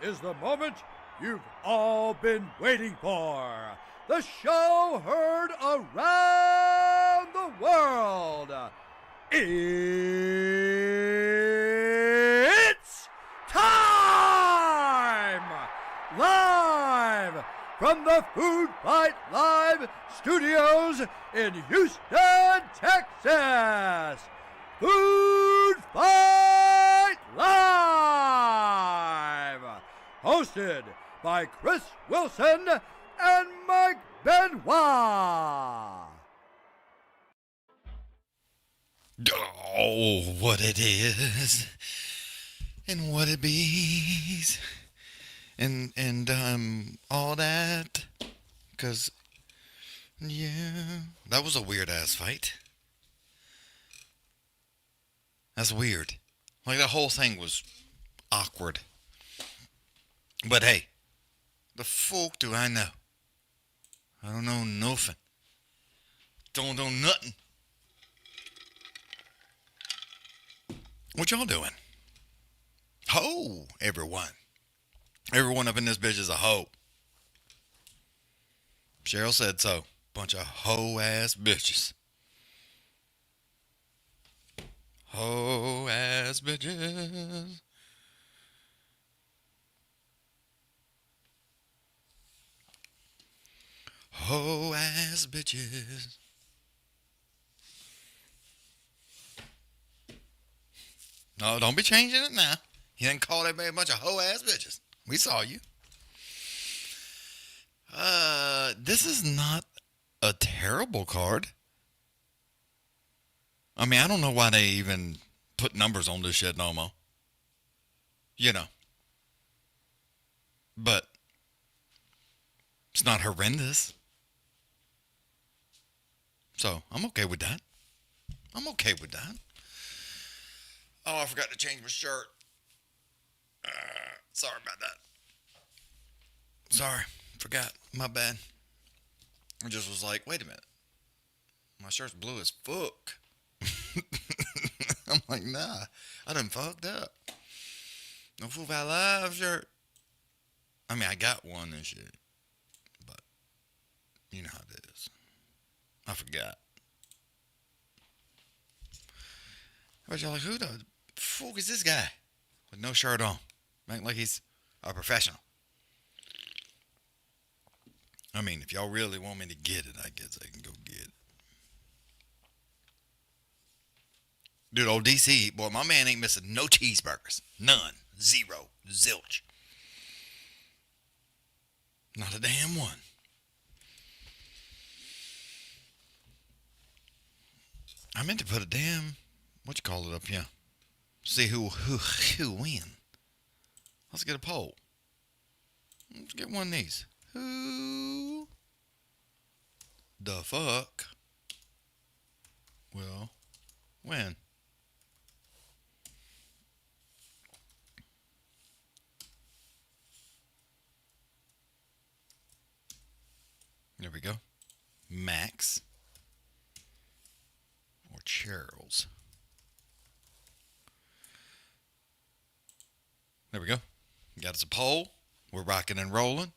is the moment you've all been waiting for. The show heard around the world. It's time! Live from the Food Fight Live studios in Houston, Texas. Food Fight Live! Hosted by Chris Wilson and Mike Benoit. Oh, what it is, and what it bees, and all that, 'cause, yeah, that was a weird-ass fight. That's weird. Like, that whole thing was awkward. But hey, the fuck do I know? I don't know nothing. Don't know nothing. What y'all doing? Ho, everyone. Everyone up in this bitch is a hoe. Cheryl said so. Bunch of hoe-ass bitches. Hoe-ass bitches. Hoe-ass bitches. No, don't be changing it now. You didn't call everybody a bunch of hoe-ass bitches. We saw you. This is not a terrible card. I mean, I don't know why they even put numbers on this shit no more. You know. But it's not horrendous. So, I'm okay with that. I'm okay with that. Oh, I forgot to change my shirt. Sorry about that. Sorry. Forgot. My bad. I just was like, wait a minute. My shirt's blue as fuck. I'm like, nah. I done fucked up. No Food Fight Live shirt. I mean, I got one and shit. But, you know how it is. I forgot. But y'all like, who the fuck is this guy? With no shirt on. Acting like he's a professional. I mean, if y'all really want me to get it, I guess I can go get it. Dude, old DC, boy, my man ain't missing no cheeseburgers. None. Zero. Zilch. Not a damn one. I meant to put a damn, what you call it up here? See who win. Let's get a poll. Let's get one of these. Who the fuck will win? There we go. Max or Charles. There we go. Got us a poll. We're rocking and rolling.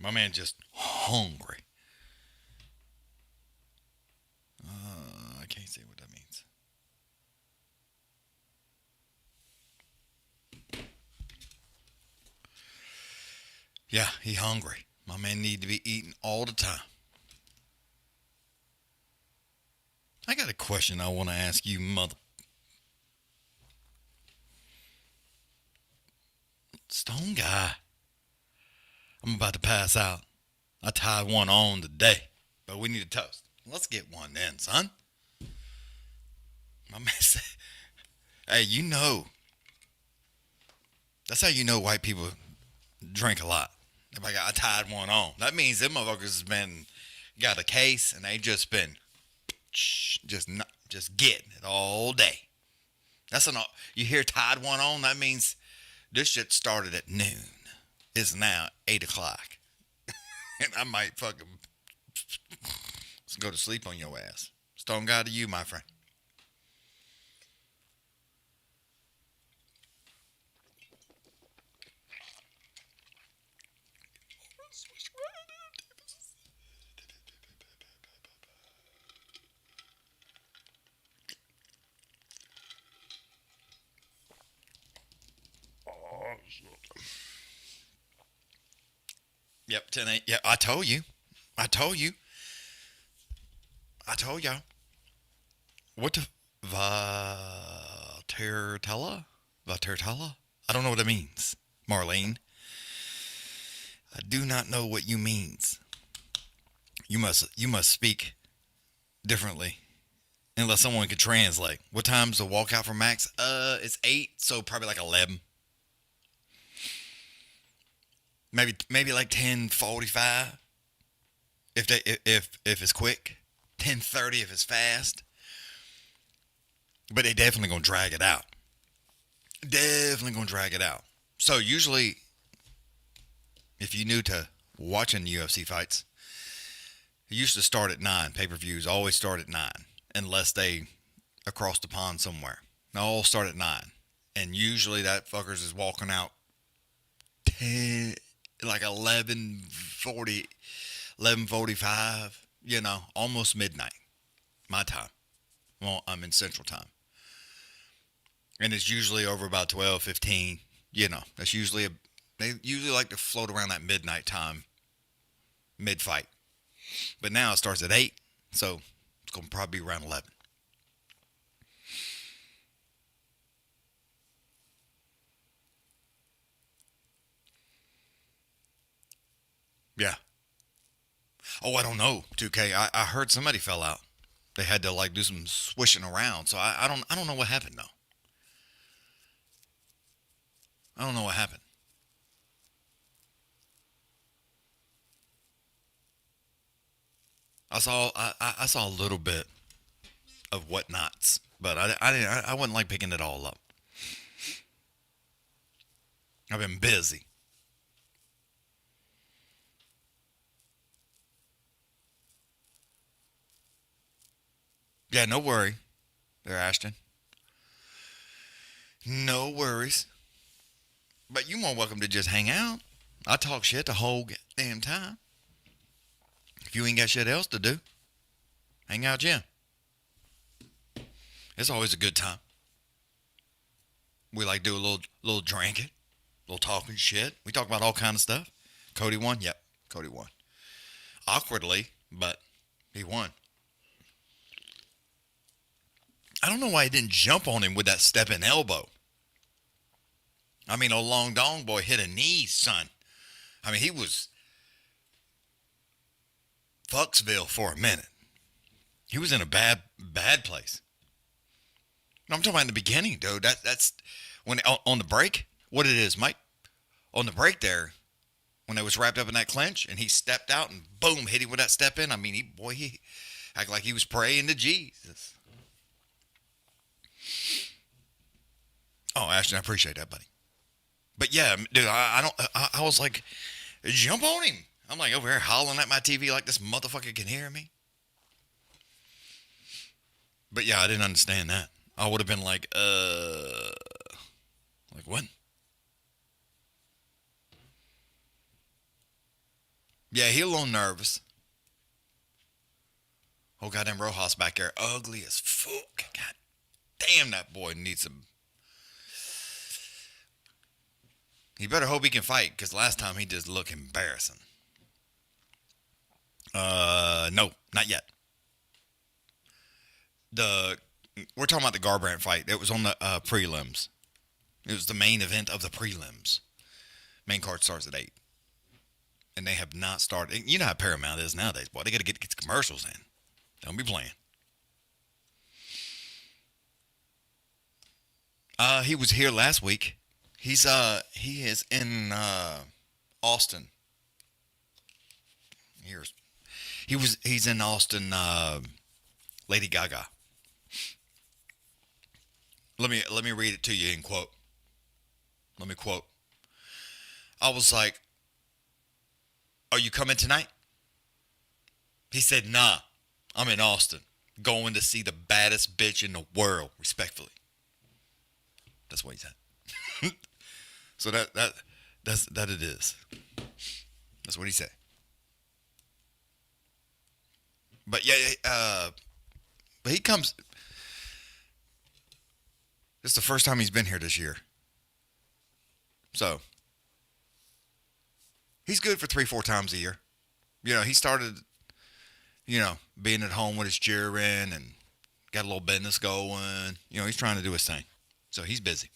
My man just hungry. I can't say what that means. Yeah, he hungry. My man need to be eating all the time. I got a question I want to ask you, mother. Stone guy. I'm about to pass out. I tied one on today, but we need a toast. Let's get one then, son. My man said, hey, you know, that's how you know white people drink a lot. If I tied one on, that means them motherfuckers has been got a case and they just been just getting it all day. That's you hear tied one on. That means this shit started at noon. It's now 8 o'clock, and I might fucking go to sleep on your ass. Stone guy to you, my friend. Yep, 10-8. Yeah, I told you. I told you. I told y'all. What the Vatertella? Vatertella? I don't know what it means, Marlene. I do not know what you means. You must speak differently. Unless someone could translate. What time's the walkout for Max? It's 8, so probably like 11. Maybe like 10:45. If it's quick. 10:30 if it's fast. But they definitely gonna drag it out. Definitely gonna drag it out. So usually, if you're new to watching UFC fights, it used to start at 9. Pay-per-views always start at 9, unless they across the pond somewhere. They all start at 9, and usually that fuckers is walking out 10, like 11:40, 11:45. You know, almost midnight, my time. Well, I'm in Central Time. And it's usually over about 12:15. You know, that's usually they usually like to float around that midnight time, mid-fight. But now it starts at 8, so it's going to probably be around 11. Yeah. Oh, I don't know, 2K. I heard somebody fell out. They had to like do some swishing around. So I don't know what happened though. I don't know what happened. I saw a little bit of whatnots, but I wouldn't like picking it all up. I've been busy. Yeah, no worry there, Ashton. No worries. But you're more welcome to just hang out. I talk shit the whole damn time. If you ain't got shit else to do, hang out, Jim. It's always a good time. We like do a little drinking, a little talking shit. We talk about all kind of stuff. Cody won? Yep, Cody won. Awkwardly, but he won. I don't know why he didn't jump on him with that stepping elbow. I mean, old Long Dong boy hit a knee, son. I mean, he was Fucksville for a minute. He was in a bad place. No, I'm talking about in the beginning, dude. That's when on the break. What it is, Mike? On the break there, when they was wrapped up in that clinch, and he stepped out and boom, hit him with that step in. I mean, he acted like he was praying to Jesus. Oh, Ashton, I appreciate that, buddy. But yeah, dude, I was like, jump on him. I'm like over here hollering at my TV like this motherfucker can hear me. But yeah, I didn't understand that. I would have been like what? Yeah, he a little nervous. Oh, goddamn Rojas back there, ugly as fuck. God damn, that boy needs some. He better hope he can fight, because last time he just looked embarrassing. No, not yet. We're talking about the Garbrandt fight. It was on the prelims. It was the main event of the prelims. Main card starts at 8. And they have not started. You know how Paramount is nowadays, boy. They got to get commercials in. Don't be playing. He was here last week. He is in Austin. He's in Austin. Lady Gaga. Let me read it to you in quote. Let me quote. I was like, "Are you coming tonight?" He said, "Nah, I'm in Austin, going to see the baddest bitch in the world, respectfully." That's what he said. So that it is. That's what he said. But yeah, but he comes. This is the first time he's been here this year. So He's good for 3-4 times a year. He started, being at home with his cheering and got a little business going. He's trying to do his thing. So he's busy.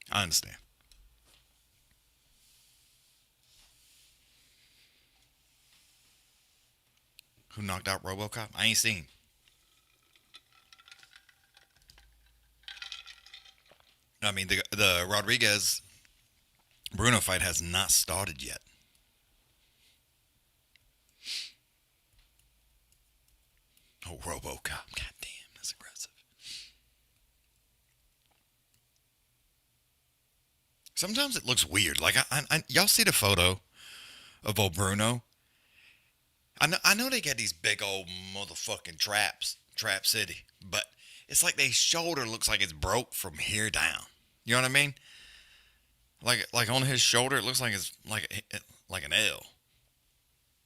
I understand. Who knocked out RoboCop? I ain't seen. I mean, the Rodrigues Brunno fight has not started yet. Oh, RoboCop. God damn, that's aggressive. Sometimes it looks weird. Like, y'all see the photo of old Brunno? I know they got these big old motherfucking traps, Trap City, but it's like their shoulder looks like it's broke from here down. You know what I mean? Like on his shoulder, it looks like it's like an L.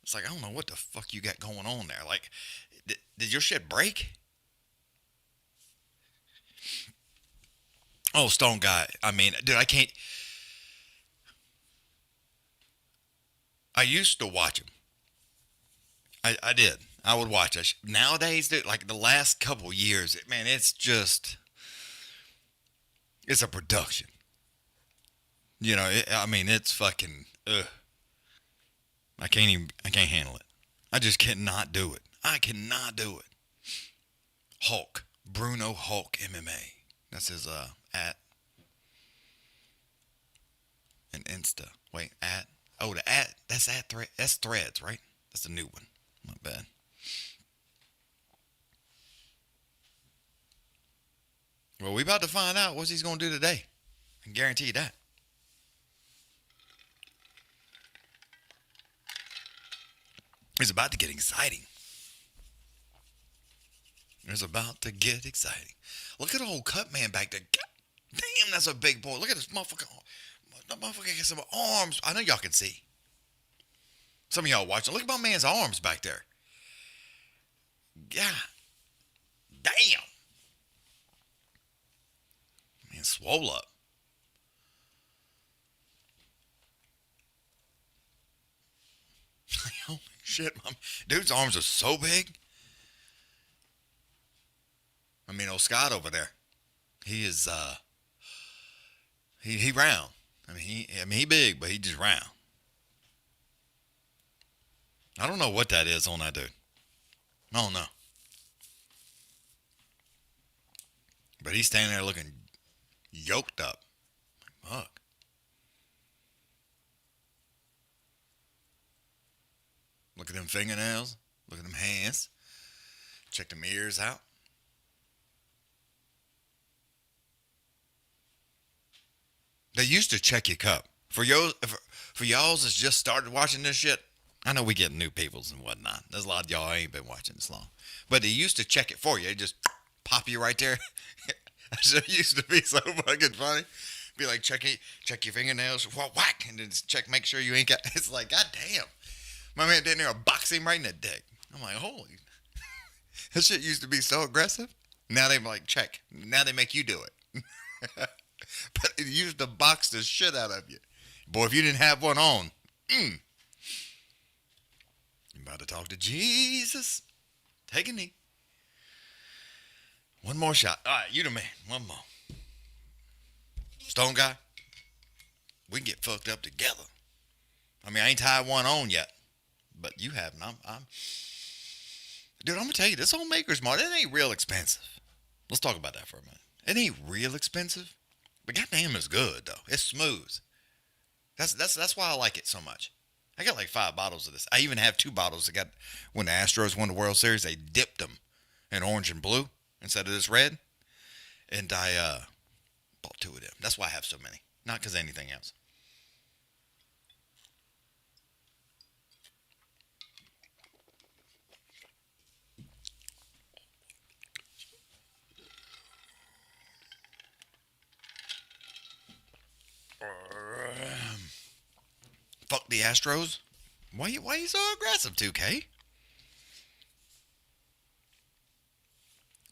It's like, I don't know what the fuck you got going on there. Like, did your shit break? Oh, Stone Guy. I mean, dude, I can't. I used to watch him. I did. I would watch it. Nowadays, dude, like the last couple years, man, it's a production. It's fucking, ugh. I can't handle it. I just cannot do it. I cannot do it. Hulk. Brunno Hulk MMA. That's his, at. And Insta. Wait, at. Oh, the at. That's at thread. That's Threads, right? That's the new one. Not bad. Well, we about to find out what he's going to do today. I can guarantee you that. It's about to get exciting. It's about to get exciting. Look at the old cut man back there. God damn, that's a big boy. Look at this motherfucker. That motherfucker got some arms. I know y'all can see. Some of y'all watching. Look at my man's arms back there. God damn. Man, swole up. Holy shit, dude's arms are so big. I mean, old Scott over there, he is he round. I mean he big, but he just round. I don't know what that is on that dude. I don't know. But he's standing there looking yoked up. Fuck. Look at them fingernails. Look at them hands. Check them ears out. They used to check your cup. For y'all that's just started watching this shit, I know we get new peoples and whatnot. There's a lot of y'all ain't been watching this long. But they used to check it for you. They just pop you right there. That shit used to be so fucking funny. Be like, check your fingernails, whack, and then check, make sure you ain't got, it's like, god damn. My man didn't there box him right in the dick. I'm like, holy. That shit used to be so aggressive. Now they like, check. Now they make you do it. But it used to box the shit out of you. Boy, if you didn't have one on, you about to talk to Jesus. Take a knee. One more shot. All right, you the man. One more. Stone Guy, we can get fucked up together. I mean, I ain't tied one on yet, but you have, and dude, I'm gonna tell you, this whole Maker's Mark, it ain't real expensive. Let's talk about that for a minute. It ain't real expensive, but goddamn, it's good though. It's smooth. That's why I like it so much. I got like 5 bottles of this. I even have 2 bottles. I got when the Astros won the World Series, they dipped them in orange and blue instead of this red, and I bought 2 of them. That's why I have so many, not because of anything else. Fuck the Astros. Why you so aggressive, 2K?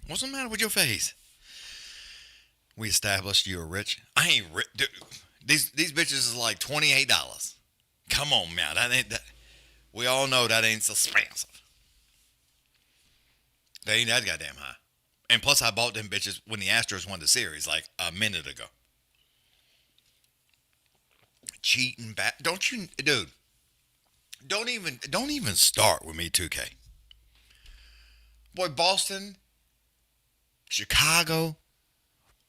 What's the matter with your face? We established you were rich. I ain't rich. These bitches is like $28. Come on, man. That ain't that. We all know that ain't so expensive. They ain't that goddamn high. And plus, I bought them bitches when the Astros won the series like a minute ago. Cheating back. Don't you, dude? Don't even start with me, 2K. Boy, Boston, Chicago,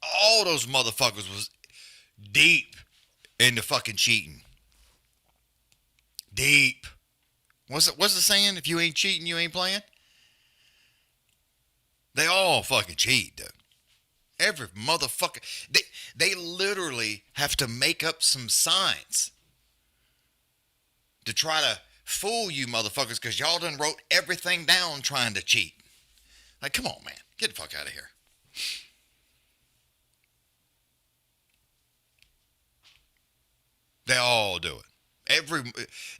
all those motherfuckers was deep into fucking cheating. Deep. What's the saying? If you ain't cheating, you ain't playing? They all fucking cheat, dude. Every motherfucker. They literally have to make up some science to try to fool you motherfuckers because y'all done wrote everything down trying to cheat. Like, come on, man. Get the fuck out of here. They all do it.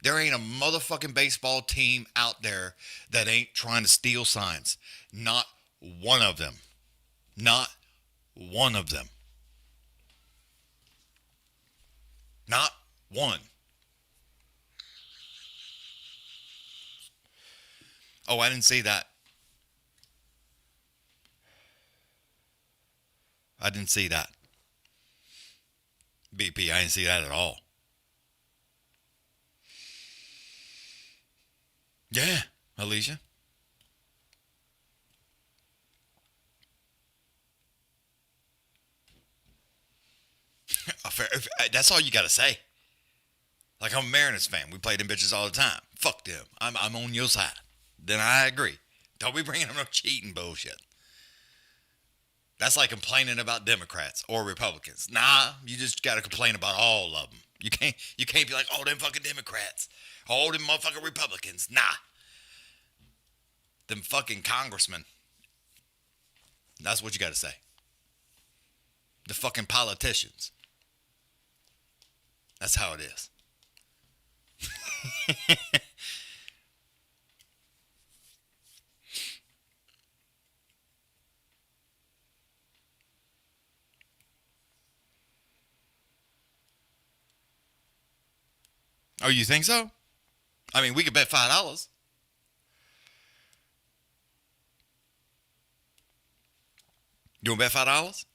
There ain't a motherfucking baseball team out there that ain't trying to steal signs. Not one of them. Not one of them. Not one. Oh, I didn't see that. I didn't see that. BP, I didn't see that at all. Yeah, Alicia. That's all you got to say. Like, I'm a Mariners fan. We play them bitches all the time. Fuck them. I'm on your side. Then I agree. Don't be bringing up no cheating bullshit. That's like complaining about Democrats or Republicans. Nah, you just got to complain about all of them. You can't be like, oh, them fucking Democrats. Oh, them motherfucking Republicans. Nah. Them fucking congressmen. That's what you got to say. The fucking politicians. That's how it is. Oh, you think so? I mean, we could bet $5. You want to bet $5?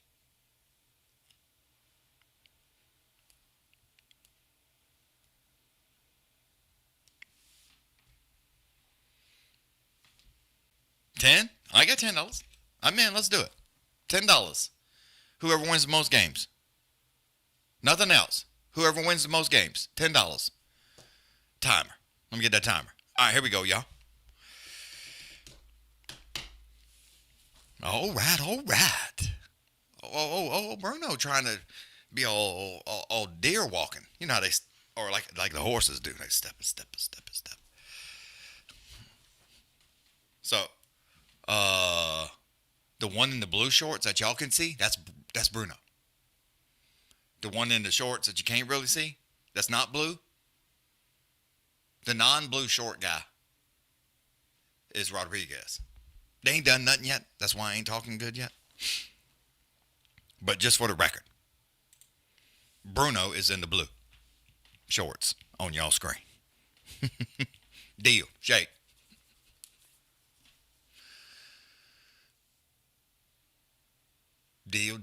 $10? I got $10. I'm in. Let's do it. $10. Whoever wins the most games. Nothing else. Whoever wins the most games. $10. Timer. Let me get that timer. All right, here we go, y'all. All right. Oh, Brunno trying to be all deer walking. You know how they, or like the horses do. They step. So, the one in the blue shorts that y'all can see, that's Brunno. The one in the shorts that you can't really see, that's not blue. The non-blue short guy is Rodrigues. They ain't done nothing yet. That's why I ain't talking good yet. But just for the record, Brunno is in the blue shorts on y'all screen. Deal. Shake. Deal.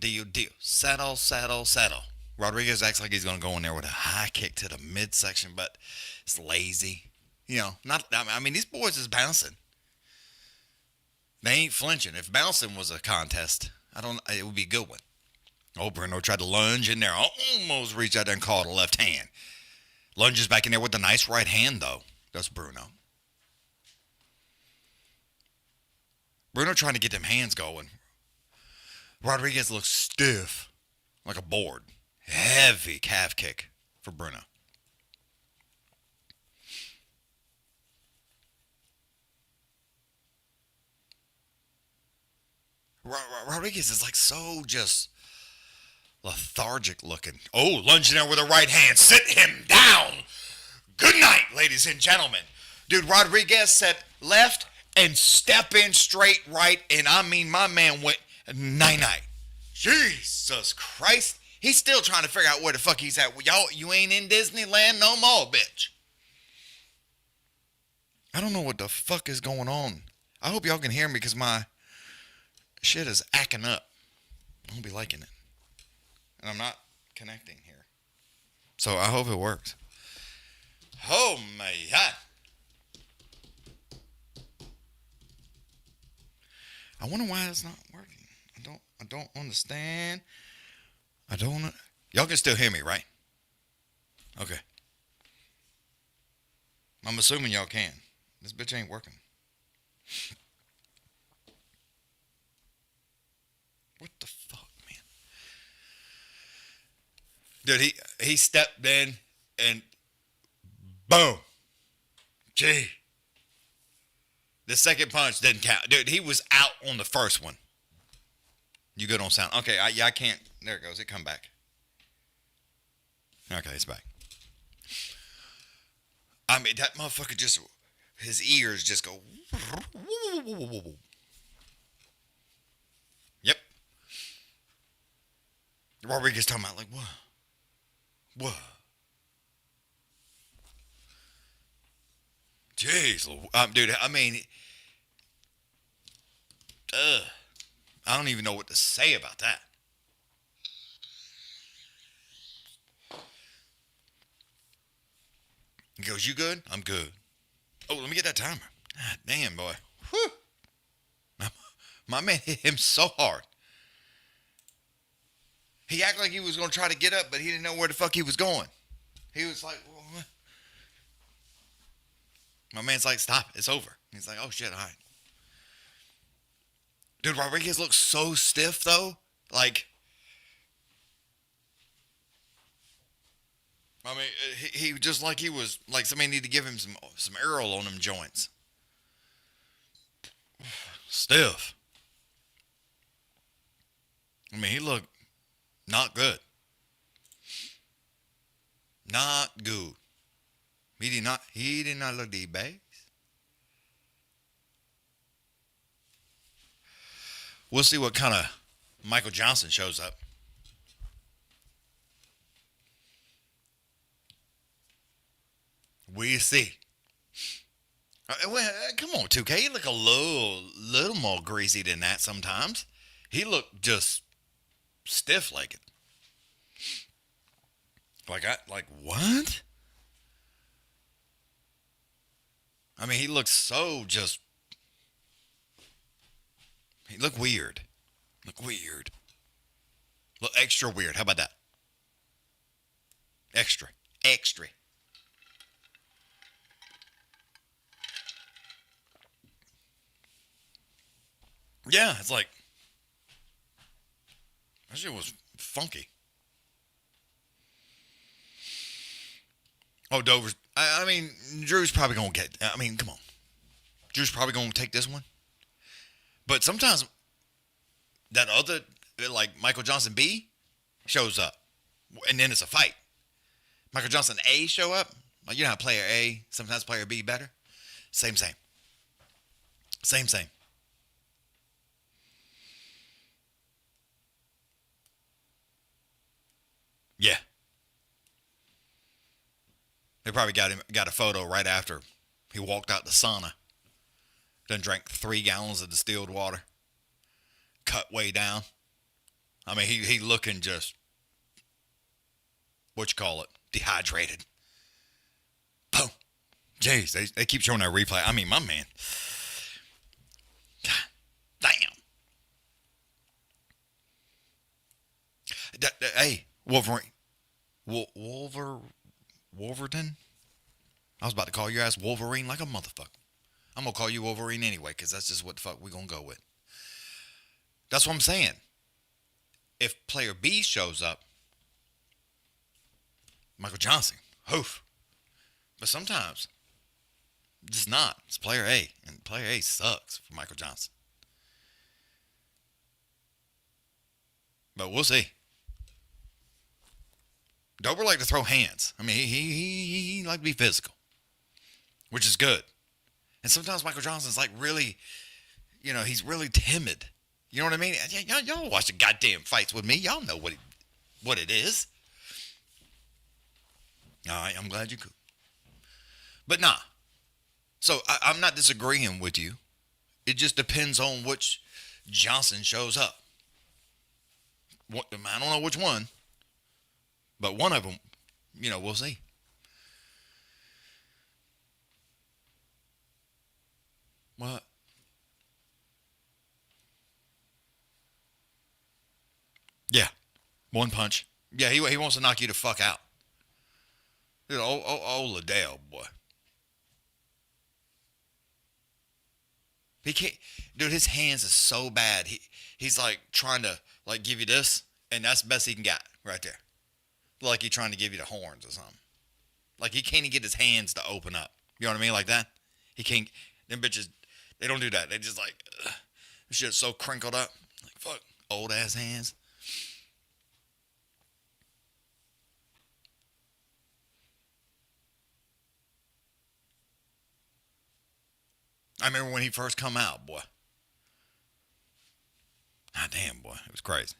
Settle. Rodrigues acts like he's going to go in there with a high kick to the midsection, but it's lazy. You know, these boys is bouncing. They ain't flinching. If bouncing was a contest, it would be a good one. Oh, Brunno tried to lunge in there. Almost reached out there and caught a left hand. Lunges back in there with a nice right hand, though. That's Brunno. Brunno trying to get them hands going. Rodrigues looks stiff, like a board. Heavy calf kick for Brunno. Rodrigues is like so just lethargic looking. Oh, lunging there with a right hand. Sit him down. Good night, ladies and gentlemen. Dude, Rodrigues said left and step in straight right. And I mean, my man went night-night. Jesus Christ. He's still trying to figure out where the fuck he's at. Y'all, you ain't in Disneyland no more, bitch. I don't know what the fuck is going on. I hope y'all can hear me because my shit is acting up. I won't be liking it. And I'm not connecting here. So I hope it works. Oh my God. I wonder why it's not working. I don't understand. Y'all can still hear me, right? Okay. I'm assuming y'all can. This bitch ain't working. What the fuck, man? Dude, he stepped in and boom. Gee. The second punch didn't count. Dude, he was out on the first one. You good on sound? Okay, I can't. There it goes. It come back. Okay, it's back. I mean, that motherfucker just, his ears just go. Yep. Rodrigues talking about like, what? Jeez, dude, I mean, I don't even know what to say about that. He goes, you good? I'm good. Oh, let me get that timer. God damn, boy. Whew. My man hit him so hard. He acted like he was going to try to get up, but he didn't know where the fuck he was going. He was like, what? My man's like, stop, it's over. He's like, oh shit, all right. Dude, Rodrigues looks so stiff though. Like, I mean, he just like he was, like somebody need to give him some Earl on them joints. Stiff. I mean, he looked not good. Not good. He did not look the best. We'll see what kind of Michael Johnson shows up. We see. Well, come on, 2K. You look a little more greasy than that sometimes. He looked just stiff-legged. Like what? I mean, he looks so just. He looked weird. Look extra weird. How about that? Extra. Yeah, it's like. That shit was funky. Oh, Dober's. I mean, Drew's probably going to get. I mean, come on. Drew's probably going to take this one. But sometimes that other, like Michael Johnson B, shows up. And then it's a fight. Michael Johnson A show up. Like, you know how player A, sometimes player B better? Same. Yeah. They probably got a photo right after he walked out the sauna. Then drank 3 gallons of distilled water. Cut way down. I mean, he looking just, dehydrated. Boom. Jeez, they keep showing that replay. I mean, my man. God damn. Hey, Wolverine. Wolverton? I was about to call your ass Wolverine like a motherfucker. I'm going to call you Wolverine anyway, because that's just what the fuck we're going to go with. That's what I'm saying. If player B shows up, Michael Johnson, hoof. But sometimes, it's not. It's player A, and player A sucks for Michael Johnson. But we'll see. Dober like to throw hands. I mean, he like to be physical, which is good. And sometimes Michael Johnson's like really, he's really timid. You know what I mean? Y'all watch the goddamn fights with me. Y'all know what what it is. All right, I'm glad you could. But nah. So I'm not disagreeing with you. It just depends on which Johnson shows up. I don't know which one, but one of them, we'll see. What? Yeah, one punch. Yeah, he wants to knock you the fuck out. Dude, Liddell, boy. He can't, dude. His hands are so bad. He's like trying to like give you this, and that's the best he can get right there. Like he's trying to give you the horns or something. Like he can't even get his hands to open up. You know what I mean? Like that. He can't. Them bitches, they don't do that. They just like shit's so crinkled up. Like fuck, old ass hands. I remember when he first come out, boy. Ah, damn, boy. It was crazy.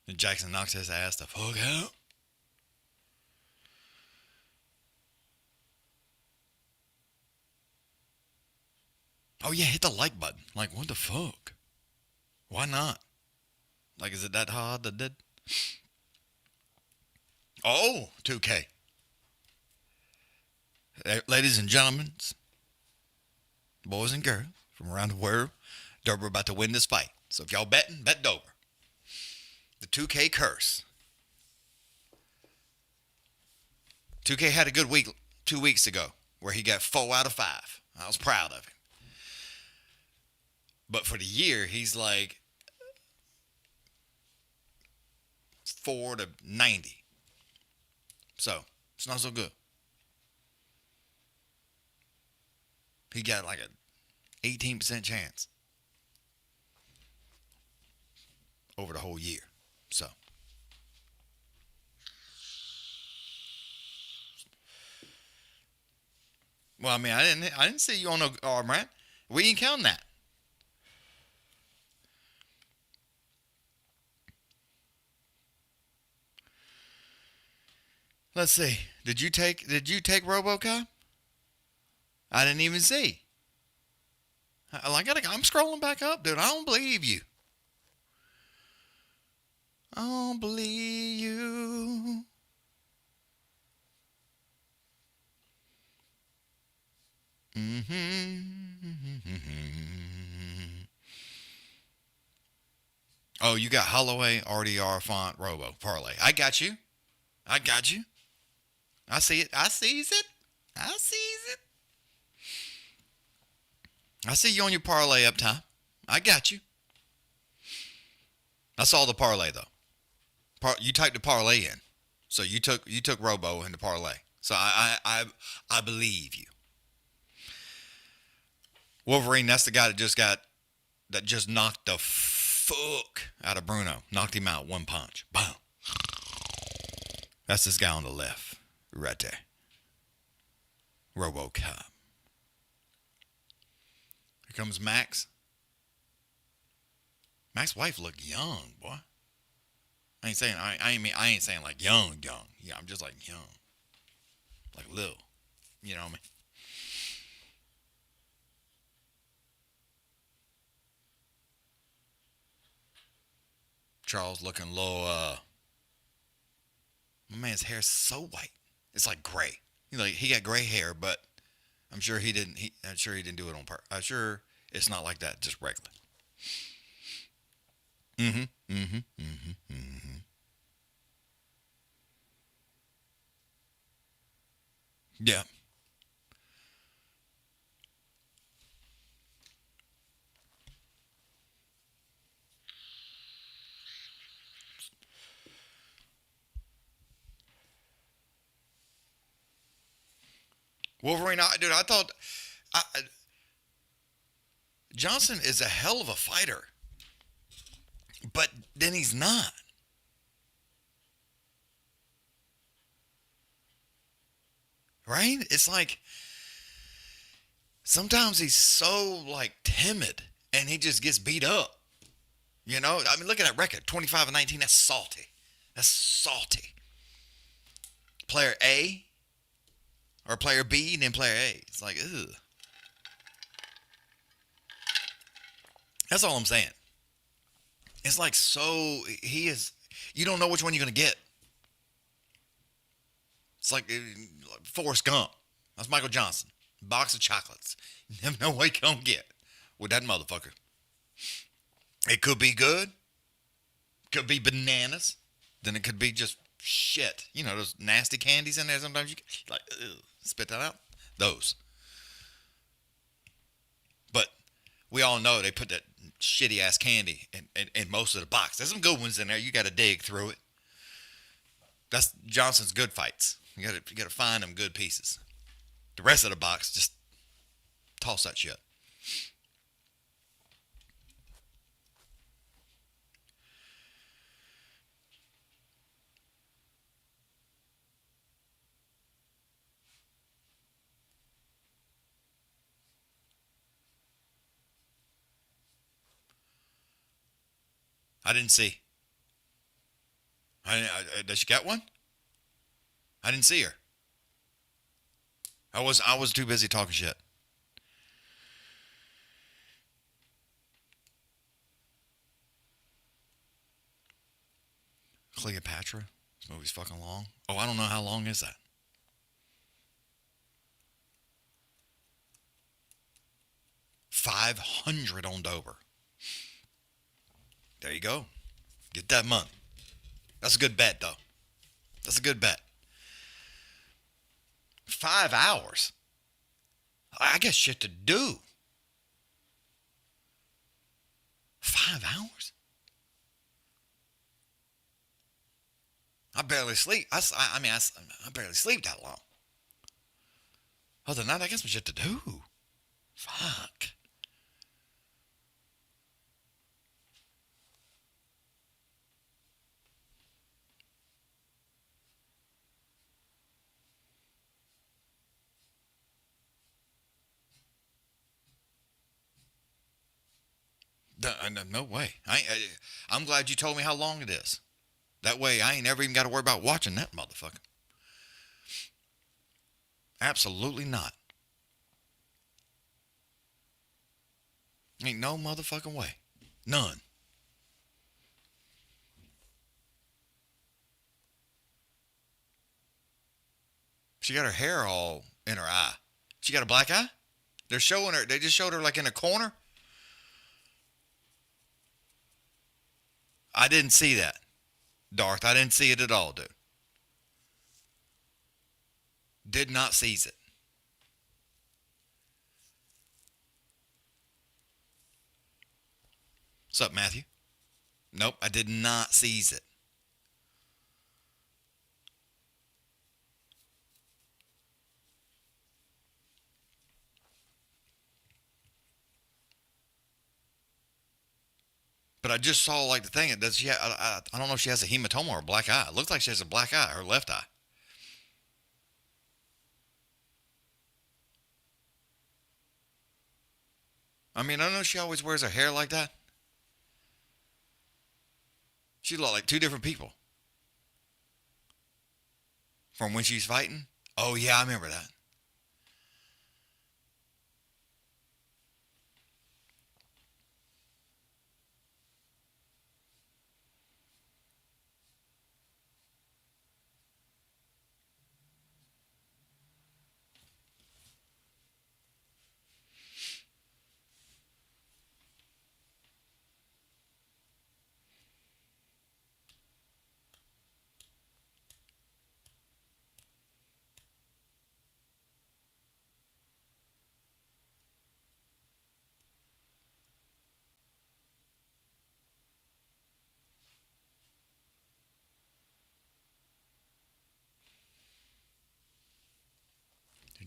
And Jackson knocks his ass the fuck out. Oh, yeah, hit the like button. Like, what the fuck? Why not? Like, is it that hard to did? Oh, 2K. Ladies and gentlemen, boys and girls from around the world, Dober about to win this fight. So if y'all betting, bet Dober. The 2K curse. 2K had a good week 2 weeks ago where he got 4 out of 5. I was proud of him. But for the year, he's like 4 to 90. So, it's not so good. He got like a 18% chance over the whole year. So. Well, I mean, I didn't see you on no arm, right? We ain't counting that. Let's see. Did you take RoboCop? I didn't even see. I'm scrolling back up, dude. I don't believe you. I don't believe you. Oh, you got Holloway, RDR, Font, Robo, Parlay. I got you. I see it. I sees it. I see you on your parlay up top. I got you. I saw the parlay though. You typed the parlay in, so you took Robo in the parlay. So I believe you. Wolverine, that's the guy that just knocked the fuck out of Brunno. Knocked him out one punch. Boom. That's this guy on the left, right there. RoboCop. Here comes Max. Max's wife look young, boy. I ain't saying like young. Yeah, I'm just like young, like little. You know what I mean? Charles looking low. My man's hair's so white. It's like gray. He got gray hair, but I'm sure he didn't. I'm sure he didn't do it on purpose. I'm sure it's not like that. Just regular. Yeah. Wolverine, I thought Johnson is a hell of a fighter, but then he's not. right? It's like sometimes he's so like timid and he just gets beat up. You know, I mean, look at that record, 25-19. That's salty. That's salty. Player A or player B and then player A. It's like, ugh. That's all I'm saying. It's like he is, you don't know which one you're going to get. It's like Forrest Gump. That's Michael Johnson. Box of chocolates. You never know what you're going to get with that motherfucker. It could be good. Could be bananas. Then it could be just shit. You know, those nasty candies in there sometimes. You like, spit that out. Those. But we all know they put that shitty ass candy in most of the box. There's some good ones in there. You got to dig through it. That's Johnson's good fights. You got to find them good pieces. The rest of the box, just toss that shit. I didn't see. Does she got one? I didn't see her. I was too busy talking shit. Cleopatra? This movie's fucking long. Oh, I don't know how long is that. $500 on Dober. There you go. Get that money. That's a good bet, though. That's a good bet. 5 hours. I got shit to do. 5 hours? I barely sleep. I barely sleep that long. Other than that, I got some shit to do. Fuck. No way. I'm glad you told me how long it is. That way I ain't never even got to worry about watching that motherfucker. Absolutely not. Ain't no motherfucking way. None. She got her hair all in her eye. She got a black eye? They're showing her. They just showed her like in a corner. I didn't see that, Darth. I didn't see it at all, dude. Did not seize it. What's up, Matthew? Nope, I did not seize it. But I just saw like the thing. Does she? I don't know if she has a hematoma or a black eye. It looks like she has a black eye, her left eye. I mean, I don't know if she always wears her hair like that. She looked like two different people from when she's fighting. Oh yeah, I remember that.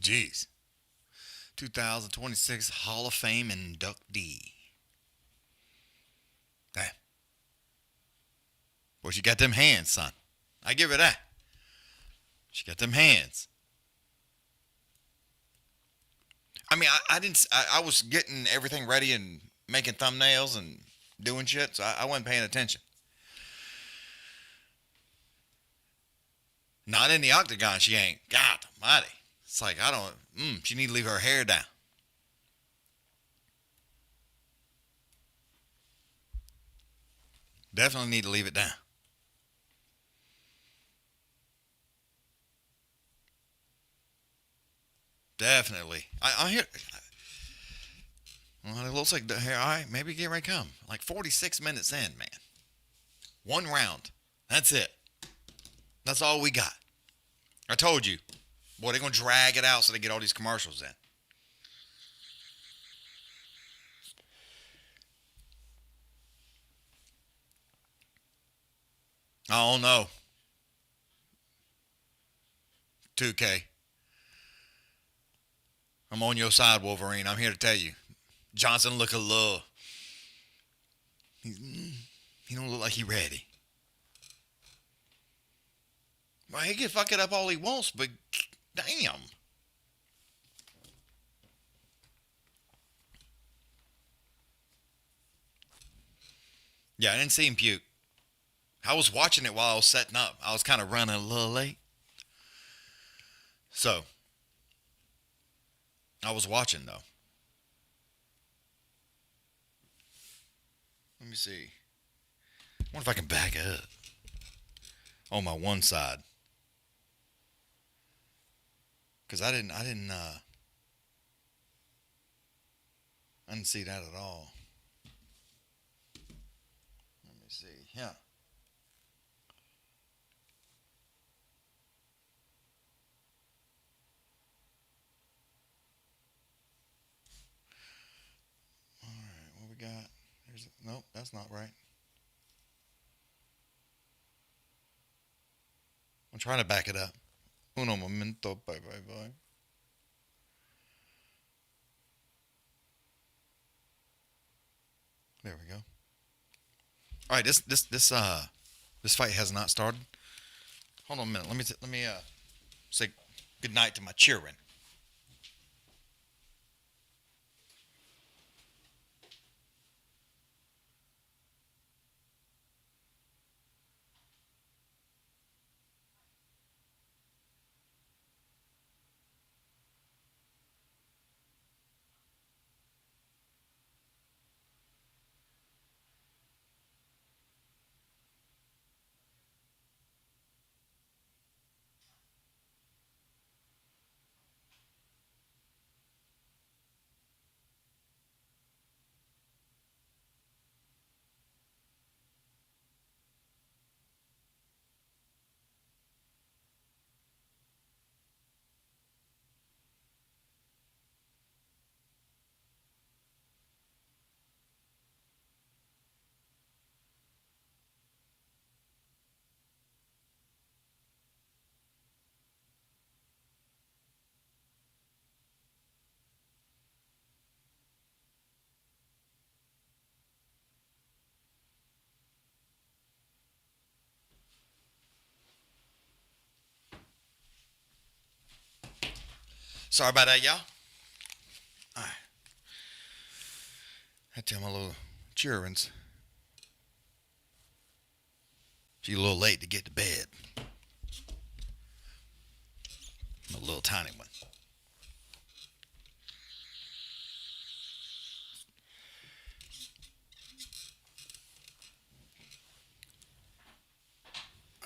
Jeez. 2026 Hall of Fame inductee. Damn. Well, she got them hands, son. I give her that. She got them hands. I mean, I didn't. I was getting everything ready and making thumbnails and doing shit, so I wasn't paying attention. Not in the octagon, she ain't. God almighty. It's like, I don't. She need to leave her hair down. Definitely need to leave it down. Definitely. I hear. Well, it looks like the hair. All right, maybe get ready to come. Like 46 minutes in, man. One round. That's it. That's all we got. I told you. Boy, they're going to drag it out so they get all these commercials in. I don't know. 2K. I'm on your side, Wolverine. I'm here to tell you. Johnson look a little. He don't look like he ready. Well, he can fuck it up all he wants, but damn. Yeah, I didn't see him puke. I was watching it while I was setting up. I was kind of running a little late. So, I was watching, though. Let me see. I wonder if I can back up. On my one side. Because I didn't see that at all. Let me see. Yeah. All right, what we got? Nope, that's not right. I'm trying to back it up. Uno momento, bye. There we go. All right, this fight has not started. Hold on a minute. Let me say good night to my children. Sorry about that, y'all. All right. I tell my little children's she's a little late to get to bed. A little tiny one.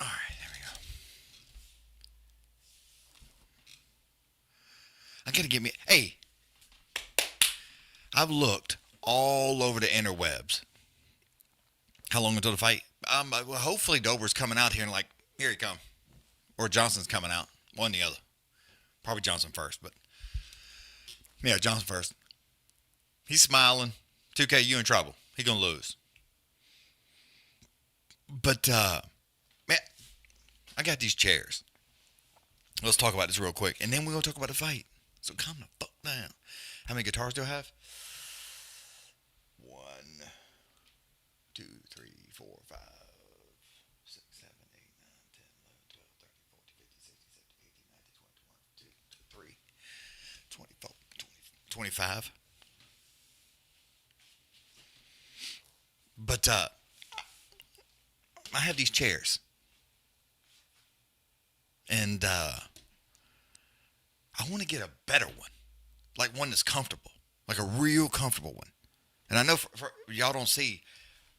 All right, there we go. I gotta get me. Hey, I've looked all over the interwebs. How long until the fight? Well, hopefully Dober's coming out here and like, here he come. Or Johnson's coming out. One or the other. Probably Johnson first, but yeah, Johnson first. He's smiling. 2K, you in trouble. He gonna lose. But man, I got these chairs. Let's talk about this real quick, and then we're gonna talk about the fight. So calm the fuck down. How many guitars do I have? 1, 2, 3, 4, 5, 6, 7, 8, 9, 10, 11, 12, 13, 14, 15, 16, 17, 18, 19, 20, 21, 22, 23, 24, 25. But I have these chairs. And I want to get a better one. Like one that's comfortable. Like a real comfortable one. And I know for y'all don't see,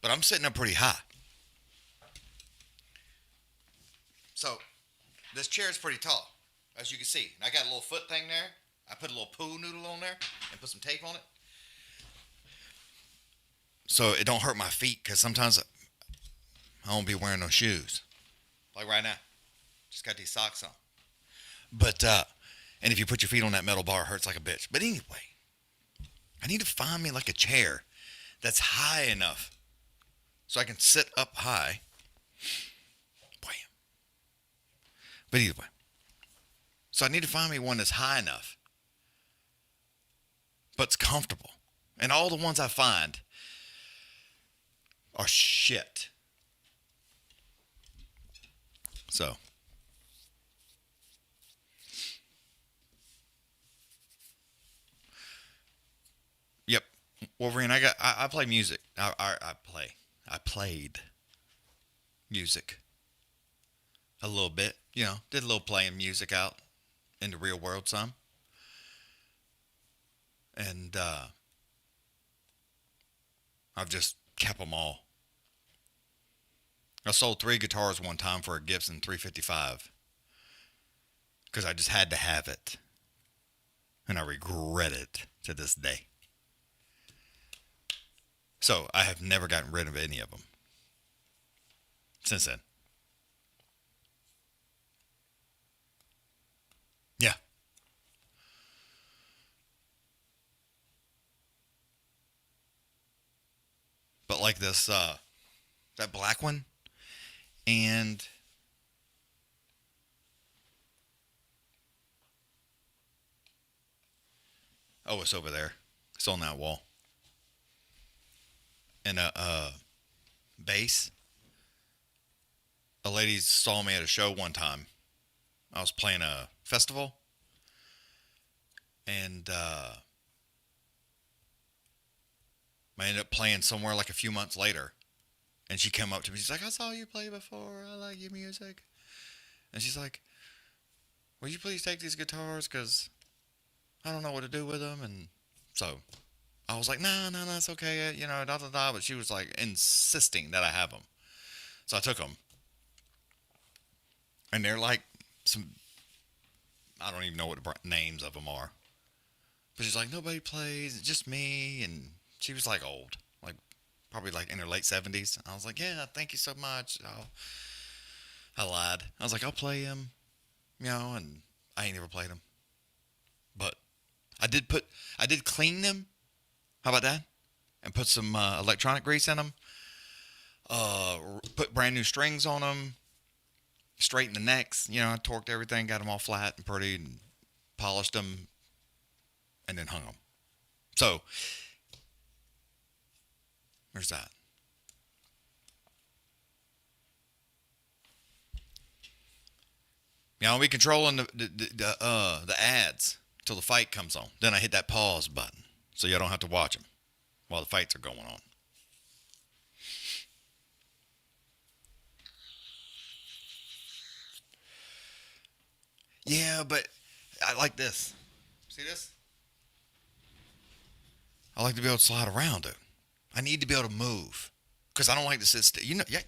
but I'm sitting up pretty high. So, this chair is pretty tall, as you can see. And I got a little foot thing there. I put a little pool noodle on there and put some tape on it. So it don't hurt my feet, because sometimes I won't be wearing no shoes. Like right now. Just got these socks on. But, and if you put your feet on that metal bar, it hurts like a bitch. But anyway, I need to find me like a chair that's high enough so I can sit up high. Bam. But either way. So I need to find me one that's high enough, but it's comfortable. And all the ones I find are shit. So. Yep. Wolverine, I play music. I played music a little bit, did a little playing music out in the real world some. And I've just kept them all. I sold 3 guitars one time for a Gibson 355 because I just had to have it. And I regret it to this day. So I have never gotten rid of any of them since then. Yeah. But like this, that black one, and oh, it's over there. It's on that wall. And a bass. A lady saw me at a show one time. I was playing a festival. And I ended up playing somewhere like a few months later. And she came up to me. She's like, I saw you play before. I like your music. And she's like, will you please take these guitars? Because I don't know what to do with them. And so I was like, no, it's okay. But she was like insisting that I have them. So I took them. And they're like some, I don't even know what the names of them are. But she's like, nobody plays, it's just me. And she was like old, like probably like in her late 70s. I was like, yeah, thank you so much. I lied. I was like, I'll play them, and I ain't never played them. But I did clean them. How about that? And put some electronic grease in them. Put brand new strings on them. Straightened the necks. I torqued everything, got them all flat and pretty, and polished them, and then hung them. So, there's that. I'll be controlling the ads till the fight comes on. Then I hit that pause button, so you don't have to watch them while the fights are going on. Yeah, but I like this. See this? I like to be able to slide around, dude. I need to be able to move. Because I don't like to sit still.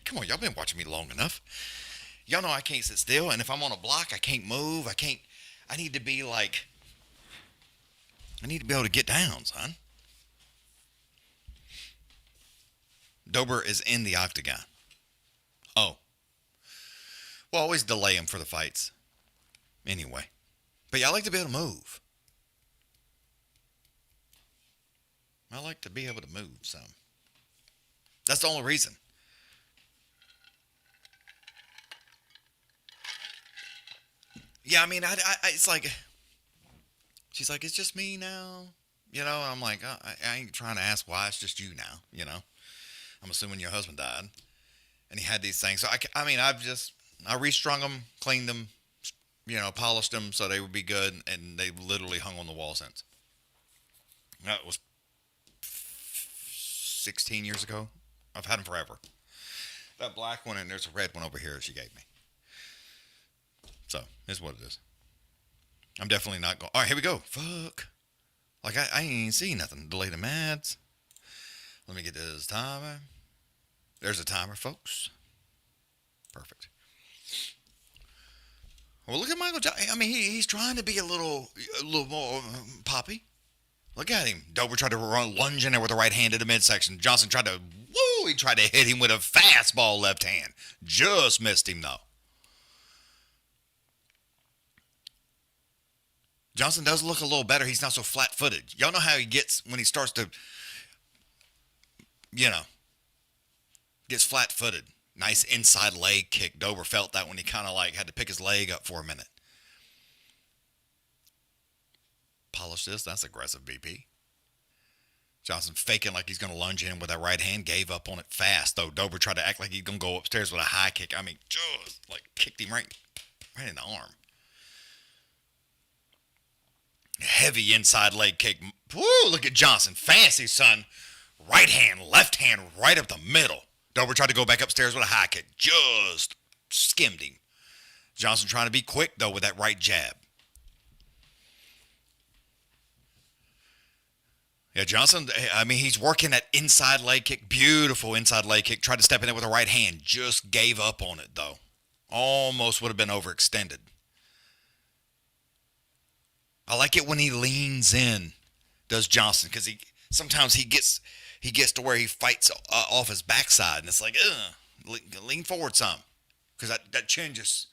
Come on, y'all been watching me long enough. Y'all know I can't sit still. And if I'm on a block, I can't move. I need to be able to get down, son. Dober is in the octagon. Oh. Well, always delay him for the fights. Anyway. But yeah, I like to be able to move. I like to be able to move some. That's the only reason. Yeah, I mean, I it's like, she's like, it's just me now. And I'm like, I ain't trying to ask why, it's just you now, I'm assuming your husband died. And he had these things. So, I restrung them, cleaned them, polished them so they would be good. And they literally hung on the wall since. That was 16 years ago. I've had them forever. That black one, and there's a red one over here that she gave me. So, here's what it is. I'm definitely not going. All right, here we go. Fuck. Like, I ain't even see nothing. Delay the ads. Let me get this timer. There's a timer, folks. Perfect. Well, look at Michael Johnson. I mean, he's trying to be a little more poppy. Look at him. Dober tried to lunge in there with the right hand to the midsection. Johnson tried to, he tried to hit him with a fastball left hand. Just missed him, though. Johnson does look a little better. He's not so flat-footed. Y'all know how he gets when he starts to, gets flat-footed. Nice inside leg kick. Dober felt that when he kind of had to pick his leg up for a minute. Polish this. That's aggressive, BP. Johnson faking like he's going to lunge in with that right hand. Gave up on it fast, though. Dober tried to act like he's going to go upstairs with a high kick. I mean, just kicked him right in the arm. Heavy inside leg kick. Woo, look at Johnson. Fancy, son. Right hand, left hand, right up the middle. Dober tried to go back upstairs with a high kick. Just skimmed him. Johnson trying to be quick, though, with that right jab. Yeah, Johnson, I mean, he's working that inside leg kick. Beautiful inside leg kick. Tried to step in there with a right hand. Just gave up on it, though. Almost would have been overextended. I like it when he leans in, does Johnson, because sometimes he gets to where he fights off his backside, and it's like, lean forward some, because that chin just,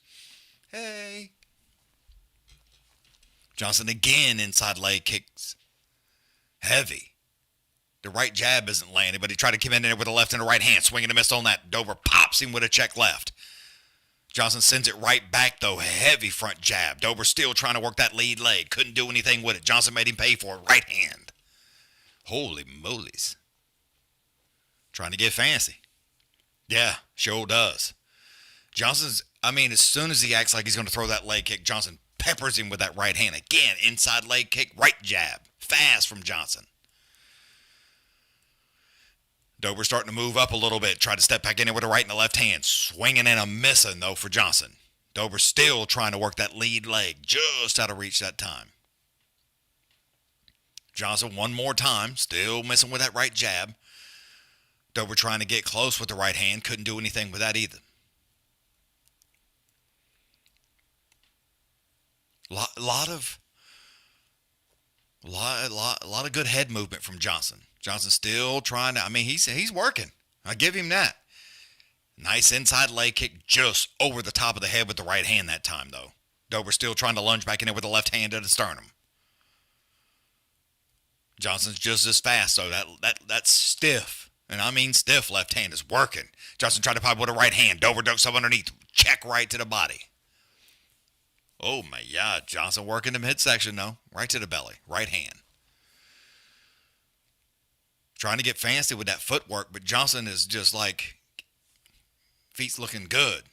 hey. Johnson again, inside leg kicks, heavy. The right jab isn't landing, but he tried to come in there with a left and a right hand, swinging a miss on that. Dober pops him with a check left. Johnson sends it right back, though. Heavy front jab. Dober still trying to work that lead leg. Couldn't do anything with it. Johnson made him pay for it. Right hand. Holy molies. Trying to get fancy. Yeah, sure does. As soon as he acts like he's going to throw that leg kick, Johnson peppers him with that right hand. Again, inside leg kick, right jab. Fast from Johnson. Dober starting to move up a little bit. Tried to step back in there with the right and the left hand. Swinging and a missing, though, for Johnson. Dober still trying to work that lead leg. Just out of reach that time. Johnson one more time. Still missing with that right jab. Dober trying to get close with the right hand. Couldn't do anything with that either. Lot of good head movement from Johnson. Johnson still trying to, he's working. I give him that. Nice inside leg kick just over the top of the head with the right hand that time, though. Dober still trying to lunge back in there with the left hand at the sternum. Johnson's just as fast, though. That's stiff. And I mean stiff left hand is working. Johnson tried to pop with a right hand. Dober ducks up underneath. Check right to the body. Oh, my God. Johnson working the midsection, though. Right to the belly. Right hand. Trying to get fancy with that footwork, but Johnson is just feet's looking good.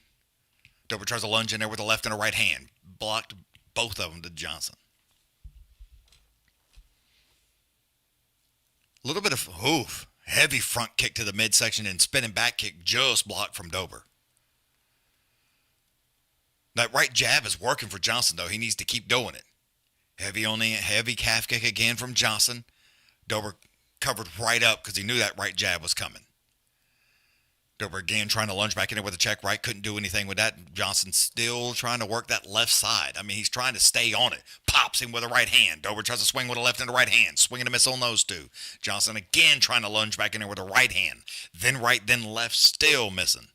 Dober tries to lunge in there with a left and a right hand. Blocked both of them to Johnson. A little bit of heavy front kick to the midsection and spinning back kick just blocked from Dober. That right jab is working for Johnson, though. He needs to keep doing it. Heavy calf kick again from Johnson. Dober covered right up because he knew that right jab was coming. Dober again trying to lunge back in there with a check right. Couldn't do anything with that. Johnson still trying to work that left side. He's trying to stay on it. Pops him with a right hand. Dober tries to swing with a left and a right hand. Swinging a miss on those two. Johnson again trying to lunge back in there with a right hand. Then right, then left. Still missing.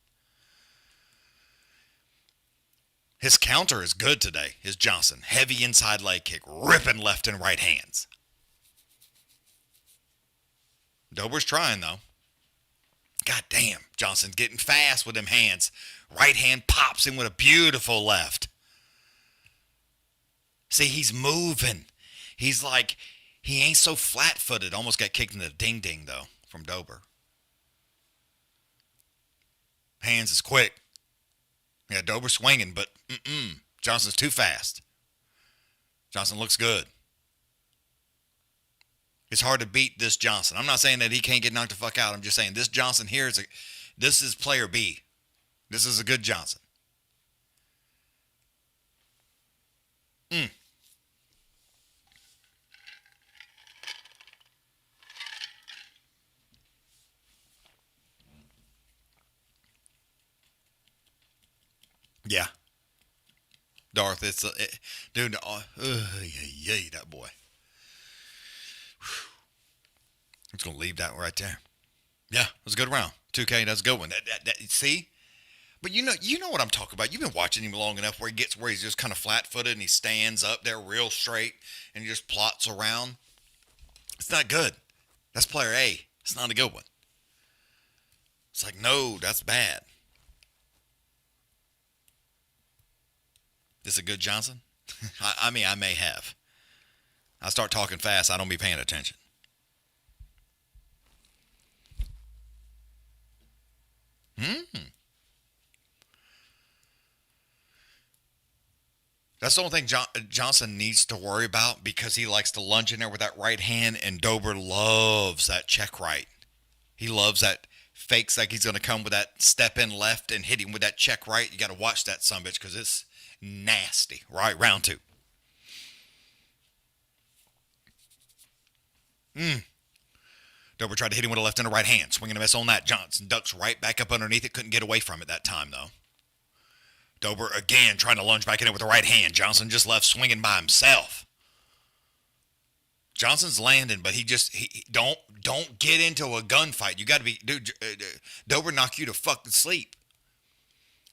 His counter is good today, is Johnson. Heavy inside leg kick. Ripping left and right hands. Dober's trying, though. God damn. Johnson's getting fast with them hands. Right hand pops him with a beautiful left. See, he's moving. He's he ain't so flat-footed. Almost got kicked in the ding-ding, though, from Dober. Hands is quick. Yeah, Dober swinging, but Johnson's too fast. Johnson looks good. It's hard to beat this Johnson. I'm not saying that he can't get knocked the fuck out. I'm just saying this Johnson here this is player B. This is a good Johnson. Yeah. Darth, dude, that boy. I'm just going to leave that right there. Yeah, it was a good round. 2K, that's a good one. See? But you know what I'm talking about. You've been watching him long enough where he's just kind of flat-footed and he stands up there real straight and he just plots around. It's not good. That's player A. It's not a good one. It's like, no, that's bad. This a good Johnson? I mean, I may have. I start talking fast, I don't be paying attention. That's the only thing Johnson needs to worry about because he likes to lunge in there with that right hand, and Dober loves that check right. He loves that, fakes like he's going to come with that step in left and hit him with that check right. You got to watch that sumbitch because it's nasty. Right, round 2. Dober tried to hit him with a left and a right hand. Swinging a miss on that. Johnson ducks right back up underneath it. Couldn't get away from it that time, though. Dober again trying to lunge back in it with the right hand. Johnson just left swinging by himself. Johnson's landing, but he don't get into a gunfight. You got to be, dude. Dober knock you to fucking sleep.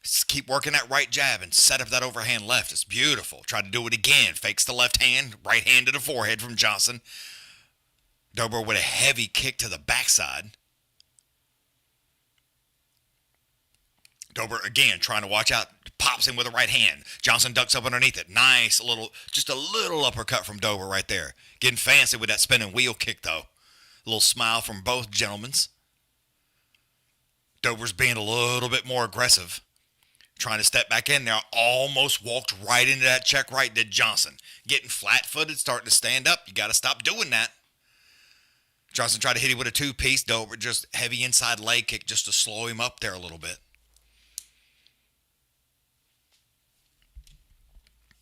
Just keep working that right jab and set up that overhand left. It's beautiful. Try to do it again. Fakes the left hand, right hand to the forehead from Johnson. Dober with a heavy kick to the backside. Dober again trying to watch out. Pops in with the right hand. Johnson ducks up underneath it. Nice just a little uppercut from Dober right there. Getting fancy with that spinning wheel kick though. A little smile from both gentlemen. Dober's being a little bit more aggressive. Trying to step back in there. Almost walked right into that check right, did Johnson. Getting flat-footed, starting to stand up. You got to stop doing that. Johnson tried to hit him with a 2-piece. Dober just heavy inside leg kick just to slow him up there a little bit.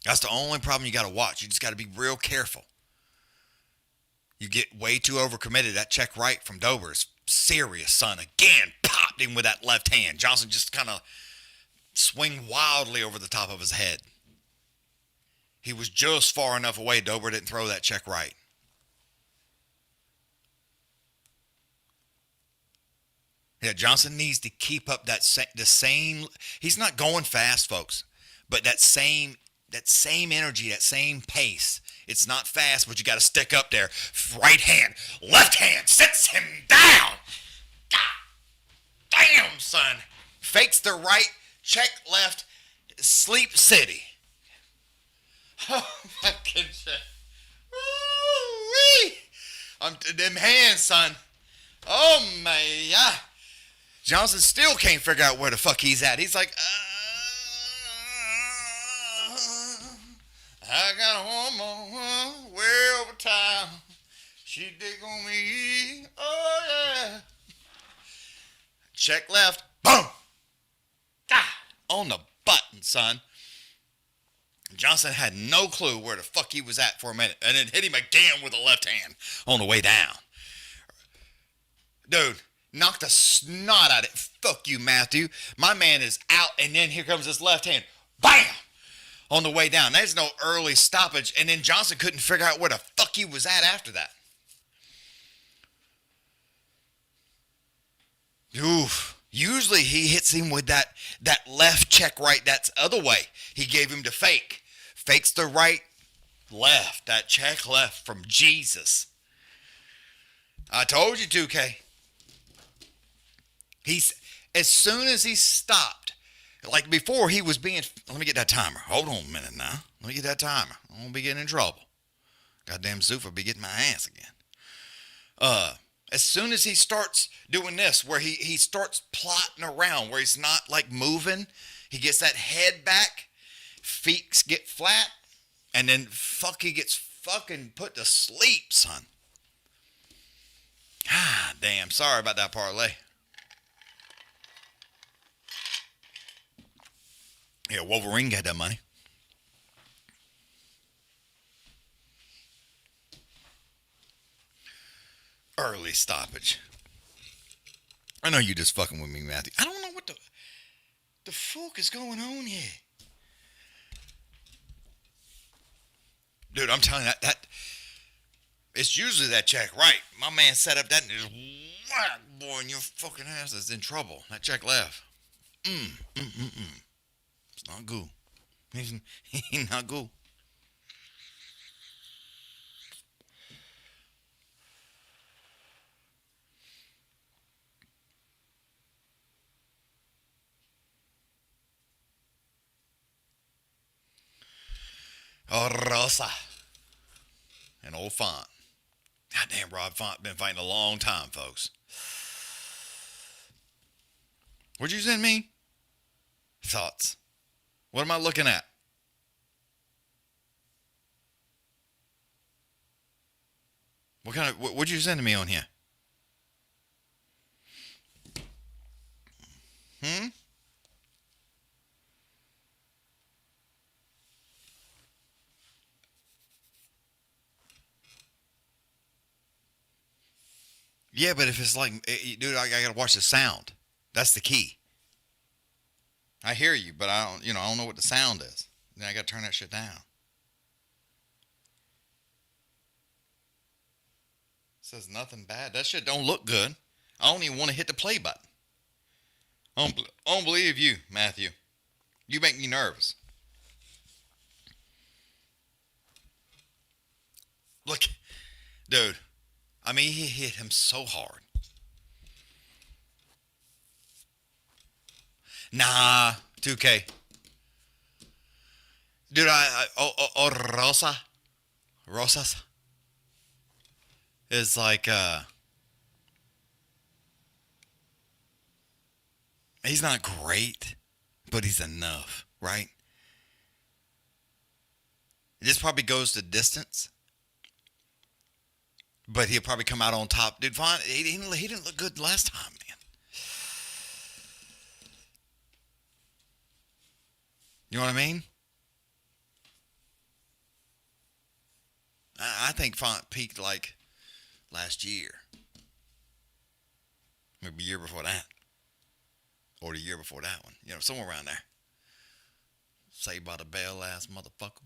That's the only problem you got to watch. You just got to be real careful. You get way too overcommitted. That check right from Dober is serious, son. Again, popped him with that left hand. Johnson just kind of swing wildly over the top of his head. He was just far enough away. Dober didn't throw that check right. Yeah, Johnson needs to keep up the same. He's not going fast, folks, but that same energy, that same pace. It's not fast, but you got to stick up there. Right hand, left hand, sits him down. God damn, son. Fakes the right, check left, sleep city. Oh, fucking shit. Woo-wee. Them hands, son. Oh, my God. Johnson still can't figure out where the fuck he's at. He's like, I got a woman way over town. She dig on me. Oh, yeah. Check left. Boom. Ah, on the button, son. Johnson had no clue where the fuck he was at for a minute. And then hit him again with the left hand on the way down. Dude, knocked the snot out of it. Fuck you, Matthew. My man is out, and then here comes this left hand. Bam! On the way down. There's no early stoppage, and then Johnson couldn't figure out where the fuck he was at after that. Oof. Usually he hits him with that left check right. That's other way. He gave him the fake. Fakes the right, left. That check left from Jesus. I told you, 2K. As soon as he stopped, like before he was being, let me get that timer. Hold on a minute now. Let me get that timer. I won't be getting in trouble. Goddamn Zuffa be getting my ass again. As soon as he starts doing this, where he starts plotting around, where he's not like moving, he gets that head back, feet get flat, and then he gets fucking put to sleep, son. Ah, damn. Sorry about that parlay. Yeah, Wolverine got that money. Early stoppage. I know you just fucking with me, Matthew. I don't know what the fuck is going on here. Dude, I'm telling you, that it's usually that check right. My man set up that and just whack, boy, and your fucking ass is in trouble. That check left. It's not good. He's not good. Oh, Rosa. And old Font. Goddamn, Rob Font been fighting a long time, folks. What'd you send me? Thoughts. What am I looking at? What'd you send to me on here? Yeah, but if it's like, dude, I gotta watch the sound. That's the key. I hear you, but I don't know what the sound is. Then I gotta turn that shit down. Says nothing bad. That shit don't look good. I don't even want to hit the play button. I don't believe you, Matthew. You make me nervous. Look, dude. I mean, he hit him so hard. Nah, 2K. Dude, Rosas is like, he's not great, but he's enough, right? This probably goes to distance. But he'll probably come out on top. Dude, Vaughn, he didn't look good last time, man. You know what I mean? I think Font peaked like last year. Maybe the year before that. Or the year before that one. You know, somewhere around there. Saved by the bell ass motherfucker.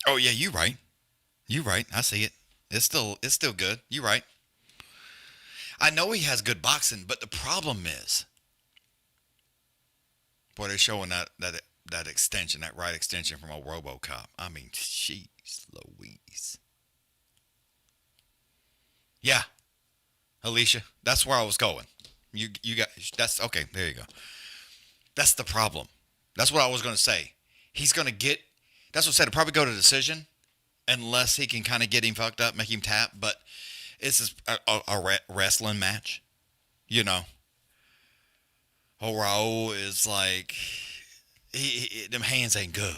Oh yeah, you right. You right. I see it. It's still good. You right. I know he has good boxing, but the problem is, boy, they're showing that extension, that right extension from a RoboCop. I mean, jeez Louise. Yeah, Alicia, that's where I was going. You got that's okay. There you go. That's the problem. That's what I was going to say. He's going to get. That's what I said. It'll probably go to decision, unless he can kind of get him fucked up, make him tap. But it's just a wrestling match, you know. Oh, Raul is like, them hands ain't good.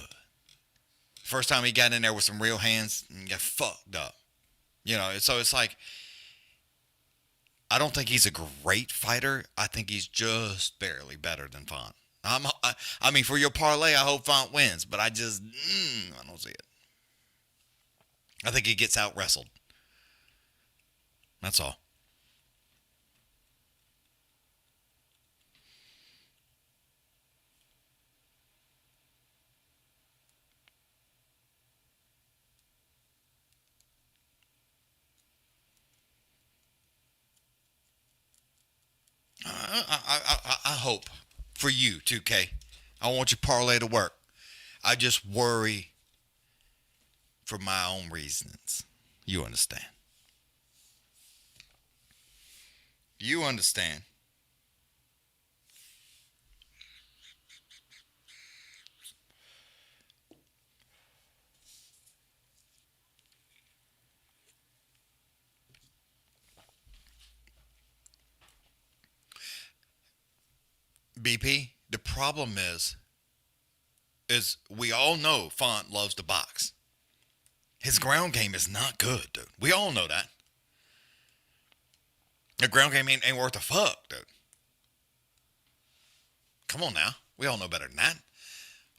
First time he got in there with some real hands, and got fucked up. You know, so it's like, I don't think he's a great fighter. I think he's just barely better than Font. I mean, for your parlay, I hope Font wins, but I just, I don't see it. I think he gets out wrestled. That's all. I hope for you, 2K. I want your parlay to work. I just worry for my own reasons. You understand. You understand. BP, the problem is we all know Font loves to box. His ground game is not good, dude. We all know that. The ground game ain't worth a fuck, dude. Come on now. We all know better than that.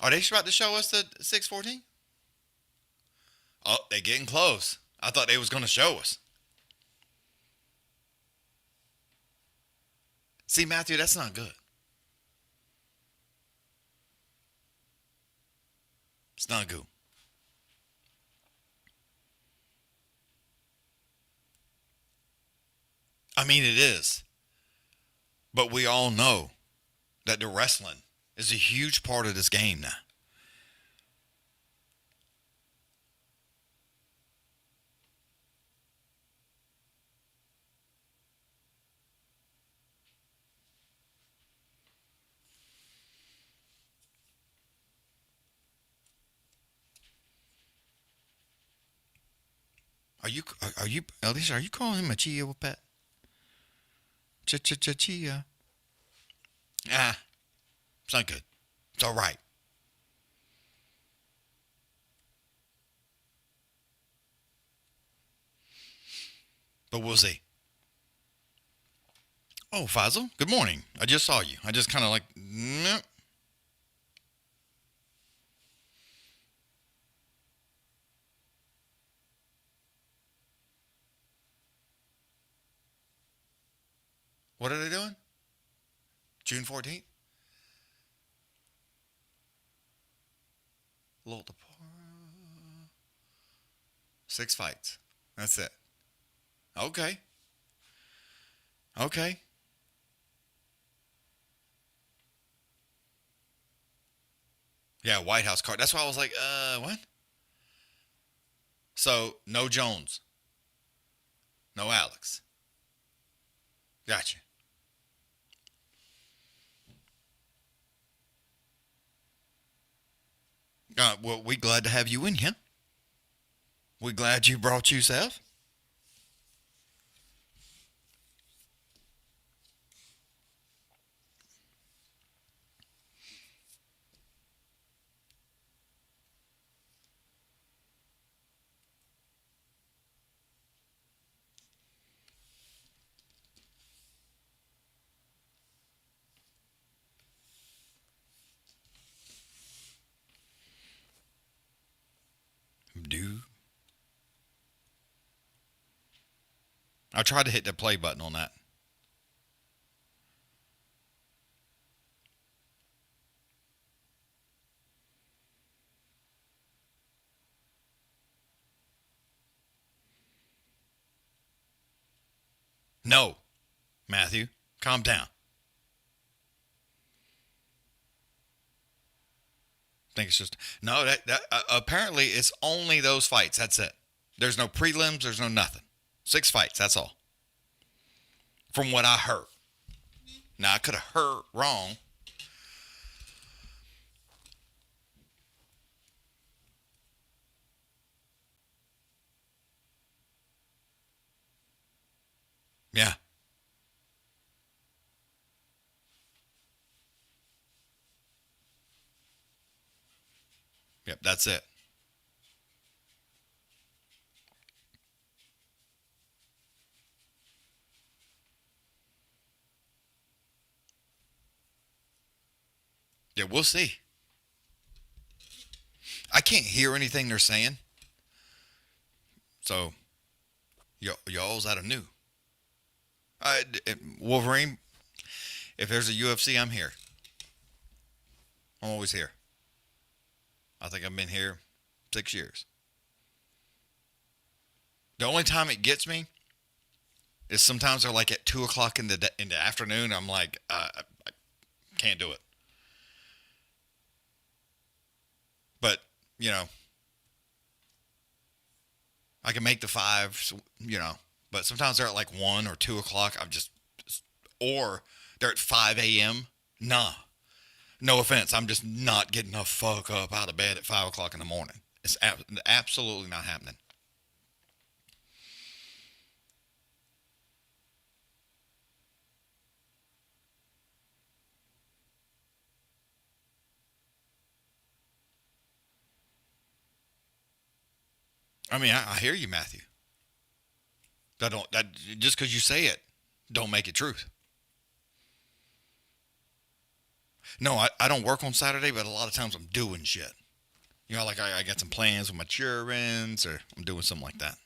Are they about to show us the 614? Oh, they getting close. I thought they was going to show us. See, Matthew, that's not good. It's not good. I mean, it is. But we all know that the wrestling is a huge part of this game now. Alicia, are you calling him a Chia pet? Chia. It's not good. It's all right. But we'll see. Oh, Faisal, good morning. I just saw you. I just kind of like, meh. What are they doing? June 14th? Little 6 fights. That's it. Okay. Yeah, White House card. That's why I was like, what? So, no Jones. No Alex. Gotcha. Well, we glad to have you in here. We glad you brought yourself. I tried to hit the play button on that. No, Matthew, calm down. I think it's just no. That apparently it's only those fights. That's it. There's no prelims. There's no nothing. 6 fights. That's all. From what I heard. Now I could have heard wrong. Yeah. Yep, that's it. Yeah, we'll see. I can't hear anything they're saying. So, y'all's out of new. Wolverine, if there's a UFC, I'm here. I'm always here. I think I've been here 6 years. The only time it gets me is sometimes they're like at 2 o'clock in the afternoon. I'm like, I can't do it. But, I can make the 5, but sometimes they're at like 1 or 2 o'clock. Or they're at 5 a.m. Nah. No offense. I'm just not getting the fuck up out of bed at 5 o'clock in the morning. It's absolutely not happening. I mean, I hear you, Matthew. That just because you say it, don't make it truth. No, I don't work on Saturday, but a lot of times I'm doing shit. You know, like I got some plans with my children, or I'm doing something like that.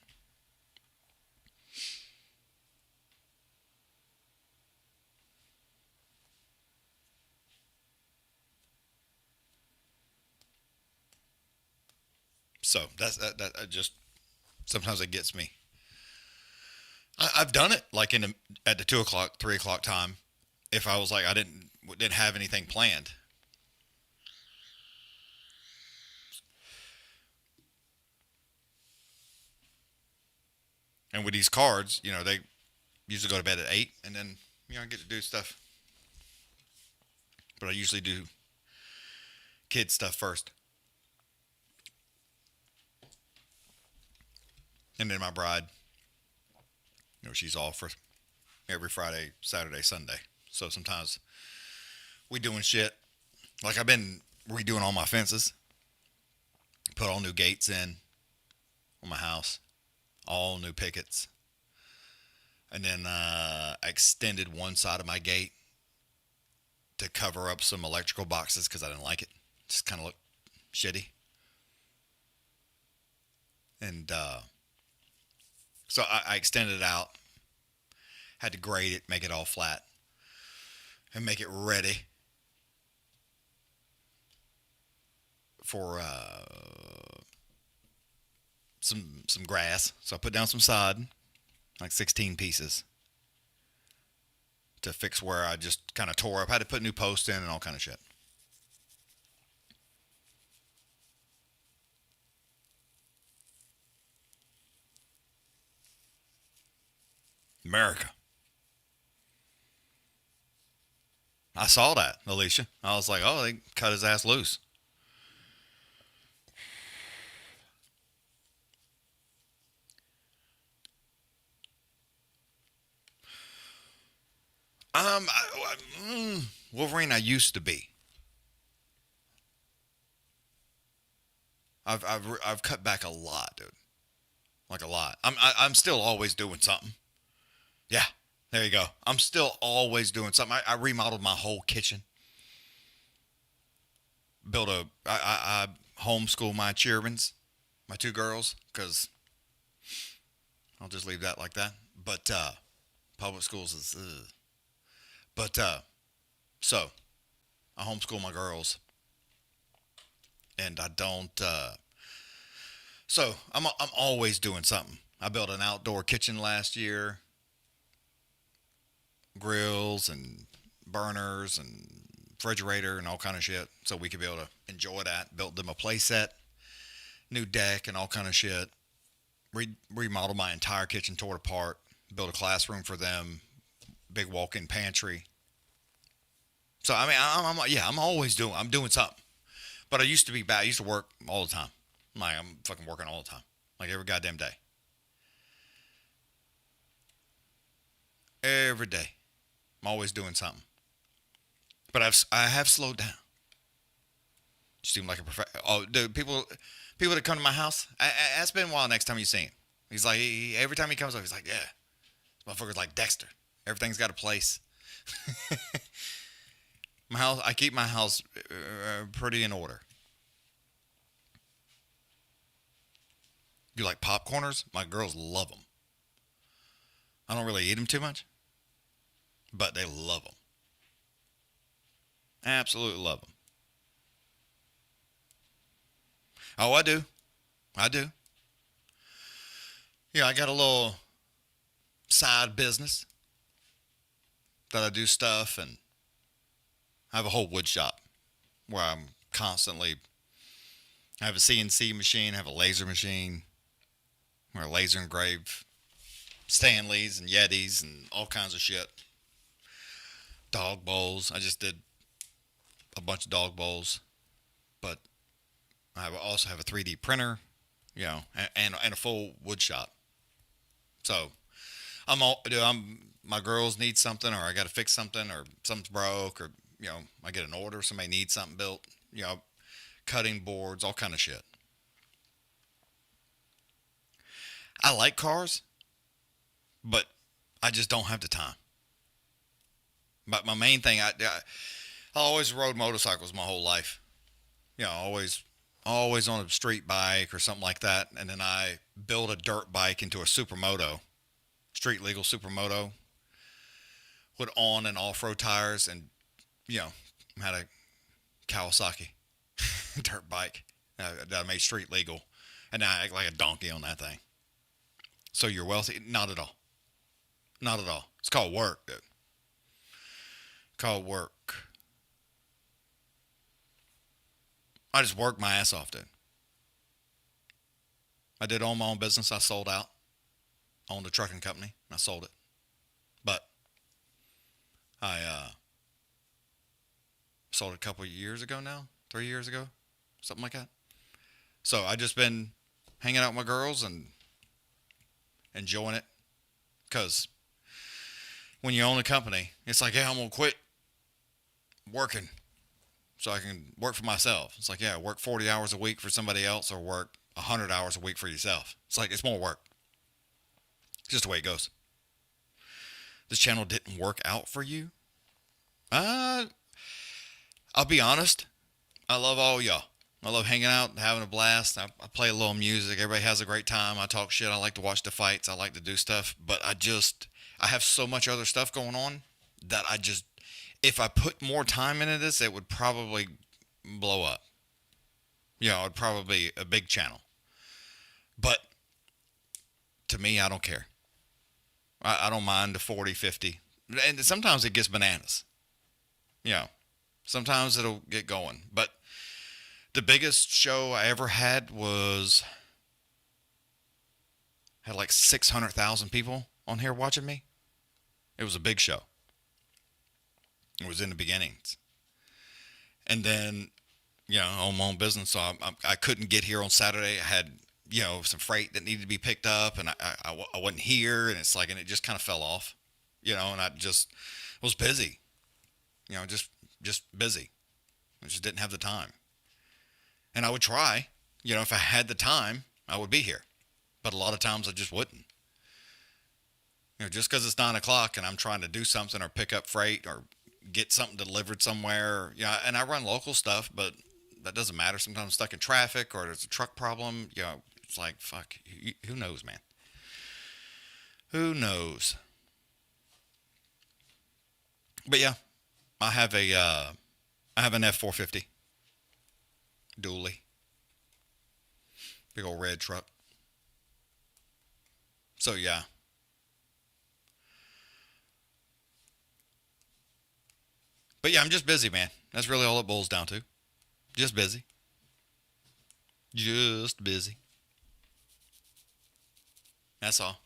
So that just sometimes it gets me. I've done it like at the 2 o'clock, 3 o'clock time. If I was like I didn't have anything planned. And with these cards, you know, they usually go to bed at 8, and then I get to do stuff. But I usually do kid stuff first. And then my bride, she's off for every Friday, Saturday, Sunday. So sometimes we doing shit. Like I've been redoing all my fences. Put all new gates in on my house. All new pickets. And then I extended one side of my gate to cover up some electrical boxes because I didn't like it. Just kind of looked shitty. And so I extended it out. Had to grade it, make it all flat, and make it ready for some grass. So I put down some sod, like 16 pieces, to fix where I just kind of tore up. I had to put new posts in and all kind of shit. America. I saw that, Alicia. I was like, oh, they cut his ass loose. Wolverine I used to be. I've cut back a lot, dude. Like a lot. I'm still always doing something. Yeah, there you go. I'm still always doing something. I remodeled my whole kitchen. I homeschool my cheermans, my 2 girls, because I'll just leave that like that. But public schools is, but so I homeschool my girls, and I don't. So I'm always doing something. I built an outdoor kitchen last year. Grills and burners and refrigerator and all kind of shit, so we could be able to enjoy that. Built them a play set, new deck and all kind of shit. Remodeled my entire kitchen, tore it apart. Built a classroom for them, big walk-in pantry. So I mean, I'm always doing something. But I used to be bad. I used to work all the time. I'm fucking working all the time, like every goddamn day. Every day. I'm always doing something. But I have slowed down. You seem like a professional. Oh, dude, people that come to my house, ask Ben Wild next time you see him. He's like, every time he comes up, he's like, yeah, this motherfucker's like Dexter. Everything's got a place. My house, I keep my house pretty in order. You like popcorners? My girls love them. I don't really eat them too much, but they love them. Absolutely love them. Oh, I do. Yeah, I got a little side business that I do stuff, and I have a whole wood shop where I'm constantly. I have a CNC machine, I have a laser machine, where I laser engrave Stanleys and Yetis and all kinds of shit. Dog bowls. I just did a bunch of dog bowls, but I also have a 3D printer, and a full wood shop. So my girls need something, or I got to fix something, or something's broke, or I get an order, somebody needs something built, cutting boards, all kind of shit. I like cars, but I just don't have the time. But my main thing, I always rode motorcycles my whole life. You know, always on a street bike or something like that. And then I built a dirt bike into a supermoto, street legal supermoto, with on and off-road tires, and, you know, had a Kawasaki dirt bike that I made street legal. And I act like a donkey on that thing. So you're wealthy? Not at all. Not at all. It's called work, dude. Called work. I just worked my ass off, dude. I did all my own business. I sold out. I owned a trucking company. I sold it. But I sold it a couple of years ago now. 3 years ago. Something like that. So I just been hanging out with my girls and enjoying it. Because when you own a company, it's like, yeah, I'm going to quit working so I can work for myself. It's like, yeah, work 40 hours a week for somebody else or work 100 hours a week for yourself. It's like, it's more work. It's just the way it goes. This channel didn't work out for you? I'll be honest. I love all y'all. I love hanging out, having a blast. I play a little music. Everybody has a great time. I talk shit. I like to watch the fights. I like to do stuff. But I have so much other stuff going on that if I put more time into this, it would probably blow up. You know, it'd probably be a big channel. But to me, I don't care. I don't mind the 40, 50. And sometimes it gets bananas. You know, sometimes it'll get going. But the biggest show I ever had had like 600,000 people on here watching me. It was a big show. It was in the beginnings. And then, you know, I own my own business, so I couldn't get here on Saturday. I had, you know, some freight that needed to be picked up, and I wasn't here, and it's like, and it just kind of fell off, you know, and I just was busy, you know, just busy. I just didn't have the time. And I would try, you know, if I had the time, I would be here. But a lot of times I just wouldn't. You know, just because it's 9 o'clock and I'm trying to do something or pick up freight or get something delivered somewhere. Yeah, and I run local stuff, but that doesn't matter. Sometimes I'm stuck in traffic or there's a truck problem. You know, it's like, fuck, who knows, man? Who knows? But yeah, I have an F450 dually, big old red truck. So yeah. But yeah, I'm just busy, man. That's really all it boils down to. Just busy. Just busy. That's all.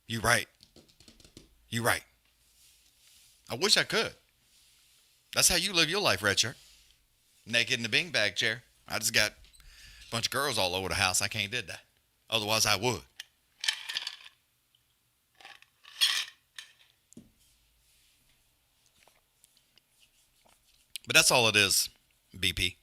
You right. You right. I wish I could. That's how you live your life, red shirt. Naked in the beanbag chair. I just got a bunch of girls all over the house. I can't do that. Otherwise, I would. But that's all it is, BP.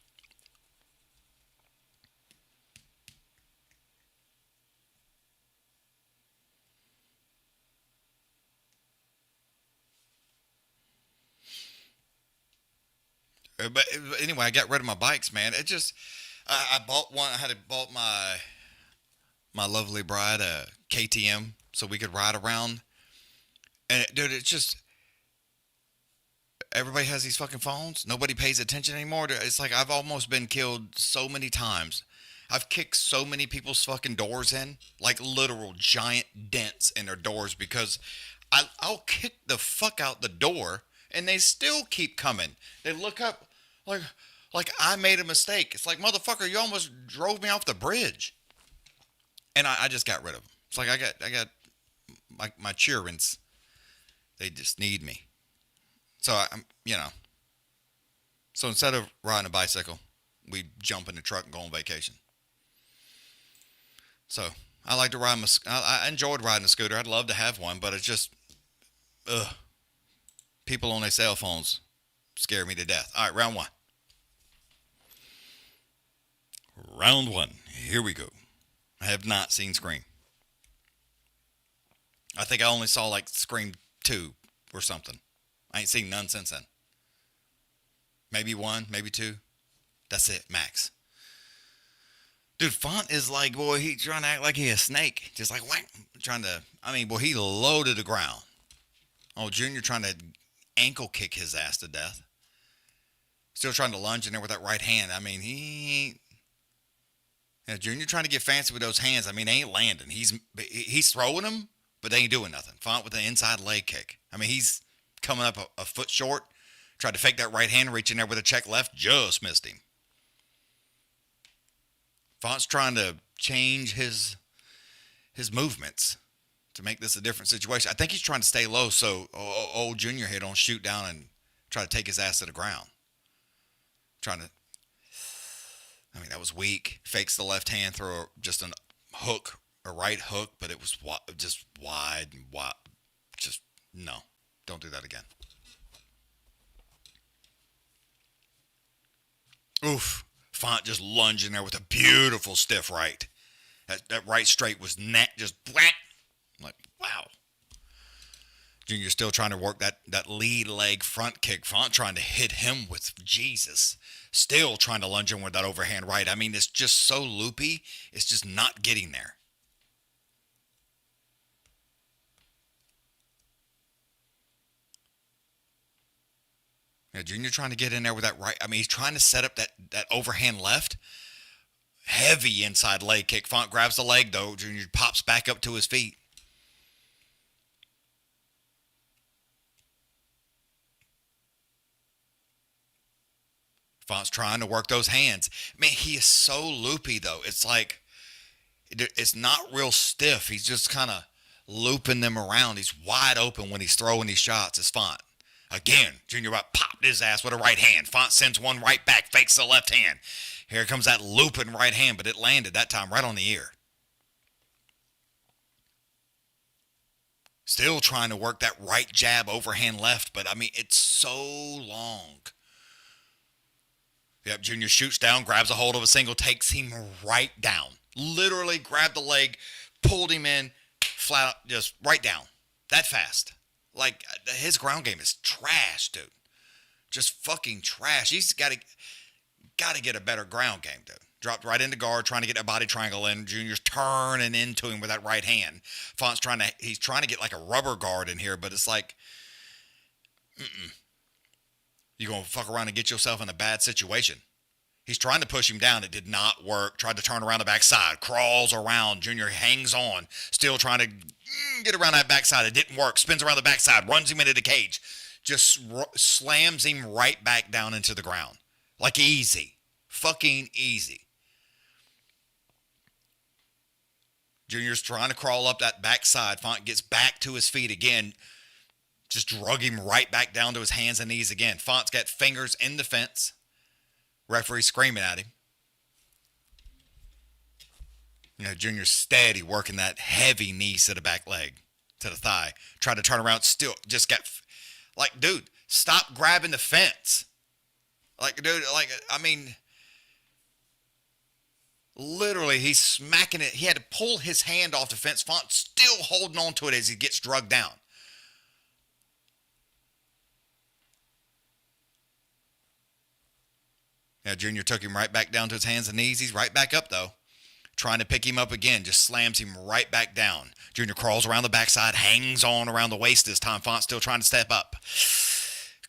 But anyway, I got rid of my bikes, man. It just, I bought one. I had bought my lovely bride a KTM so we could ride around. And dude, it's just, everybody has these fucking phones. Nobody pays attention anymore. It's like I've almost been killed so many times. I've kicked so many people's fucking doors in, like literal giant dents in their doors, because I'll kick the fuck out the door and they still keep coming. They look up like I made a mistake. It's like, motherfucker, you almost drove me off the bridge. And I just got rid of them. It's like I got my children's. They just need me. So I'm, you know. So instead of riding a bicycle, we jump in the truck and go on vacation. So I like to ride I enjoyed riding a scooter. I'd love to have one, but it's just, people on their cell phones scare me to death. All right, round one. Round one. Here we go. I have not seen Scream. I think I only saw like Scream 2 or something. I ain't seen none since then. Maybe 1, maybe 2. That's it, max. Dude, Font is like, boy, he trying to act like he a snake. Just like, whack, boy, he loaded the ground. Oh, Junior trying to ankle kick his ass to death. Still trying to lunge in there with that right hand. I mean, he ain't. Yeah, Junior trying to get fancy with those hands. I mean, they ain't landing. He's throwing them, but they ain't doing nothing. Font with an inside leg kick. I mean, he's coming up a foot short. Tried to fake that right hand, reach in there with a check left. Just missed him. Font's trying to change his movements to make this a different situation. I think he's trying to stay low so old Junior here don't shoot down and try to take his ass to the ground. That was weak. Fakes the left hand, throw just a right hook, but it was just wide and wide. Just, no. Don't do that again. Oof. Font just lunging there with a beautiful stiff right. That right straight was just whack. Like, wow. Junior still trying to work that lead leg front kick. Font trying to hit him with Jesus. Still trying to lunge in with that overhand right. I mean, it's just so loopy. It's just not getting there. Yeah, Junior trying to get in there with that right. I mean, he's trying to set up that overhand left. Heavy inside leg kick. Font grabs the leg, though. Junior pops back up to his feet. Font's trying to work those hands. Man, he is so loopy, though. It's like, it's not real stiff. He's just kind of looping them around. He's wide open when he's throwing these shots as Font. Again, Junior popped his ass with a right hand. Font sends one right back, fakes the left hand. Here comes that looping right hand, but it landed that time right on the ear. Still trying to work that right jab, overhand left, but I mean, it's so long. Yep, Junior shoots down, grabs a hold of a single, takes him right down. Literally grabbed the leg, pulled him in, flat up, just right down. That fast. Like, his ground game is trash, dude. Just fucking trash. He's got to get a better ground game, dude. Dropped right into guard, trying to get that body triangle in. Junior's turning into him with that right hand. Font's he's trying to get like a rubber guard in here, but it's like, you're going to fuck around and get yourself in a bad situation. He's trying to push him down. It did not work. Tried to turn around the backside. Crawls around. Junior hangs on. Still trying to get around that backside. It didn't work. Spins around the backside. Runs him into the cage. Just slams him right back down into the ground. Like easy. Fucking easy. Junior's trying to crawl up that backside. Font gets back to his feet again. Just drug him right back down to his hands and knees again. Font's got fingers in the fence. Referee screaming at him. Junior's steady working that heavy knee to the back leg, to the thigh. Tried to turn around, still just got, like, dude, stop grabbing the fence. Like, dude, literally, he's smacking it. He had to pull his hand off the fence. Font still holding on to it as he gets drugged down. Yeah, Junior took him right back down to his hands and knees. He's right back up, though. Trying to pick him up again. Just slams him right back down. Junior crawls around the backside, hangs on around the waist this time. Font still trying to step up.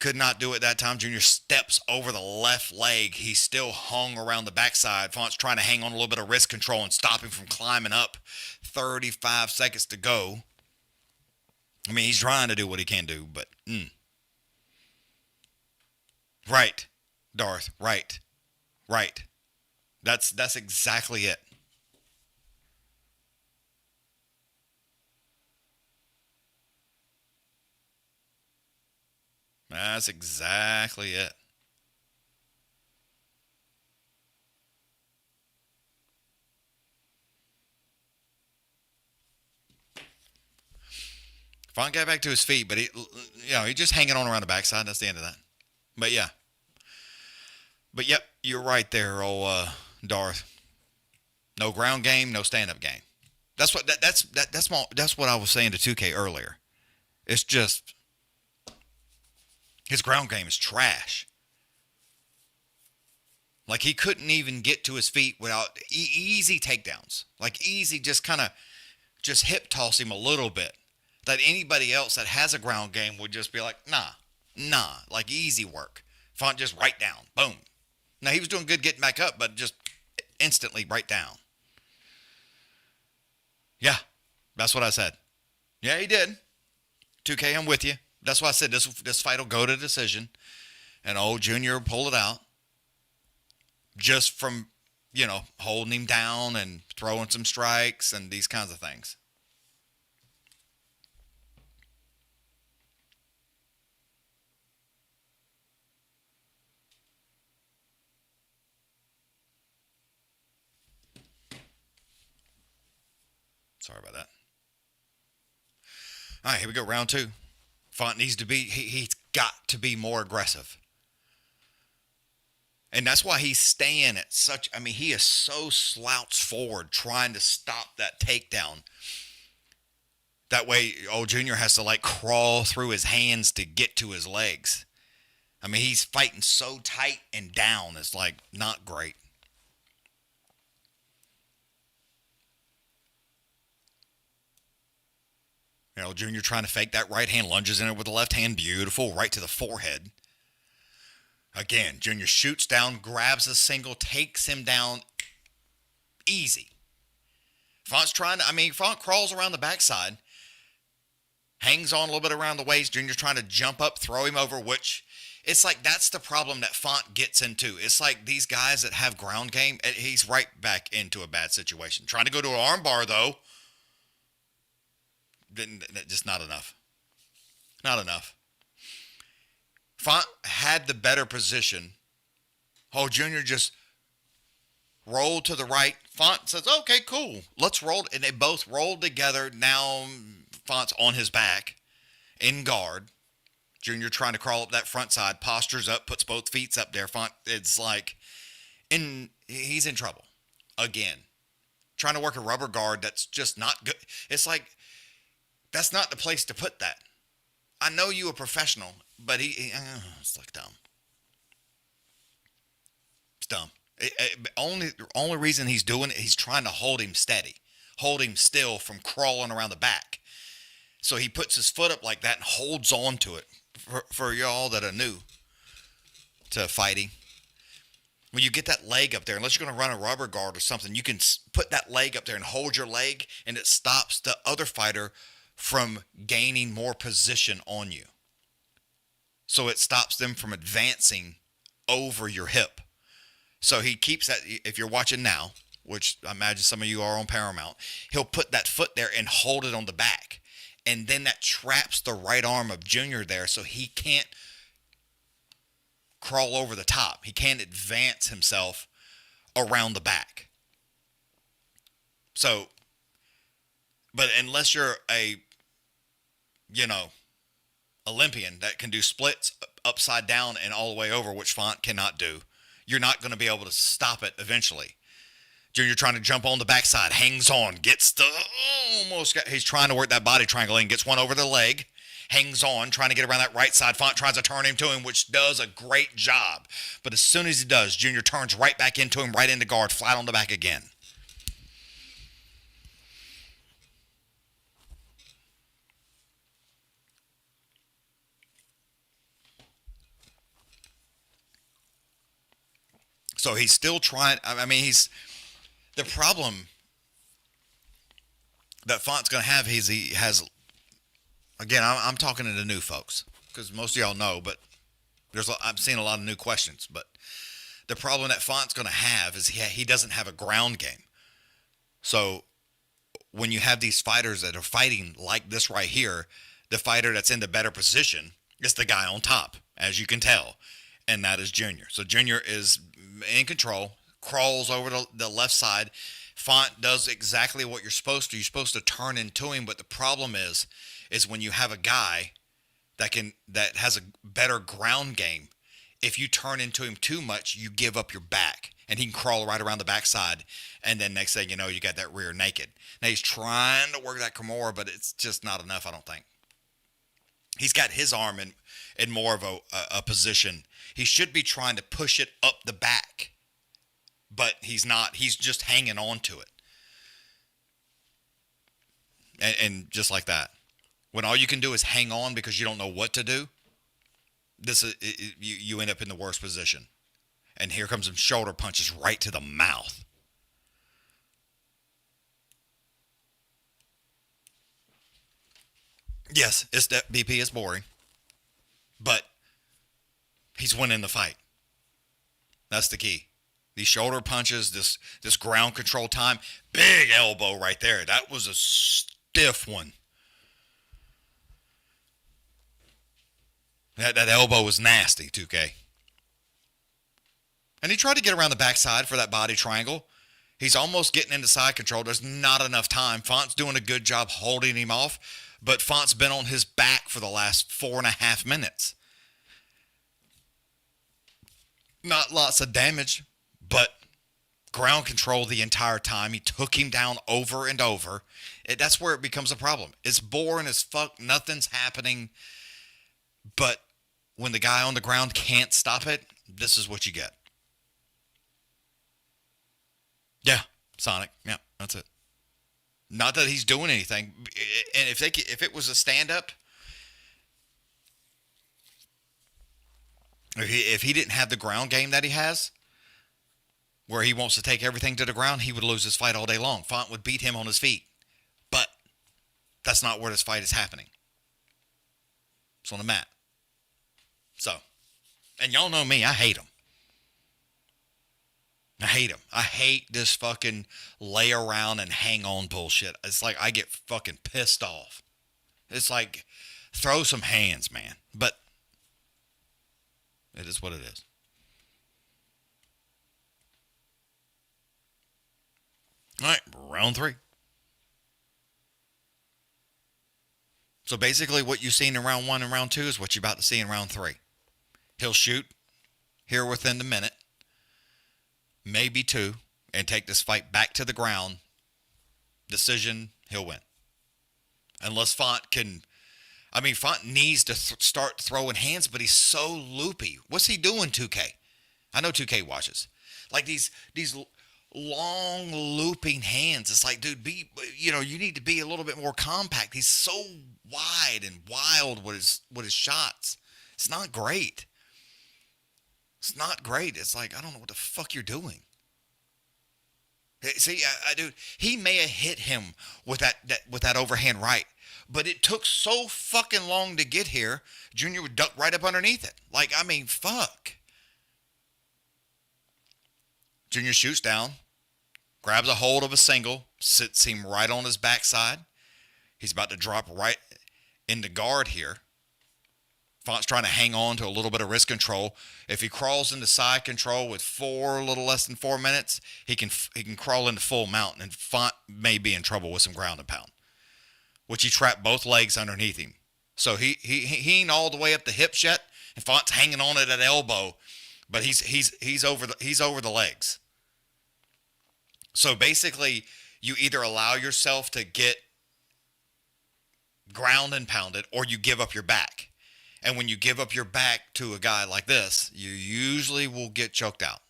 Could not do it that time. Junior steps over the left leg. He's still hung around the backside. Font's trying to hang on a little bit of wrist control and stop him from climbing up. 35 seconds to go. I mean, he's trying to do what he can do, but... Right, Darth, right. Right. That's exactly it. That's exactly it. Font got back to his feet, but he's just hanging on around the backside. That's the end of that. But yeah. But yep, you're right there, old Darth. No ground game, no stand-up game. That's what I was saying to 2K earlier. It's just his ground game is trash. Like, he couldn't even get to his feet without easy takedowns. Like, easy, just kind of just hip toss him a little bit. That anybody else that has a ground game would just be like, nah, like easy work. Font just right down, boom. Now, he was doing good getting back up, but just instantly right down. Yeah, that's what I said. Yeah, he did. 2K, I'm with you. That's why I said this fight will go to decision, and old Junior will pull it out. Just from, holding him down and throwing some strikes and these kinds of things. Sorry about that. All right, here we go. Round 2. Font needs to be, he's got to be more aggressive. And that's why he's staying at he is so slouched forward trying to stop that takedown. That way, old Junior has to crawl through his hands to get to his legs. He's fighting so tight and down. It's not great. Junior trying to fake that right hand, lunges in it with the left hand. Beautiful, right to the forehead. Again, Junior shoots down, grabs a single, takes him down. Easy. Font's Font crawls around the backside. Hangs on a little bit around the waist. Junior's trying to jump up, throw him over, which it's that's the problem that Font gets into. It's these guys that have ground game, he's right back into a bad situation. Trying to go to an arm bar, though. Just not enough. Not enough. Font had the better position. Oh, Junior just rolled to the right. Font says, okay, cool. Let's roll. And they both rolled together. Now Font's on his back in guard. Junior trying to crawl up that front side. Postures up, puts both feet up there. Font, it's he's in trouble. Again. Trying to work a rubber guard that's just not good. It's that's not the place to put that. I know you a professional, but it's dumb. It's dumb. Only reason he's doing it, he's trying to hold him steady, hold him still from crawling around the back. So he puts his foot up like that and holds on to it. For y'all that are new to fighting, when you get that leg up there, unless you're going to run a rubber guard or something, you can put that leg up there and hold your leg, and it stops the other fighter from gaining more position on you. So it stops them from advancing over your hip. So he keeps that, if you're watching now, which I imagine some of you are on Paramount, he'll put that foot there and hold it on the back. And then that traps the right arm of Junior there, so he can't crawl over the top. He can't advance himself around the back. So, but unless you're a, Olympian that can do splits upside down and all the way over, which Font cannot do, you're not going to be able to stop it eventually. Junior trying to jump on the backside, hangs on, he's trying to work that body triangle and gets one over the leg, hangs on, trying to get around that right side. Font tries to turn him to him, which does a great job. But as soon as he does, Junior turns right back into him, right into guard, flat on the back again. So he's still trying. The problem that Font's going to have is he has, again, I'm talking to the new folks because most of y'all know, but I'm seeing a lot of new questions. But the problem that Font's going to have is he doesn't have a ground game. So when you have these fighters that are fighting like this right here, the fighter that's in the better position is the guy on top, as you can tell, and that is Junior. So Junior is in control, crawls over to the left side. Font does exactly what you're supposed to. You're supposed to turn into him, but the problem is when you have a guy that has a better ground game, if you turn into him too much, you give up your back. And he can crawl right around the backside. And then next thing you know, you got that rear naked. Now he's trying to work that Kimura, but it's just not enough, I don't think. He's got his arm in more of a position. He should be trying to push it up the back. But he's not. He's just hanging on to it. And just like that. When all you can do is hang on because you don't know what to do, you end up in the worst position. And here comes some shoulder punches right to the mouth. Yes, that BP is boring. But he's winning the fight. That's the key. These shoulder punches, this ground control time. Big elbow right there. That was a stiff one. That elbow was nasty, 2K. And he tried to get around the backside for that body triangle. He's almost getting into side control. There's not enough time. Font's doing a good job holding him off, but Font's been on his back for the last 4.5 minutes. Not lots of damage, but ground control the entire time. He took him down over and over. That's where it becomes a problem. It's boring as fuck. Nothing's happening. But when the guy on the ground can't stop it, this is what you get. Yeah, Sonic. Yeah, that's it. Not that he's doing anything. And if it was a stand-up, if he didn't have the ground game that he has, where he wants to take everything to the ground, he would lose this fight all day long. Font would beat him on his feet. But that's not where this fight is happening. It's on the mat. So, and y'all know me, I hate him. I hate him. I hate this fucking lay around and hang on bullshit. It's like I get fucking pissed off. It's like, throw some hands, man. But it is what it is. All right, round 3. So basically what you've seen in round 1 and round 2 is what you're about to see in round 3. He'll shoot here within the minute, maybe 2, and take this fight back to the ground. Decision, he'll win. Unless Font can... I mean, Font needs to start throwing hands, but he's so loopy. What's he doing, 2K? I know 2K watches. Like these long looping hands. It's like, dude, you need to be a little bit more compact. He's so wide and wild with his shots. It's not great. It's not great. It's like, I don't know what the fuck you're doing. See, dude, he may have hit him with that overhand right, but it took so fucking long to get here. Junior would duck right up underneath it. Like, I mean, fuck. Junior shoots down, grabs a hold of a single, sits him right on his backside. He's about to drop right into guard here. Font's trying to hang on to a little bit of wrist control. If he crawls into side control with a little less than 4 minutes, he can crawl into full mount, and Font may be in trouble with some ground and pound, which he trapped both legs underneath him. So he ain't all the way up the hips yet, and Font's hanging on at that elbow, but he's over the legs. So basically, you either allow yourself to get ground and pounded, or you give up your back. And when you give up your back to a guy like this, you usually will get choked out.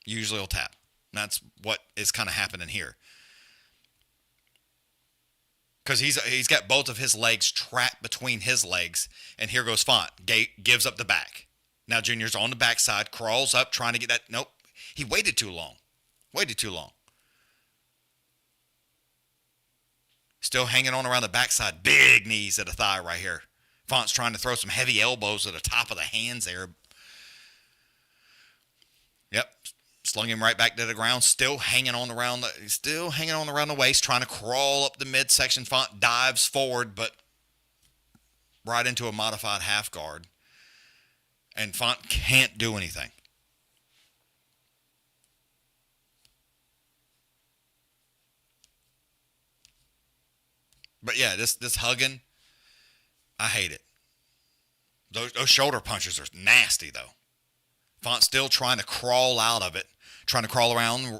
Usually will tap. And that's what is kind of happening here. Because he's got both of his legs trapped between his legs. And here goes Font. Gives up the back. Now Junior's on the backside, crawls up, trying to get that. Nope. He waited too long. Still hanging on around the backside. Big knees at the thigh right here. Font's trying to throw some heavy elbows at the top of the hands there. Yep. Slung him right back to the ground. Still hanging on around the waist, trying to crawl up the midsection. Font dives forward, but right into a modified half guard. And Font can't do anything. But yeah, this hugging, I hate it. Those shoulder punches are nasty, though. Font's still trying to crawl out of it, trying to crawl around.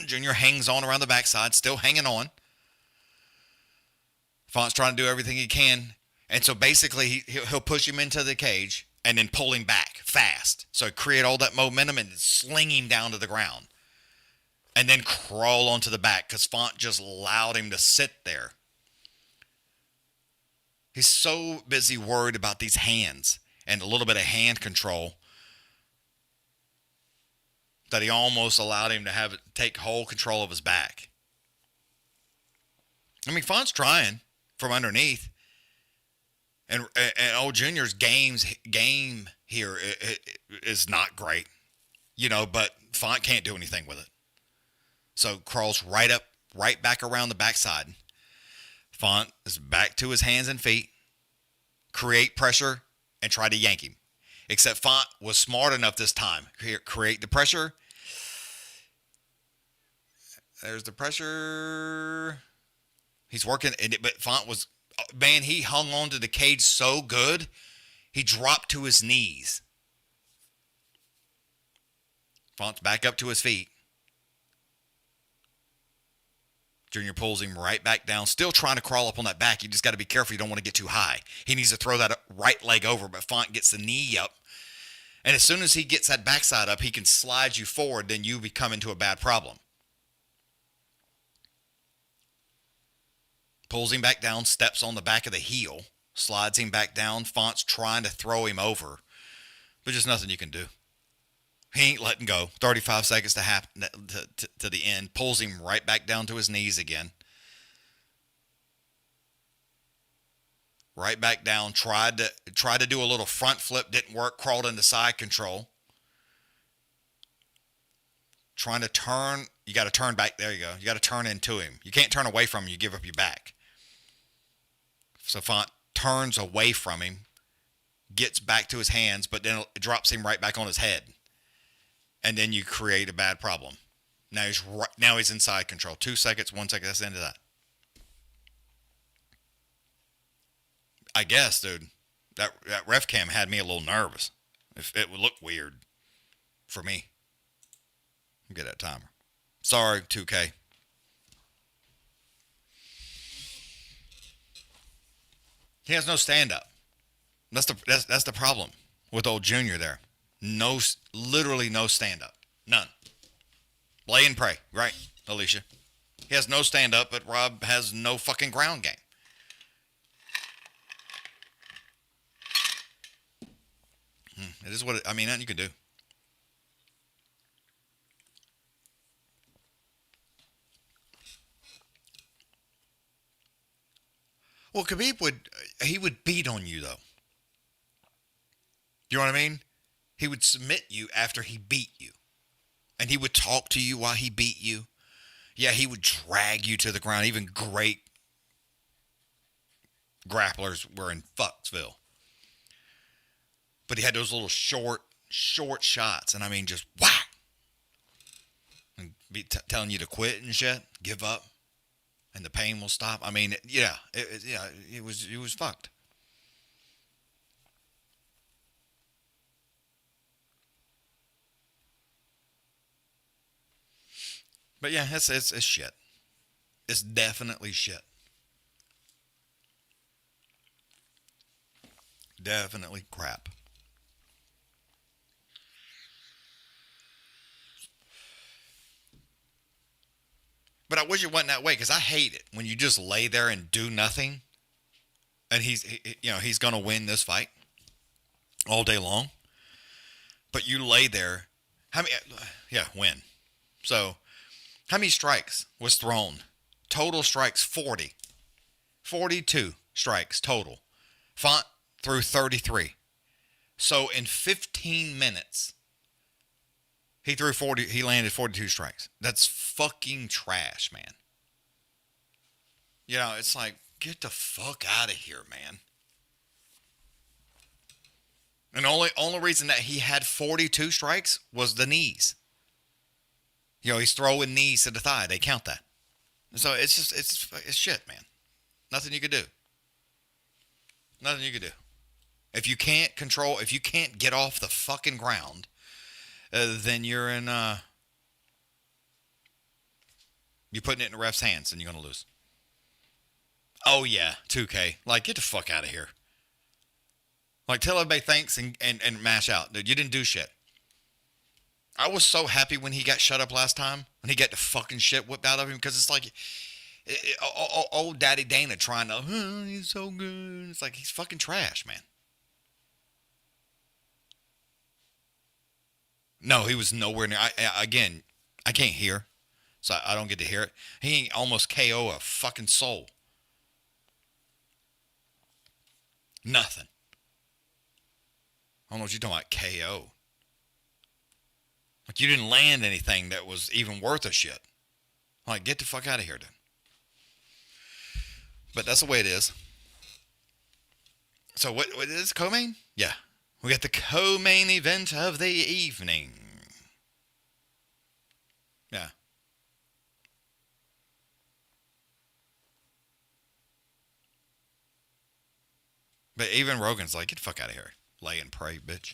Junior hangs on around the backside, still hanging on. Font's trying to do everything he can. And so basically, he'll push him into the cage and then pull him back fast. So create all that momentum and sling him down to the ground. And then crawl onto the back because Font just allowed him to sit there. He's so busy worried about these hands and a little bit of hand control that he almost allowed him to take whole control of his back. I mean, Font's trying from underneath. And old Junior's game here is not great, but Font can't do anything with it. So crawls right back around the backside. Font is back to his hands and feet, create pressure, and try to yank him. Except Font was smart enough this time. Create the pressure. There's the pressure. He's working, but Font was... Man, he hung on to the cage so good, he dropped to his knees. Font's back up to his feet. Junior pulls him right back down, still trying to crawl up on that back. You just got to be careful. You don't want to get too high. He needs to throw that right leg over, but Font gets the knee up. And as soon as he gets that backside up, he can slide you forward, then you become into a bad problem. Pulls him back down, steps on the back of the heel, slides him back down. Font's trying to throw him over, but just nothing you can do. He ain't letting go. 35 seconds to the end. Pulls him right back down to his knees again. Right back down. Tried to do a little front flip. Didn't work. Crawled into side control. Trying to turn. You got to turn back. There you go. You got to turn into him. You can't turn away from him. You give up your back. So Font turns away from him, gets back to his hands, but then it drops him right back on his head. And then you create a bad problem. Now he's inside control. 2 seconds, 1 second. That's the end of that. I guess, dude, that ref cam had me a little nervous. If it would look weird for me. Get that timer. Sorry, 2K. He has no stand-up. That's the problem with old Junior there. Literally no stand-up. None. Lay and pray, right, Alicia? He has no stand-up, but Rob has no fucking ground game. It is what nothing you can do. Well, Khabib would beat on you, though. You know what I mean? He would submit you after he beat you. And he would talk to you while he beat you. Yeah, he would drag you to the ground. Even great grapplers were in Fucksville. But he had those little short shots. And just whack. And be telling you to quit and shit. Give up. And the pain will stop. He was fucked. But yeah, it's shit. It's definitely shit. Definitely crap. But I wish it wasn't that way because I hate it when you just lay there and do nothing. And he's going to win this fight all day long. But you lay there. Win. So, how many strikes was thrown? Total strikes, 40. 42 strikes total. Font threw 33. So, in 15 minutes, he landed 42 strikes. That's fucking trash, man. It's like, get the fuck out of here, man. And only reason that he had 42 strikes was the knees. He's throwing knees to the thigh. They count that. So it's shit, man. Nothing you could do. Nothing you could do. If you can't get off the fucking ground then you're putting it in the ref's hands and you're going to lose. Oh, yeah, 2K. Like, get the fuck out of here. Like, tell everybody thanks and mash out. Dude, you didn't do shit. I was so happy when he got shut up last time, when he got the fucking shit whipped out of him, because it's like, old Daddy Dana trying to, oh, he's so good. It's like, he's fucking trash, man. No, he was nowhere near. I can't hear, so I don't get to hear it. He ain't almost KO a fucking soul. Nothing. I don't know what you're talking about, KO. Like, you didn't land anything that was even worth a shit. Like, get the fuck out of here, dude. But that's the way it is. So, what is co-main? Yeah. We got the co-main event of the evening. Yeah. But even Rogan's like, get the fuck out of here. Lay and pray, bitch.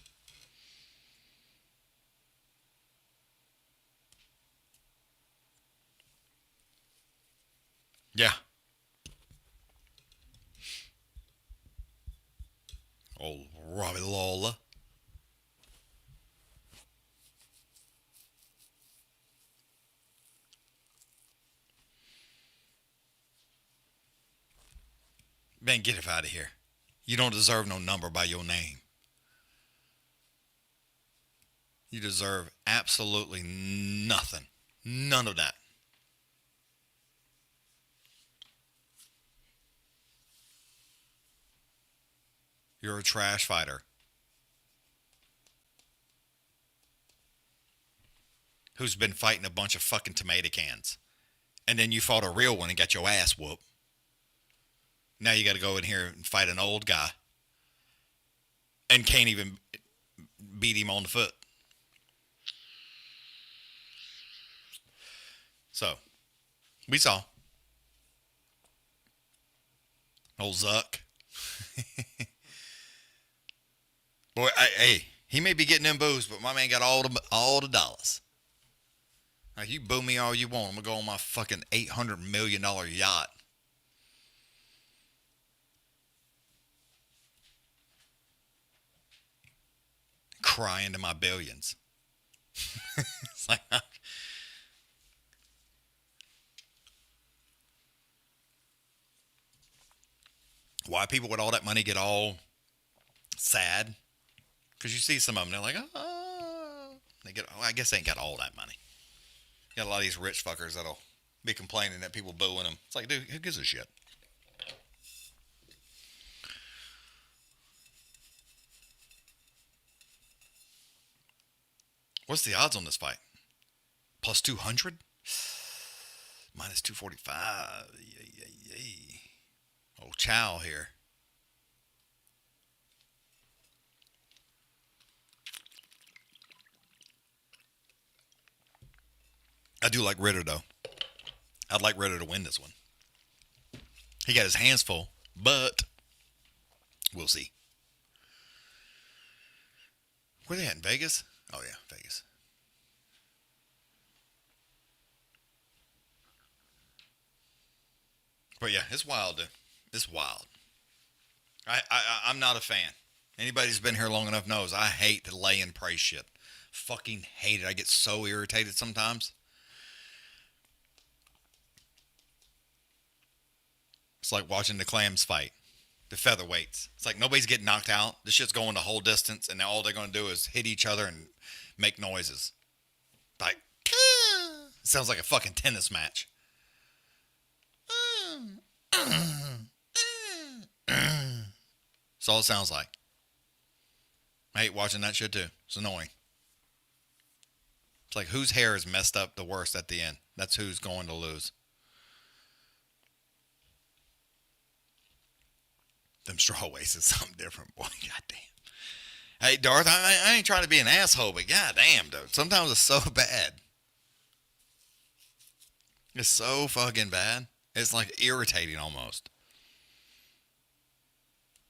Yeah. Old Robbie Lawler. Man, get it out of here. You don't deserve no number by your name. You deserve absolutely nothing. None of that. You're a trash fighter. Who's been fighting a bunch of fucking tomato cans. And then you fought a real one and got your ass whooped. Now you got to go in here and fight an old guy. And can't even beat him on the foot. So, we saw. Old Zuck. Boy, hey, he may be getting them boos, but my man got all the dollars. Like, you boo me all you want. I'm going to go on my fucking $800 million yacht. Crying to my billions. It's like, why people with all that money get all sad? Because you see some of them, they're like, oh, I guess they ain't got all that money. You got a lot of these rich fuckers that'll be complaining that people booing them. It's like, dude, who gives a shit? What's the odds on this fight? Plus 200? Minus 245. Yay. Oh, Xiao here. I do like Ritter, though. I'd like Ritter to win this one. He got his hands full, but we'll see. Where they at, in Vegas? Oh, yeah, Vegas. But, yeah, it's wild, dude. It's wild. I'm not a fan. Anybody who's been here long enough knows I hate the lay and pray shit. Fucking hate it. I get so irritated sometimes. It's like watching the clams fight. The featherweights. It's like nobody's getting knocked out. This shit's going the whole distance, and now all they're going to do is hit each other and make noises. Like, it sounds like a fucking tennis match. That's all it sounds like. I hate watching that shit too. It's annoying. It's like whose hair is messed up the worst at the end. That's who's going to lose. Them strawweights is something different, boy. Goddamn. Hey, Darth, I ain't trying to be an asshole, but goddamn, dude. Sometimes it's so bad. It's so fucking bad. It's like irritating almost.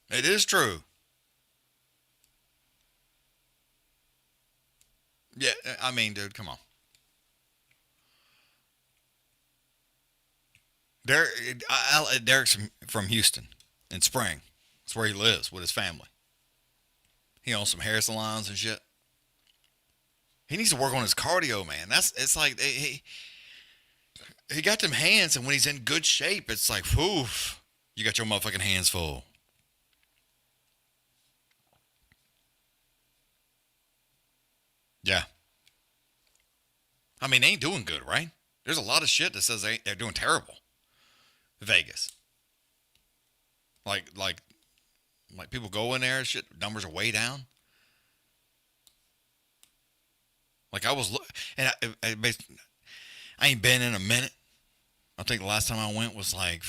It is true. Yeah, I mean, dude, come on. Derek, Derek's from Houston in Spring. That's where he lives with his family. He owns some hair salons and shit. He needs to work on his cardio, man. It's like he got them hands, and when he's in good shape, it's like, poof, you got your motherfucking hands full. Yeah. I mean, they ain't doing good, right? There's a lot of shit that says they're doing terrible. Vegas. Like like people go in there, shit, numbers are way down. Like I was, and I ain't been in a minute. I think the last time I went was like,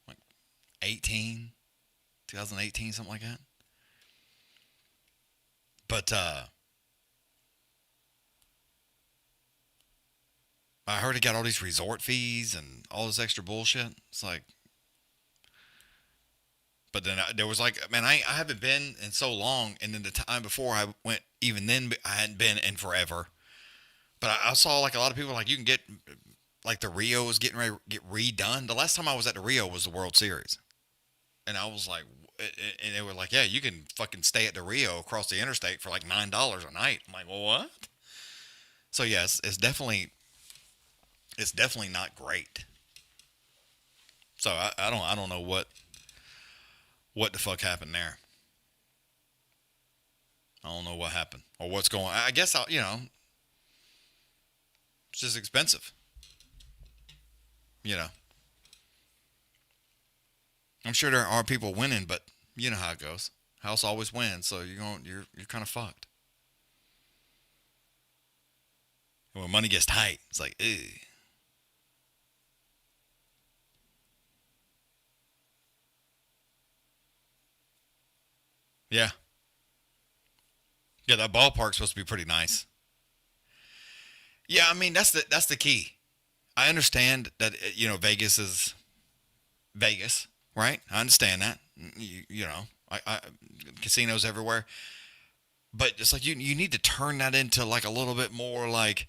like 18, 2018, something like that. But I heard he got all these resort fees and all this extra bullshit. It's like, but then there was like, man, I haven't been in so long. And then the time before I went, even then, I hadn't been in forever. But I saw like a lot of people like you can get, like the Rio was getting ready to get redone. The last time I was at the Rio was the World Series. And I was like, and they were like, yeah, you can fucking stay at the Rio across the interstate for like $9 a night. I'm like, well, what? So yes, it's definitely not great. So I don't know what the fuck happened there. I don't know what happened or what's going on. I guess it's just expensive. You know, I'm sure there are people winning, but you know how it goes. House always wins, so you're kind of fucked. And when money gets tight, it's like, ew. Yeah. Yeah, that ballpark's supposed to be pretty nice. Yeah, I mean that's the key. I understand that Vegas is Vegas, right? I understand that. I casinos everywhere, but it's like you need to turn that into like a little bit more like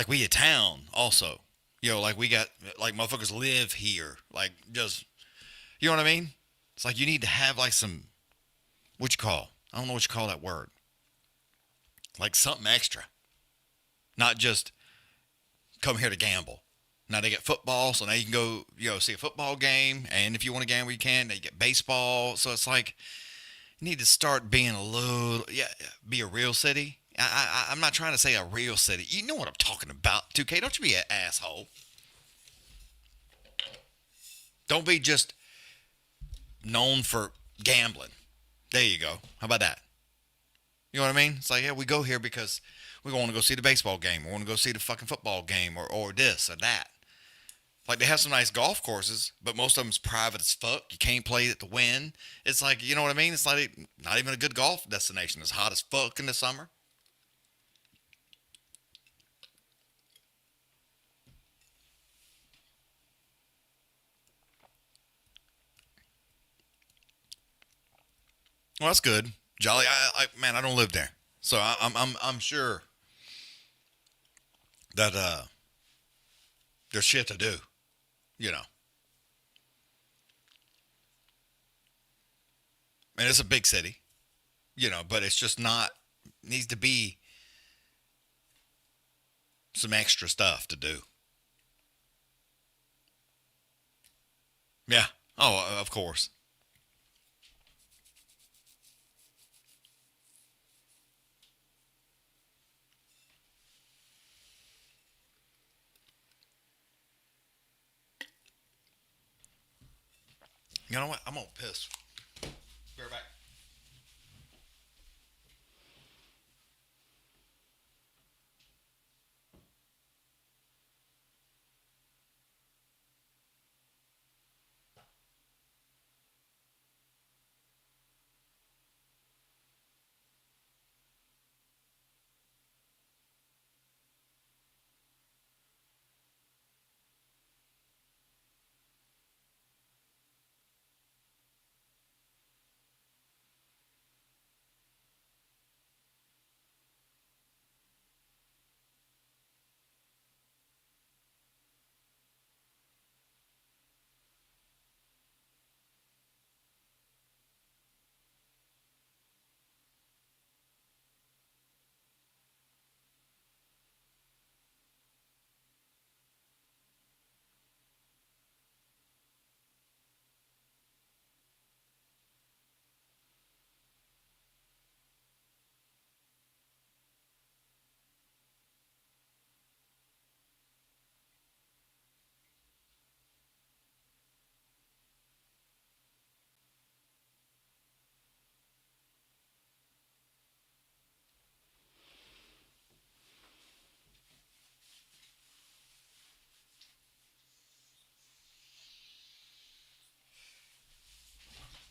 we a town also. Like we got like motherfuckers live here, like just you know what I mean? It's like you need to have like some what you call I don't know what you call that word, like something extra, not just come here to gamble. Now they get football, so now you can go, see a football game, and if you want to gamble, you can. They get baseball, so it's like you need to start being a little, be a real city. I'm not trying to say a real city. You know what I'm talking about, 2K. Don't you be an asshole. Don't be just known for gambling. There you go. How about that? You know what I mean? It's like, yeah, we go here because we want to go see the baseball game. We want to go see the fucking football game or this or that. Like, they have some nice golf courses, but most of them's private as fuck. You can't play it to win. It's like, you know what I mean? It's like not even a good golf destination. It's hot as fuck in the summer. Well, that's good. Jolly, man, I don't live there. So I'm sure that there's shit to do, you know. And it's a big city, but it's just not, needs to be some extra stuff to do. Yeah. Oh, of course. You know what? I'm gonna piss. Be right back.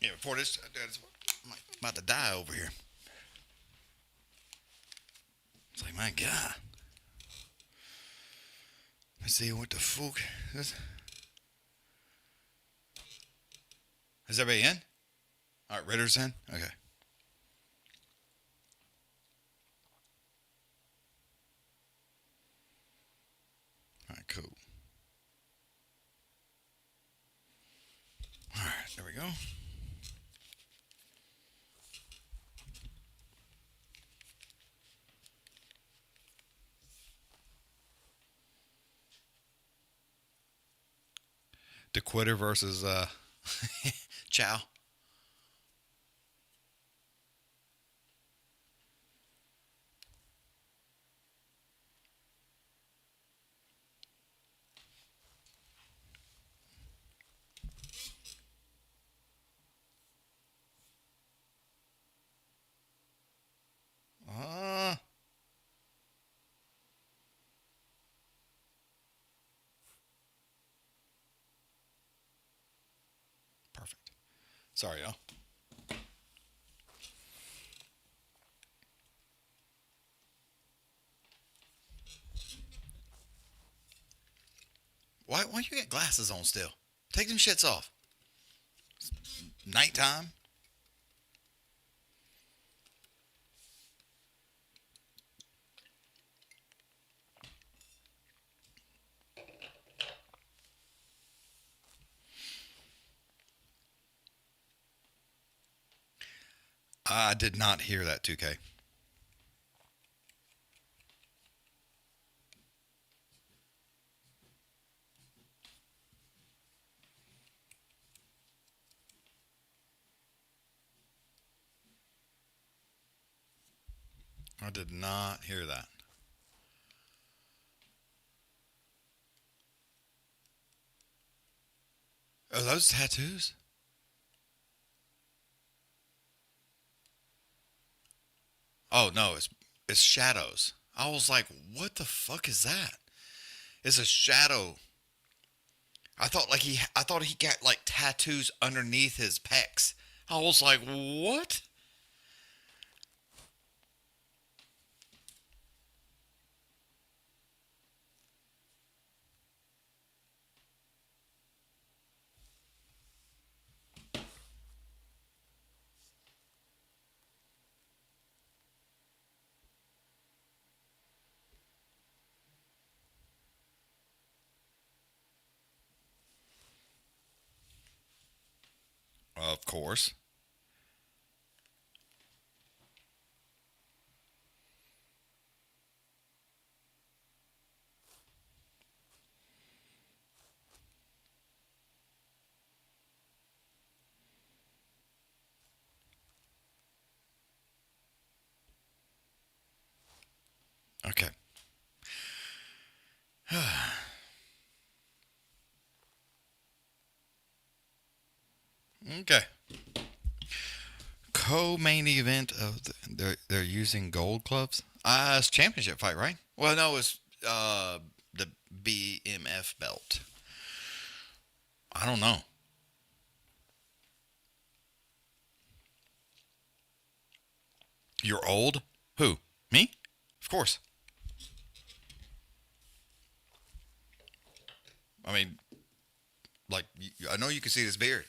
Yeah, before this, I'm about to die over here. It's like, my God. Let's see what the fuck is. Is everybody in? All right, Ritter's in? Okay. All right, cool. All right, there we go. The Quitter versus Xiao. Perfect. Sorry, y'all. Why you got glasses on still? Take them shits off. Nighttime. I did not hear that 2K. I did not hear that. Are those tattoos? Oh no, it's shadows. I was like, what the fuck is that? It's a shadow. I thought he got like tattoos underneath his pecs. I was like, what? Of course. Okay. Okay. Co-main event of they're using gold clubs. It's championship fight, right? Well, no, it's the BMF belt. I don't know. You're old? Who? Me? Of course. I mean, like, I know you can see this beard.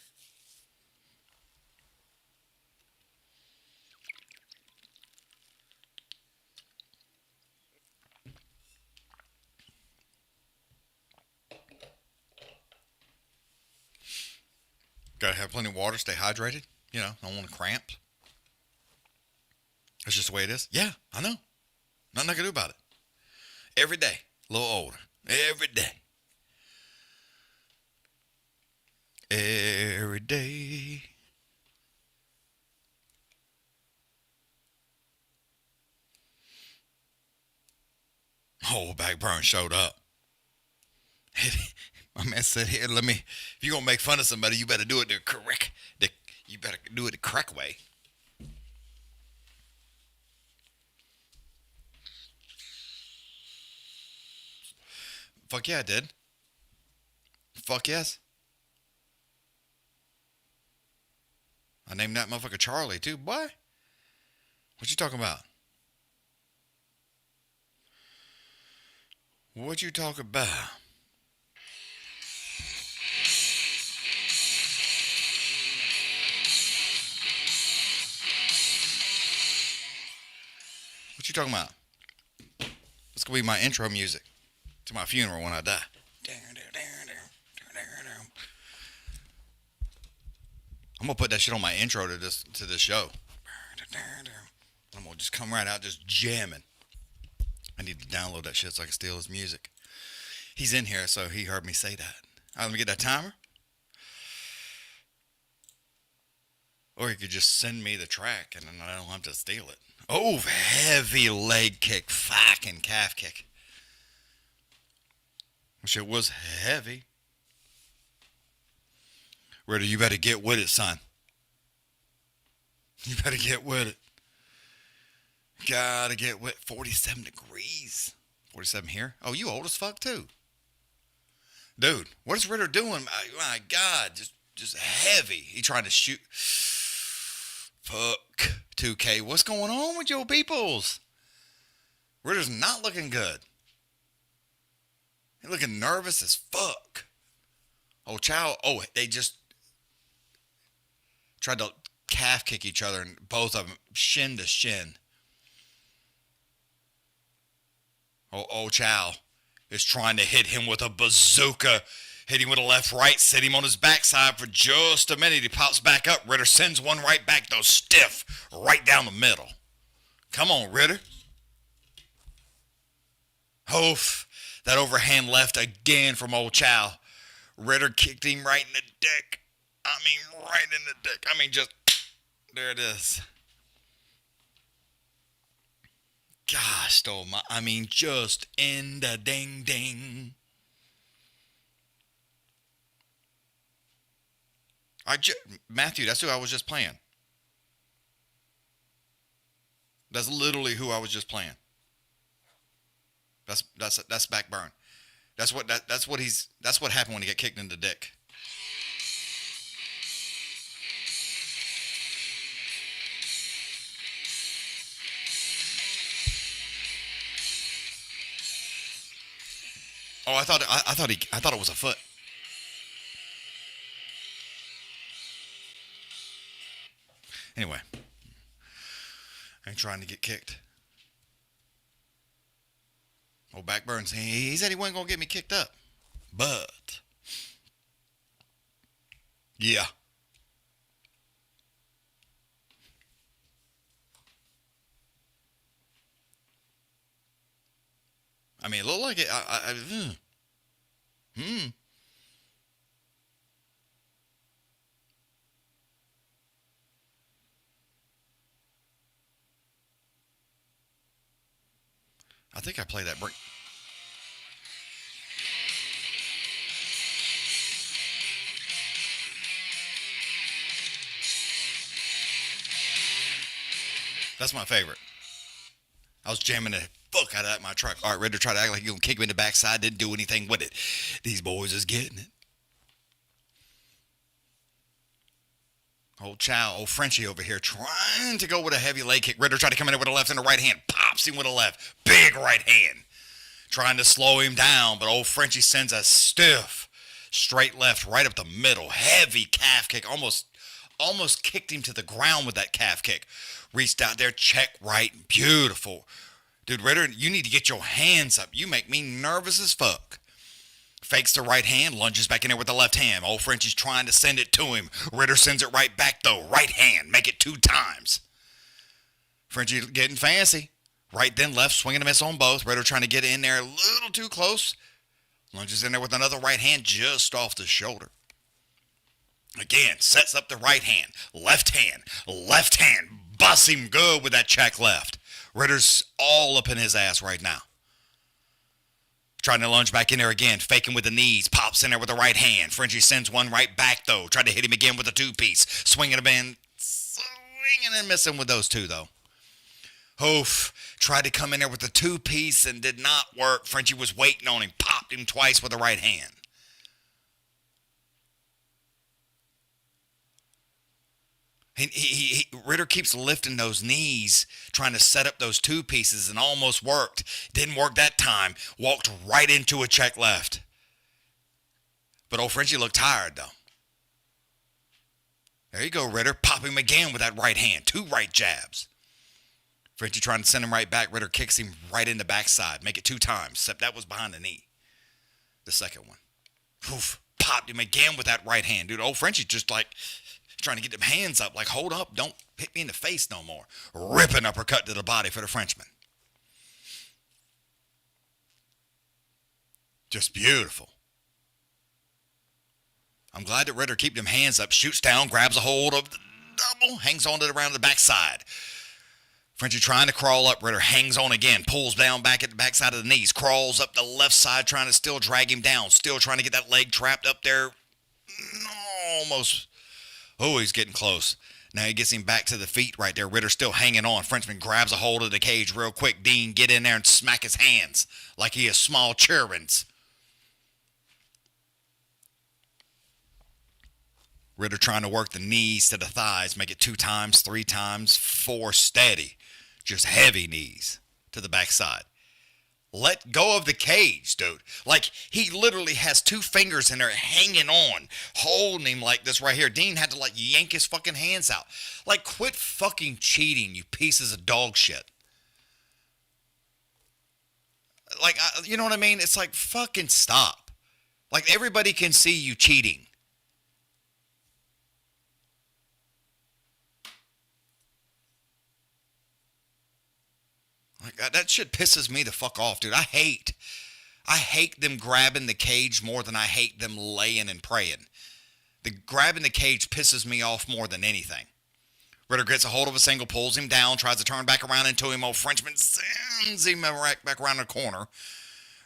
Gotta have plenty of water, stay hydrated. You know, don't want to cramp. That's just the way it is. Yeah, I know. Nothing I can do about it. Every day, a little older. Every day. Every day. Oh, back burn showed up. My man said, "Here, let me. If you're gonna make fun of somebody, you better do it the correct. You better do it the correct way." Fuck yeah, I did. Fuck yes. I named that motherfucker Charlie, too. Boy, what you talking about? What you talking about? What you talking about? It's going to be my intro music to my funeral when I die. I'm going to put that shit on my intro to this show. I'm going to just come right out just jamming. I need to download that shit so I can steal his music. He's in here, so he heard me say that. All right, let me get that timer. Or he could just send me the track, and then I don't have to steal it. Oh, heavy leg kick, fucking calf kick. Shit was heavy. Ritter, you better get with it, son. You better get with it. Gotta get with 47 degrees. 47 here? Oh, you old as fuck, too. Dude, what is Ritter doing? My God, just heavy. He trying to shoot. Fuck. 2K. What's going on with your peoples? Ritter's not looking good. He's looking nervous as fuck. Oh, Xiao. Oh, they just tried to calf kick each other, and both of them shin to shin. Oh, Xiao is trying to hit him with a bazooka. Hit him with a left, right, set him on his backside for just a minute. He pops back up. Ritter sends one right back, though, stiff, right down the middle. Come on, Ritter. Hoof. That overhand left again from old Xiao. Ritter kicked him right in the dick. I mean, right in the dick. I mean, just, there it is. Gosh, just in the ding ding. Matthew, that's who I was just playing. That's literally who I was just playing. That's backburn. That's what happened when he got kicked in the dick. Oh, I thought it was a foot. Anyway, I ain't trying to get kicked. Oh, backburns. He said he wasn't gonna get me kicked up, but yeah. I mean, it looked like it. I think I played that break. That's my favorite. I was jamming the fuck out of that in my truck. All right, ready to try to act like you're going to kick me in the backside. Didn't do anything with it. These boys is getting it. Old Xiao, old Frenchie over here trying to go with a heavy leg kick. Ritter tried to come in with a left and a right hand. Pops him with a left. Big right hand. Trying to slow him down, but old Frenchie sends a stiff straight left right up the middle. Heavy calf kick. Almost kicked him to the ground with that calf kick. Reached out there, check right. Beautiful. Dude, Ritter, you need to get your hands up. You make me nervous as fuck. Fakes the right hand, lunges back in there with the left hand. Old Frenchie's trying to send it to him. Ritter sends it right back, though. Right hand. Make it 2 times. Frenchie getting fancy. Right then left, swinging a miss on both. Ritter trying to get in there a little too close. Lunges in there with another right hand just off the shoulder. Again, sets up the right hand. Left hand. Left hand. Busts him good with that check left. Ritter's all up in his ass right now. Trying to lunge back in there again, faking with the knees, pops in there with the right hand. Frenchie sends one right back, though. Tried to hit him again with a 2-piece. Swinging him in, swinging and missing with those 2, though. Hoof. Tried to come in there with the 2-piece and did not work. Frenchie was waiting on him, popped him twice with the right hand. Ritter keeps lifting those knees, trying to set up those two pieces, and almost worked. Didn't work that time. Walked right into a check left. But old Frenchie looked tired, though. There you go, Ritter. Pop him again with that right hand. 2 right jabs. Frenchie trying to send him right back. Ritter kicks him right in the backside. Make it 2 times, except that was behind the knee. The second one. Oof. Popped him again with that right hand. Dude, old Frenchie just like trying to get them hands up. Like, hold up. Don't hit me in the face no more. Ripping uppercut to the body for the Frenchman. Just beautiful. I'm glad that Ritter keeps them hands up, shoots down, grabs a hold of the double, hangs on to the around the backside. Frenchie trying to crawl up. Ritter hangs on again, pulls down back at the backside of the knees, crawls up the left side, trying to still drag him down, still trying to get that leg trapped up there. Almost. Oh, he's getting close. Now he gets him back to the feet right there. Ritter still hanging on. Frenchman grabs a hold of the cage real quick. Dean, get in there and smack his hands like he is small children's. Ritter trying to work the knees to the thighs, make it 2 times, 3 times, 4 steady. Just heavy knees to the backside. Let go of the cage, dude. Like, he literally has 2 fingers in there hanging on, holding him like this right here. Dean had to, like, yank his fucking hands out. Like, quit fucking cheating, you pieces of dog shit. Like, you know what I mean? It's like, fucking stop. Like, everybody can see you cheating. Like, that shit pisses me the fuck off, dude. I hate them grabbing the cage more than I hate them laying and praying. The grabbing the cage pisses me off more than anything. Ritter gets a hold of a single, pulls him down, tries to turn back around into him. Old Frenchman sends him back around the corner.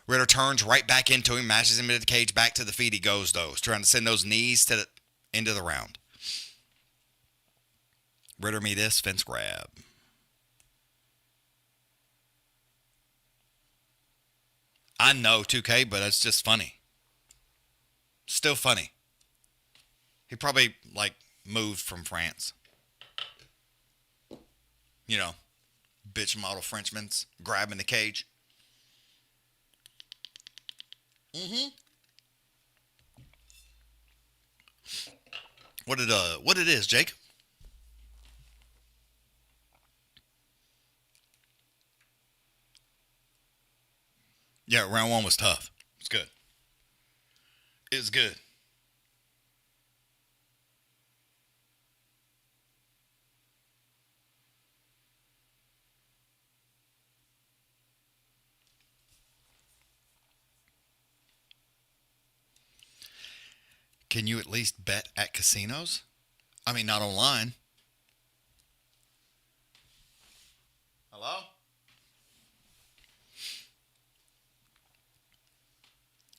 Ritter turns right back into him, mashes him into the cage, back to the feet he goes, though. Trying to send those knees to the end of the round. Ritter me this, fence grab. I know, 2K, but it's just funny. Still funny. He probably, like, moved from France. You know, bitch model Frenchmen's grabbing the cage. What it is, Jake? Yeah, round 1 was tough. It's good. It's good. Can you at least bet at casinos? I mean, not online. Hello?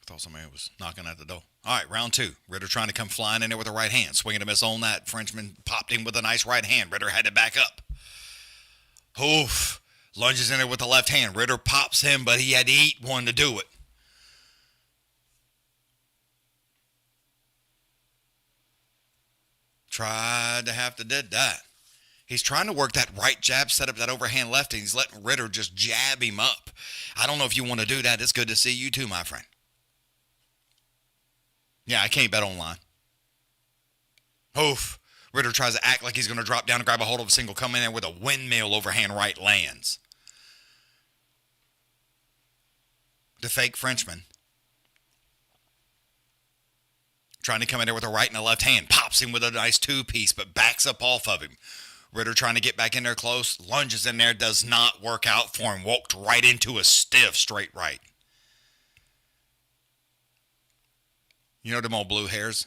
Thought somebody was knocking at the door. All right, round 2. Ritter trying to come flying in there with a right hand. Swinging a miss on that. Frenchman popped him with a nice right hand. Ritter had to back up. Oof. Lunges in there with the left hand. Ritter pops him, but he had to eat one to do it. Tried to have to did that. He's trying to work that right jab, set up that overhand left, and he's letting Ritter just jab him up. I don't know if you want to do that. It's good to see you too, my friend. Yeah, I can't bet online. Oof. Ritter tries to act like he's going to drop down and grab a hold of a single, come in there with a windmill overhand right lands. The fake Frenchman. Trying to come in there with a right and a left hand. Pops him with a nice 2-piece, but backs up off of him. Ritter trying to get back in there close. Lunges in there. Does not work out for him. Walked right into a stiff straight right. You know them old blue hairs?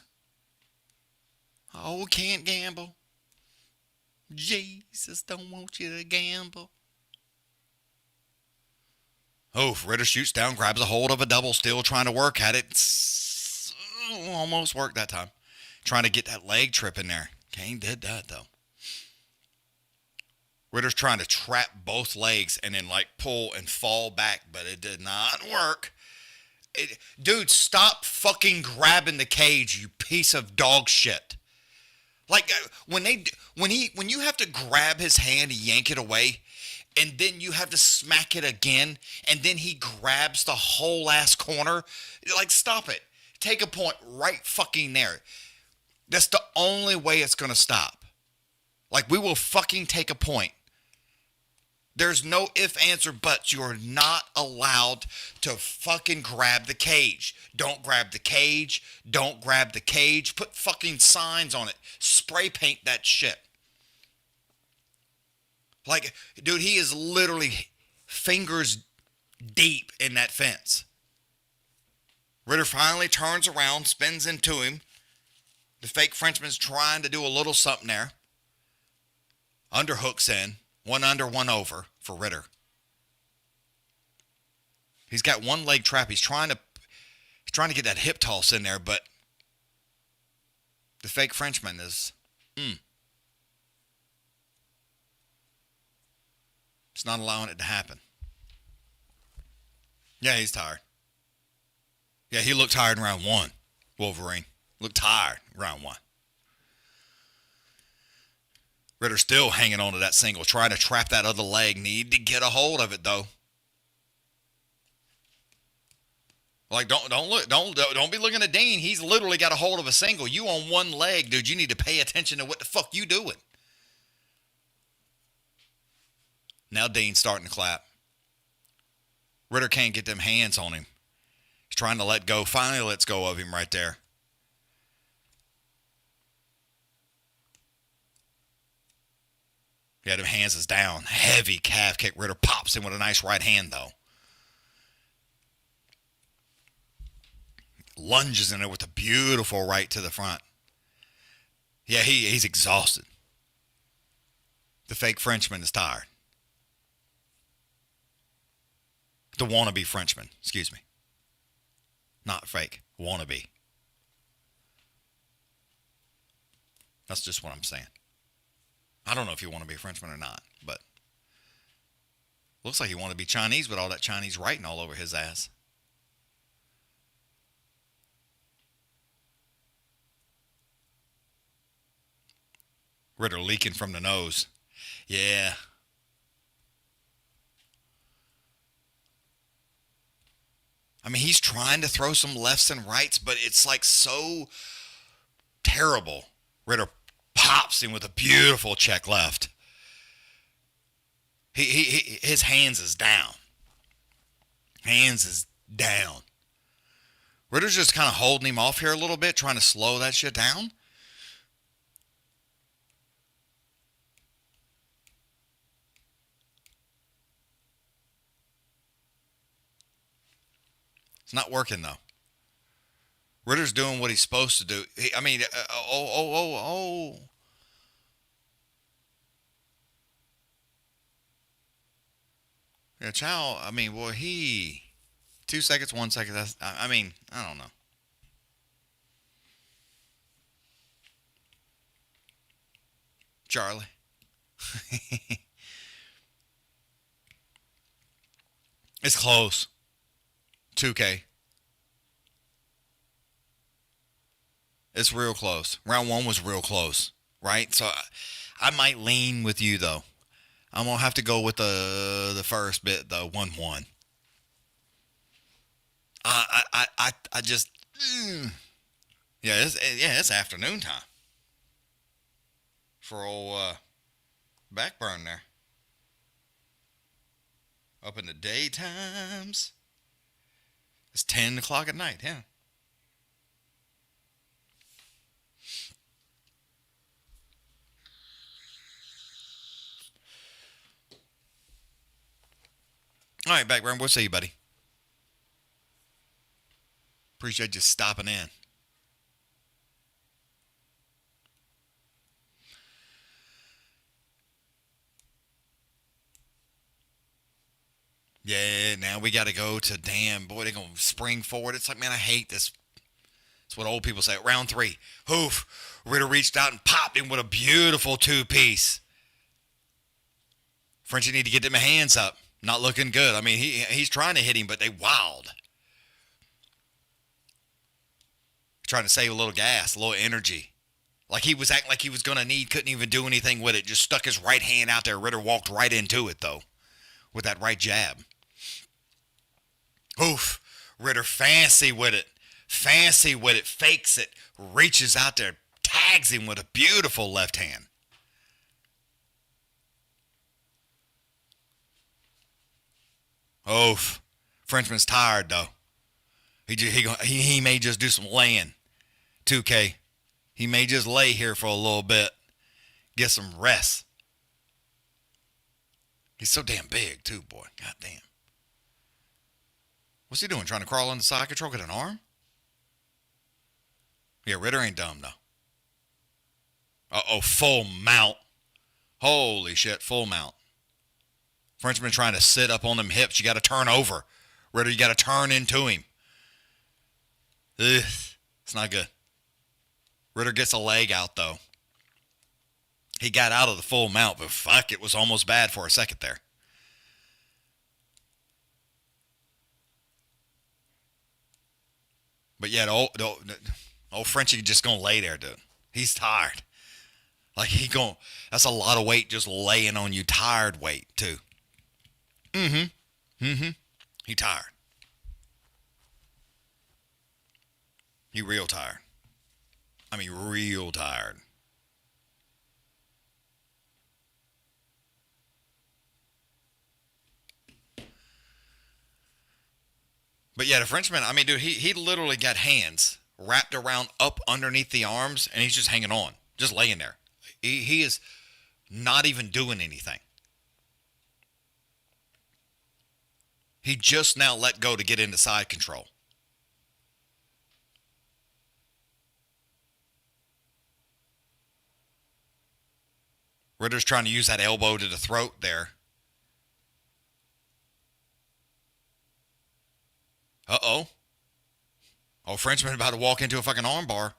Oh, can't gamble. Jesus don't want you to gamble. Oh, Ritter shoots down, grabs a hold of a double, still trying to work at it. Almost worked that time. Trying to get that leg trip in there. Kane did that, though. Ritter's trying to trap both legs and then, like, pull and fall back, but it did not work. Dude, stop fucking grabbing the cage, you piece of dog shit. Like when you have to grab his hand, yank it away, and then you have to smack it again, and then he grabs the whole ass corner. Like, stop it. Take a point right fucking there. That's the only way it's gonna stop. Like, we will fucking take a point. There's no if, ands, or buts. You're not allowed to fucking grab the cage. Don't grab the cage. Don't grab the cage. Put fucking signs on it. Spray paint that shit. Like, dude, he is literally fingers deep in that fence. Ritter finally turns around, spins into him. The fake Frenchman's trying to do a little something there. Underhooks in. One under, one over for Ritter. He's got one leg trap. He's trying to get that hip toss in there, but the fake Frenchman is it's not allowing it to happen. Yeah, he's tired. Yeah, he looked tired in round one. Wolverine looked tired in round one. Ritter still hanging on to that single, trying to trap that other leg. Need to get a hold of it though. Like, don't be looking at Dean. He's literally got a hold of a single. You on one leg, dude. You need to pay attention to what the fuck you doing. Now Dean's starting to clap. Ritter can't get them hands on him. He's trying to let go. Finally lets go of him right there. Yeah, them hands is down. Heavy calf kick. Ritter pops him with a nice right hand, though. Lunges in there with a beautiful right to the front. Yeah, he's exhausted. The fake Frenchman is tired. The wannabe Frenchman, excuse me. Not fake, wannabe. That's just what I'm saying. I don't know if you want to be a Frenchman or not, but looks like you want to be Chinese with all that Chinese writing all over his ass. Ritter leaking from the nose. Yeah. I mean, he's trying to throw some lefts and rights, but it's like so terrible. Ritter pops him with a beautiful check left. His hands is down. Hands is down. Ritter's just kind of holding him off here a little bit, trying to slow that shit down. It's not working, though. Ritter's doing what he's supposed to do. Yeah, Xiao, I mean, boy, 2 seconds, 1 second. I don't know. Charlie. It's close. 2K. It's real close. Round one was real close, right? So I might lean with you, though. I'm going to have to go with the first bit, though, 1-1. I just... it's afternoon time. For old backburn there. Up in the daytimes. It's 10 o'clock at night, yeah. All right, background. We'll see you, buddy. Appreciate you stopping in. Yeah, now we got to go to, damn, boy, they're going to spring forward. It's like, man, I hate this. It's what old people say. Round 3. Hoof. Ritter reached out and popped him with a beautiful 2-piece. Frenchie need to get them hands up. Not looking good. I mean, he's trying to hit him, but they wild. Trying to save a little gas, a little energy. Like he was acting like he was going to couldn't even do anything with it. Just stuck his right hand out there. Ritter walked right into it, though, with that right jab. Oof. Ritter fancy with it. Fakes it. Reaches out there. Tags him with a beautiful left hand. Oof. Frenchman's tired, though. He may just do some laying. 2K. He may just lay here for a little bit. Get some rest. He's so damn big, too, boy. God damn. What's he doing? Trying to crawl on the side control? Get an arm? Yeah, Ritter ain't dumb, though. Uh-oh, full mount. Holy shit, full mount. Frenchman trying to sit up on them hips. You got to turn over. Ritter, you got to turn into him. Ugh, it's not good. Ritter gets a leg out, though. He got out of the full mount, but fuck, it was almost bad for a second there. But yeah, the old Frenchie just going to lay there, dude. He's tired. Like, that's a lot of weight just laying on you. Tired weight, too. He tired. He real tired. I mean, real tired. But yeah, the Frenchman, I mean, dude, he literally got hands wrapped around up underneath the arms, and he's just hanging on, just laying there. He is not even doing anything. He just now let go to get into side control. Ritter's trying to use that elbow to the throat there. Uh-oh. Oh, Frenchman about to walk into a fucking armbar.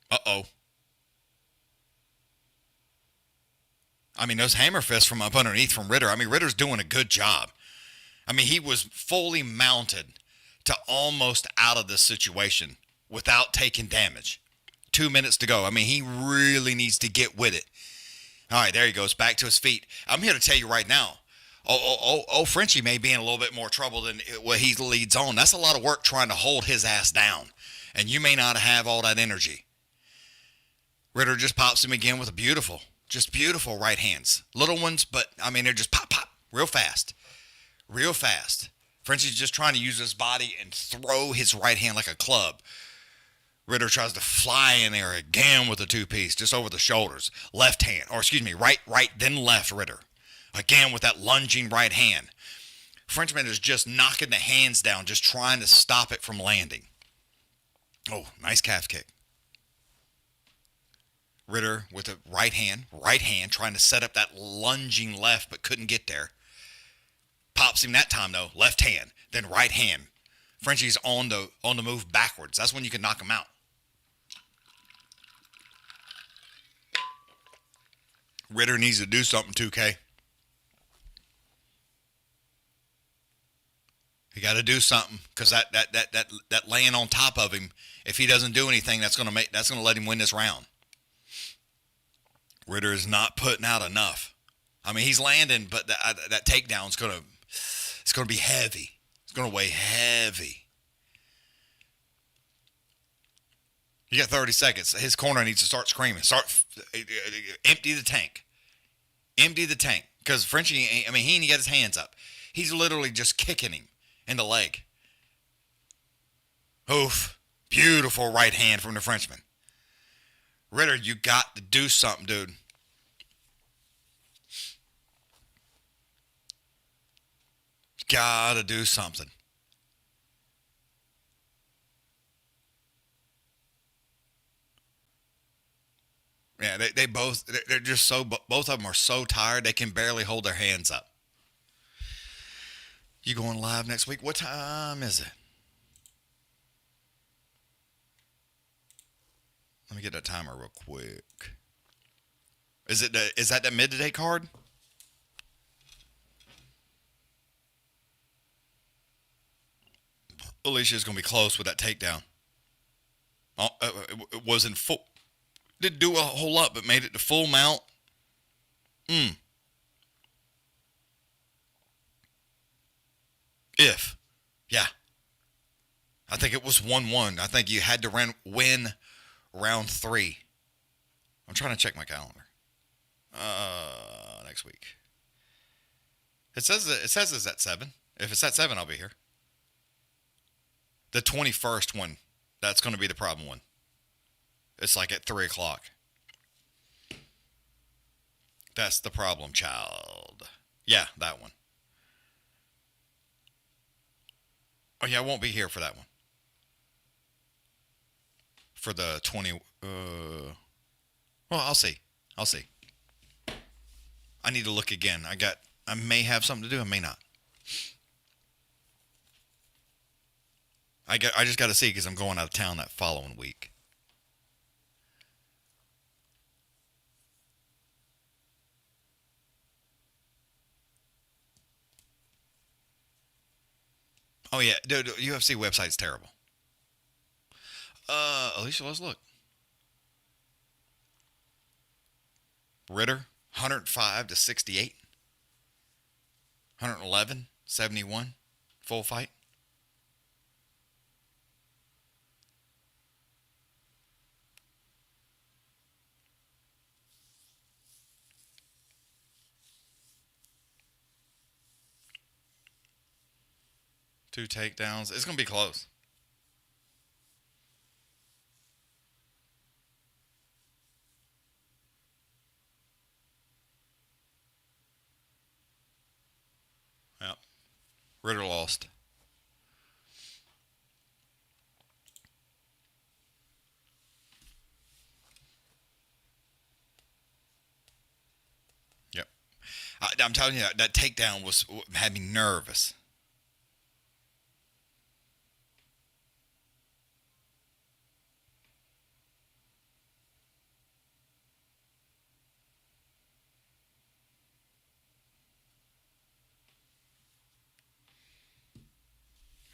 Uh-oh. I mean, those hammer fists from up underneath from Ritter. I mean, Ritter's doing a good job. I mean, he was fully mounted to almost out of this situation without taking damage. 2 minutes to go. I mean, he really needs to get with it. All right, there he goes, back to his feet. I'm here to tell you right now, Frenchie may be in a little bit more trouble than what he leads on. That's a lot of work trying to hold his ass down, and you may not have all that energy. Ritter just pops him again with a beautiful right hands. Little ones, but, I mean, they're just pop, pop, real fast. Real fast. Frenchie's just trying to use his body and throw his right hand like a club. Ritter tries to fly in there again with a two-piece, just over the shoulders. Left hand, right, then left Ritter. Again with that lunging right hand. Frenchman is just knocking the hands down, just trying to stop it from landing. Oh, nice calf kick. Ritter with a right hand, trying to set up that lunging left, but couldn't get there. Pops him that time, though. Left hand, then right hand. Frenchie's on the move backwards. That's when you can knock him out. Ritter needs to do something, 2K. He got to do something, because that laying on top of him, if he doesn't do anything, that's gonna let him win this round. Ritter is not putting out enough. I mean, he's landing, but that takedown's gonna be heavy. It's gonna weigh heavy. You got 30 seconds. His corner needs to start screaming. Empty the tank. Empty the tank. Because Frenchie, he ain't got his hands up. He's literally just kicking him in the leg. Oof. Beautiful right hand from the Frenchman. Ritter, you got to do something, dude. Gotta do something. Yeah, they're just both of them are so tired they can barely hold their hands up. You going live next week? What time is it? Let me get that timer real quick. Is that the mid-to-day card? Alicia's going to be close with that takedown. It was in full. Didn't do a whole lot, but made it to full mount. Yeah. I think it was 1-1. I think you had to win round 3. I'm trying to check my calendar. Next week. It says it's at 7. If it's at 7, I'll be here. The 21st one, that's going to be the problem one. It's like at 3 o'clock. That's the problem, child. Yeah, that one. Oh, yeah, I won't be here for that one. For the 20... well, I'll see. I need to look again. I may have something to do. I may not. I just got to see because I'm going out of town that following week. Oh, yeah. Dude, UFC website's terrible. Alicia, let's look. Ritter, 105 to 68. 111, 71. Full fight. Two takedowns. It's going to be close. Yep. Ritter lost. Yep. I'm telling you, that takedown had me nervous.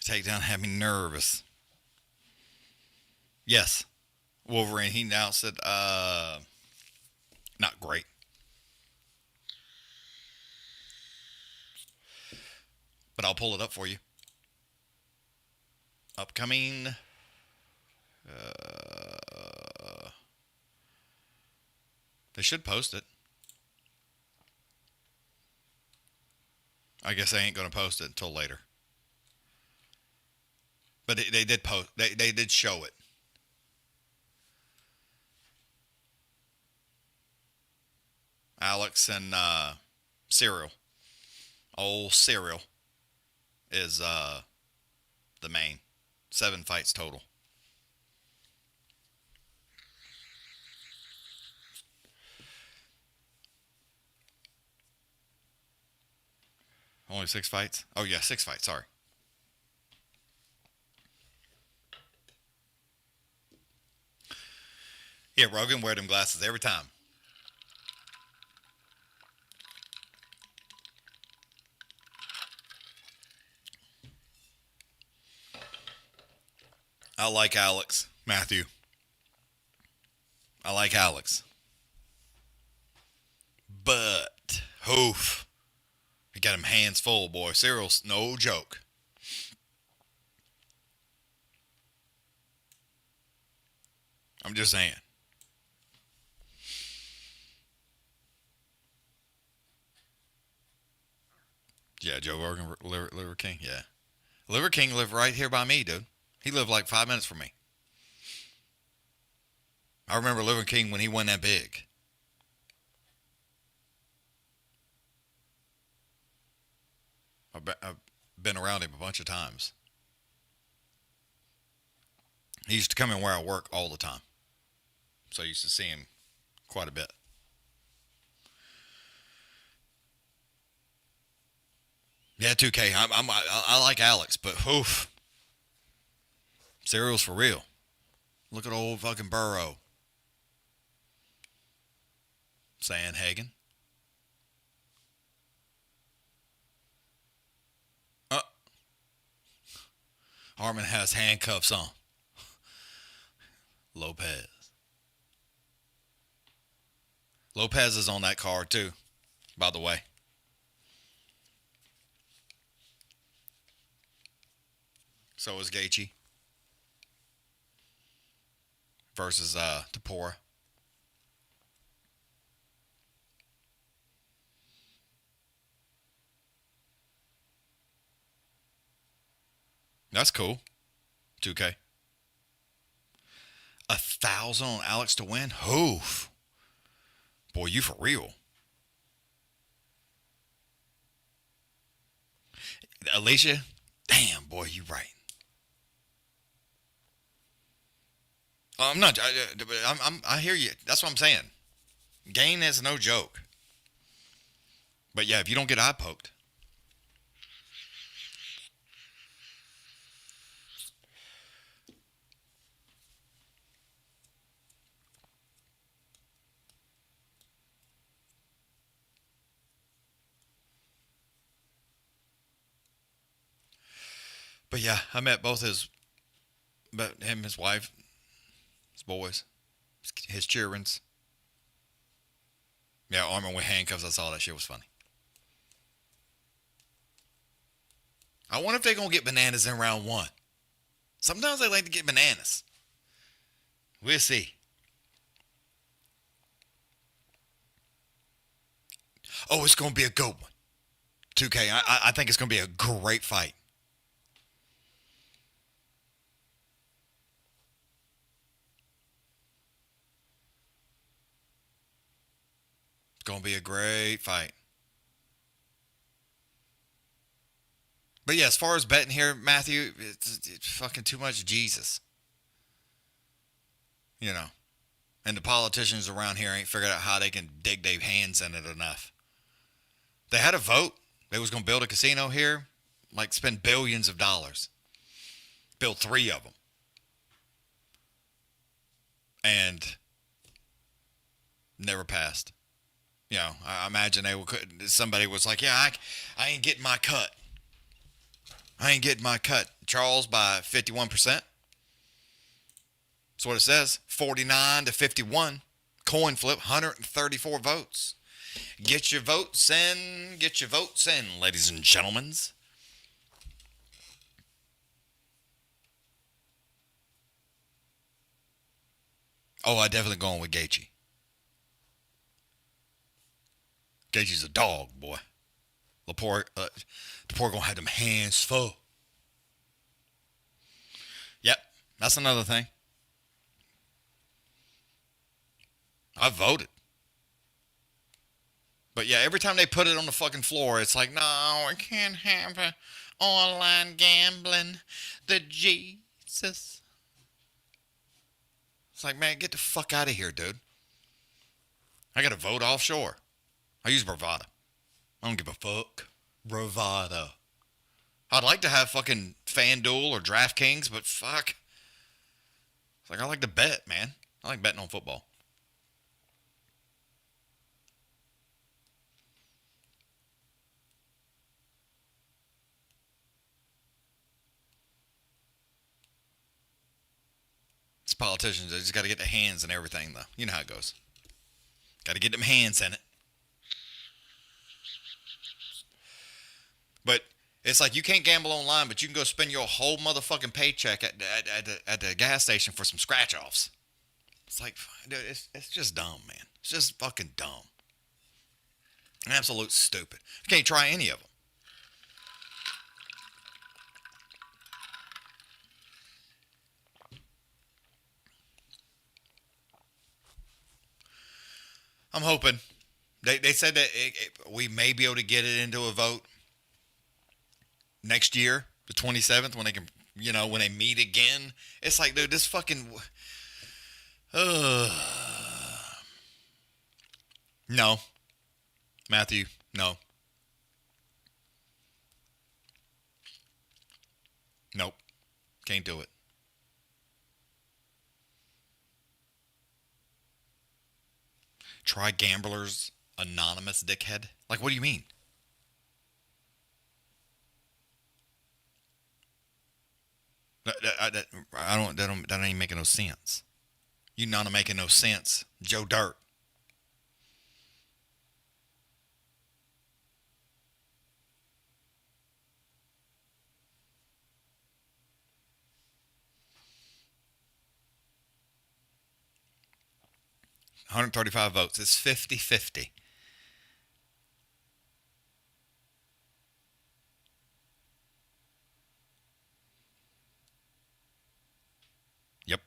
Takedown had me nervous. Yes. Wolverine, he announced it, not great. But I'll pull it up for you. Upcoming. They should post it. I guess they ain't going to post it until later. But they did post. They did show it. Alex and Cyril. Old Cyril is the main. 7 fights total. Only 6 fights? Oh, yeah, 6 fights. Sorry. Yeah, Rogan wear them glasses every time. I like Alex, Matthew. I like Alex. But, oof. He got him hands full, boy. Cyril's no joke. I'm just saying. Yeah, Joe Rogan, Liver King, yeah. Liver King lived right here by me, dude. He lived like 5 minutes from me. I remember Liver King when he went that big. I've been around him a bunch of times. He used to come in where I work all the time. So I used to see him quite a bit. Yeah, 2K. I like Alex, but oof. Cyril's for real. Look at old fucking Burrow. Sandhagen. Arman has handcuffs on. Lopez. Lopez is on that card too, by the way. So is Gaethje. Versus Tapora. That's cool. 2K. 1,000 on Alex to win? Hoof. Boy, you for real. Alicia? Damn, boy, you right. I'm not. I hear you. That's what I'm saying. Gain is no joke. But yeah, if you don't get eye poked. But yeah, I met both him, his wife, his boys, his childrens. Yeah, Armin with handcuffs. I saw that shit was funny. I wonder if they're going to get bananas in round 1. Sometimes they like to get bananas. We'll see. Oh, it's going to be a good one. 2K, I think it's going to be a great fight. It's going to be a great fight. But yeah, as far as betting here, Matthew, it's fucking too much Jesus. You know. And the politicians around here ain't figured out how they can dig their hands in it enough. They had a vote. They was going to build a casino here. Like, spend billions of dollars. Build 3 of them. And never passed. You know, I imagine somebody was like, yeah, I ain't getting my cut. I ain't getting my cut. Charles by 51%. That's what it says. 49 to 51. Coin flip, 134 votes. Get your votes in. Get your votes in, ladies and gentlemen. Oh, I definitely going with Gaethje. Gaethje's a dog, boy. Lepore gonna have them hands full. Yep, that's another thing. I voted. But yeah, every time they put it on the fucking floor, it's like, no, we can't have online gambling. The Jesus. It's like, man, get the fuck out of here, dude. I got to vote offshore. I use bravado. I don't give a fuck. Bravado. I'd like to have fucking FanDuel or DraftKings, but fuck. It's like, I like to bet, man. I like betting on football. It's politicians. They just got to get their hands in everything, though. You know how it goes. Got to get them hands in it. But it's like you can't gamble online, but you can go spend your whole motherfucking paycheck at the gas station for some scratch-offs. It's like, dude, it's just dumb, man. It's just fucking dumb. Absolute stupid. You can't try any of them. I'm hoping. They said that we may be able to get it into a vote next year, the 27th, when they can, you know, when they meet again. It's like, dude, this fucking... No. Matthew, no. Nope. Can't do it. Try Gamblers Anonymous, dickhead. Like, what do you mean? That ain't making no sense. You not making no sense, Joe Dirt. $135 votes. It's 50-50. Yep.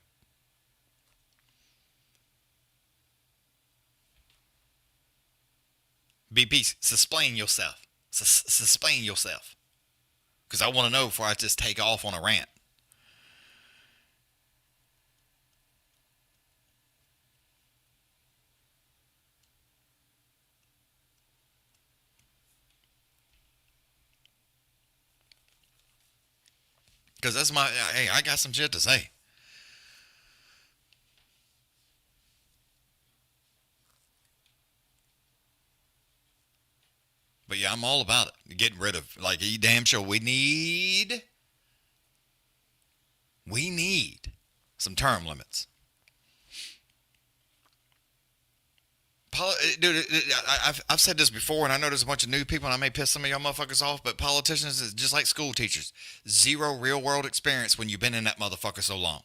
BP, explain yourself. Explain yourself. Because I want to know before I just take off on a rant. Because that's hey, I got some shit to say. But yeah, I'm all about it. Getting rid of, like, you damn sure we need some term limits. Dude, I've said this before, and I know there's a bunch of new people, and I may piss some of y'all motherfuckers off, but politicians is just like school teachers. Zero real-world experience when you've been in that motherfucker so long.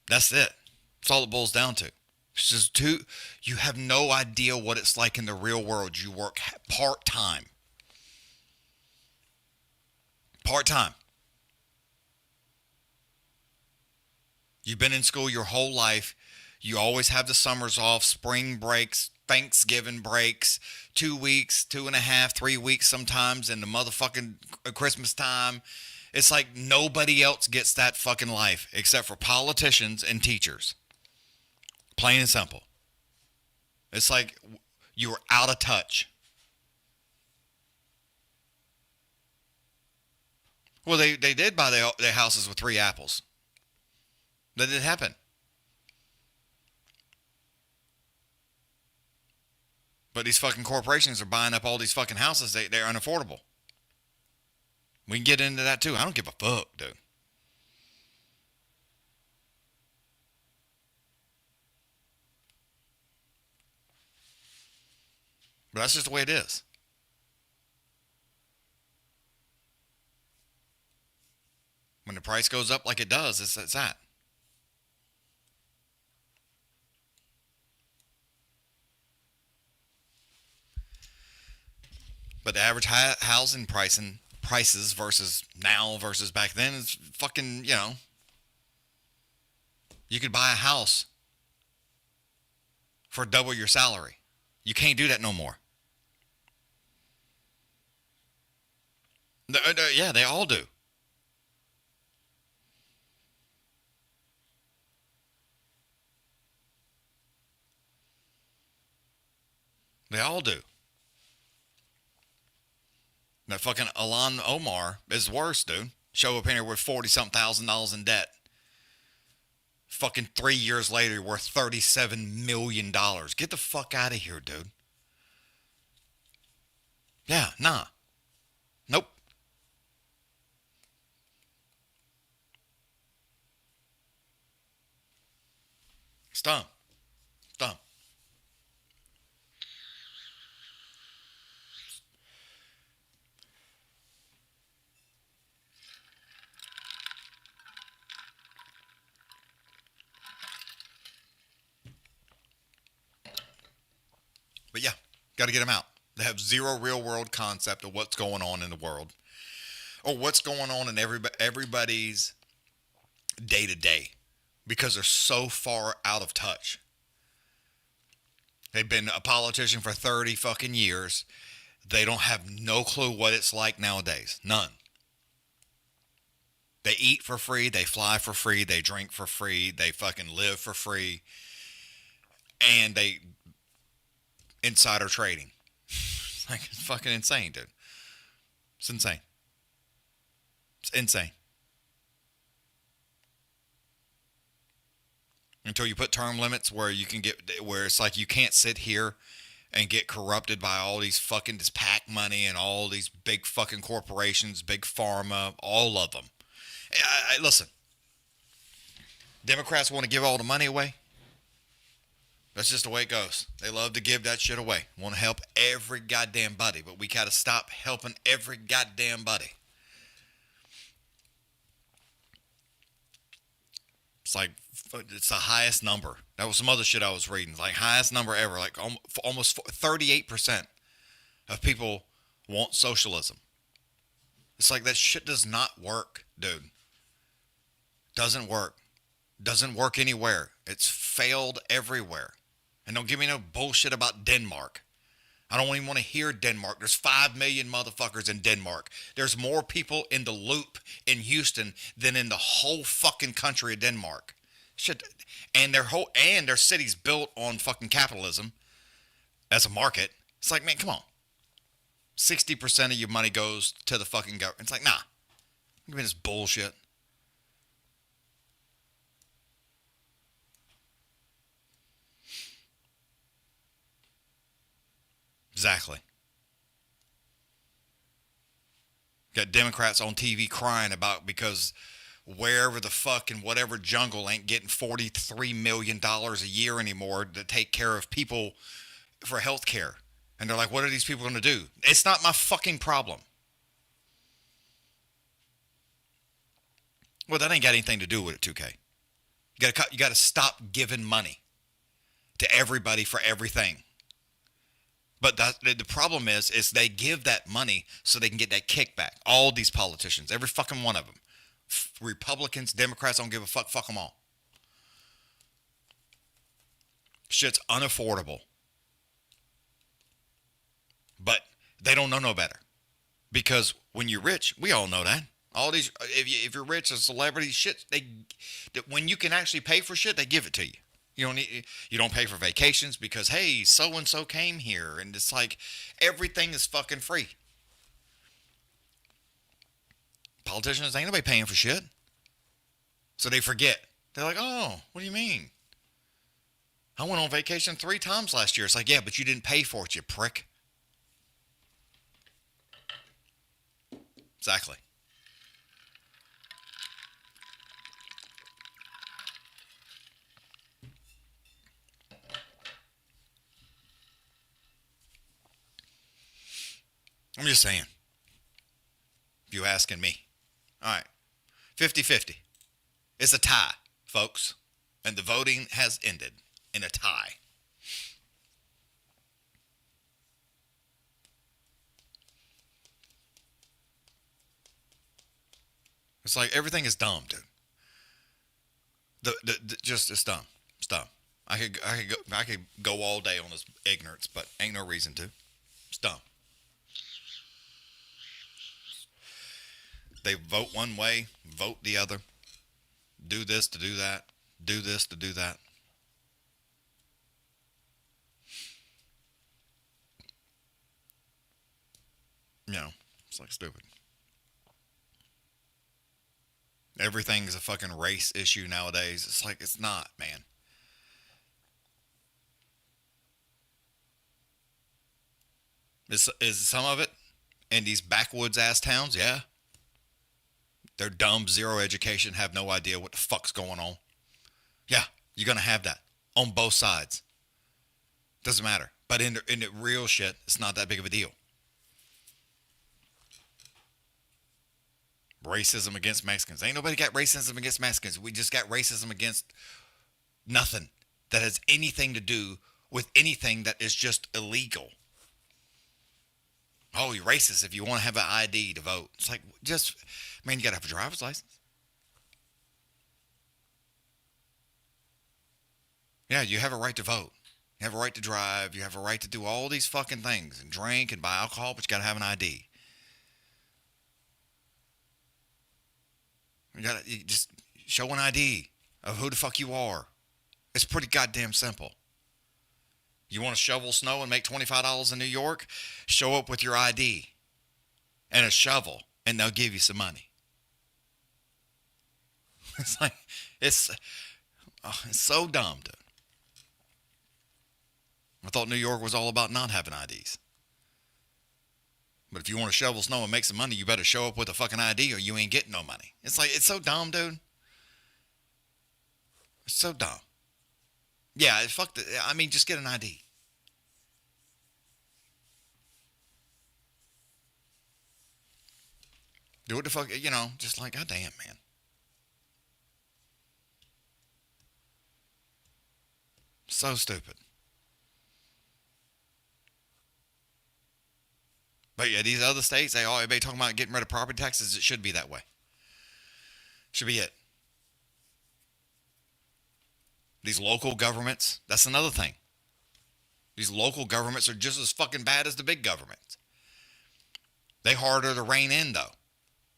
That's it. That's all it boils down to. It's just you have no idea what it's like in the real world. You work part-time. Part-time. You've been in school your whole life. You always have the summers off, spring breaks, Thanksgiving breaks, 2 weeks, 2.5, 3 weeks sometimes, in the motherfucking Christmas time. It's like nobody else gets that fucking life except for politicians and teachers. Plain and simple. It's like you're out of touch. Well, they did buy their houses with 3 apples. That did happen. But these fucking corporations are buying up all these fucking houses. They're unaffordable. We can get into that too. I don't give a fuck, dude. But that's just the way it is. When the price goes up like it does, it's that. But the average housing prices versus now versus back then is fucking, you could buy a house for double your salary. You can't do that no more. Yeah, they all do. They all do. That fucking Alon Omar is worse, dude. Show up in here with $40,000 in debt. Fucking 3 years later, worth $37 million. Get the fuck out of here, dude. Yeah, nah. Nope. It's dumb. Dumb. But yeah, got to get them out. They have zero real world concept of what's going on in the world or what's going on in everybody's day to day because they're so far out of touch. They've been a politician for 30 fucking years. They don't have no clue what it's like nowadays. None. They eat for free. They fly for free. They drink for free. They fucking live for free. And they insider trading. Like, it's fucking insane, dude. It's insane. It's insane. Until you put term limits where you can where it's like you can't sit here and get corrupted by all these fucking this PAC money and all these big fucking corporations, big pharma, all of them. Listen, Democrats want to give all the money away. That's just the way it goes. They love to give that shit away. Want to help every goddamn buddy, but we got to stop helping every goddamn buddy. It's the highest number. That was some other shit I was reading. Like highest number ever. Like almost 38% of people want socialism. It's like that shit does not work, dude. Doesn't work. Doesn't work anywhere. It's failed everywhere. And don't give me no bullshit about Denmark. I don't even want to hear Denmark. There's 5 million motherfuckers in Denmark. There's more people in the loop in Houston than in the whole fucking country of Denmark. Shit. And their city's built on fucking capitalism as a market. It's like, man, come on. 60% of your money goes to the fucking government. It's like, nah. Give me this bullshit. Exactly. Got Democrats on TV crying about because wherever the fuck in whatever jungle ain't getting $43 million a year anymore to take care of people for health care. And they're like, what are these people going to do? It's not my fucking problem. Well, that ain't got anything to do with it, 2K. You got to stop giving money to everybody for everything. But the problem is they give that money so they can get that kickback. All these politicians, every fucking one of them. Republicans, Democrats, don't give a fuck. Fuck them all. Shit's unaffordable. But they don't know no better. Because when you're rich, we all know that. All these, if you're rich, a celebrity, shit, when you can actually pay for shit, they give it to you. You don't pay for vacations because, hey, so-and-so came here. And it's like everything is fucking free. Politicians, ain't nobody paying for shit. So they forget. They're like, oh, what do you mean? I went on vacation 3 times last year. It's like, yeah, but you didn't pay for it, you prick. Exactly. I'm just saying. If you asking me. All right. 50-50. It's a tie, folks. And the voting has ended in a tie. It's like everything is dumb, dude. It's dumb. It's dumb. I could go all day on this ignorance, but ain't no reason to. It's dumb. They vote one way, vote the other. Do this to do that. Do this to do that. It's like stupid. Everything's a fucking race issue nowadays. It's like, it's not, man. Is some of it in these backwoods ass towns? Yeah. They're dumb, zero education, have no idea what the fuck's going on. Yeah, you're going to have that on both sides. Doesn't matter. But in the real shit, it's not that big of a deal. Racism against Mexicans. Ain't nobody got racism against Mexicans. We just got racism against nothing that has anything to do with anything that is just illegal. Oh, you're racist if you want to have an ID to vote. It's like, you got to have a driver's license. Yeah, you have a right to vote. You have a right to drive. You have a right to do all these fucking things and drink and buy alcohol, but you got to have an ID. You just show an ID of who the fuck you are. It's pretty goddamn simple. You want to shovel snow and make $25 in New York? Show up with your ID and a shovel, and they'll give you some money. It's like, it's so dumb, dude. I thought New York was all about not having IDs. But if you want to shovel snow and make some money, you better show up with a fucking ID or you ain't getting no money. It's like, it's so dumb, dude. It's so dumb. Yeah, fuck the, I mean, just get an ID. Do what the fuck, you know, just like, goddamn, man. So stupid. But yeah, these other states, everybody talking about getting rid of property taxes. It should be that way. Should be it. These local governments, that's another thing. These local governments are just as fucking bad as the big governments. They harder to rein in, though.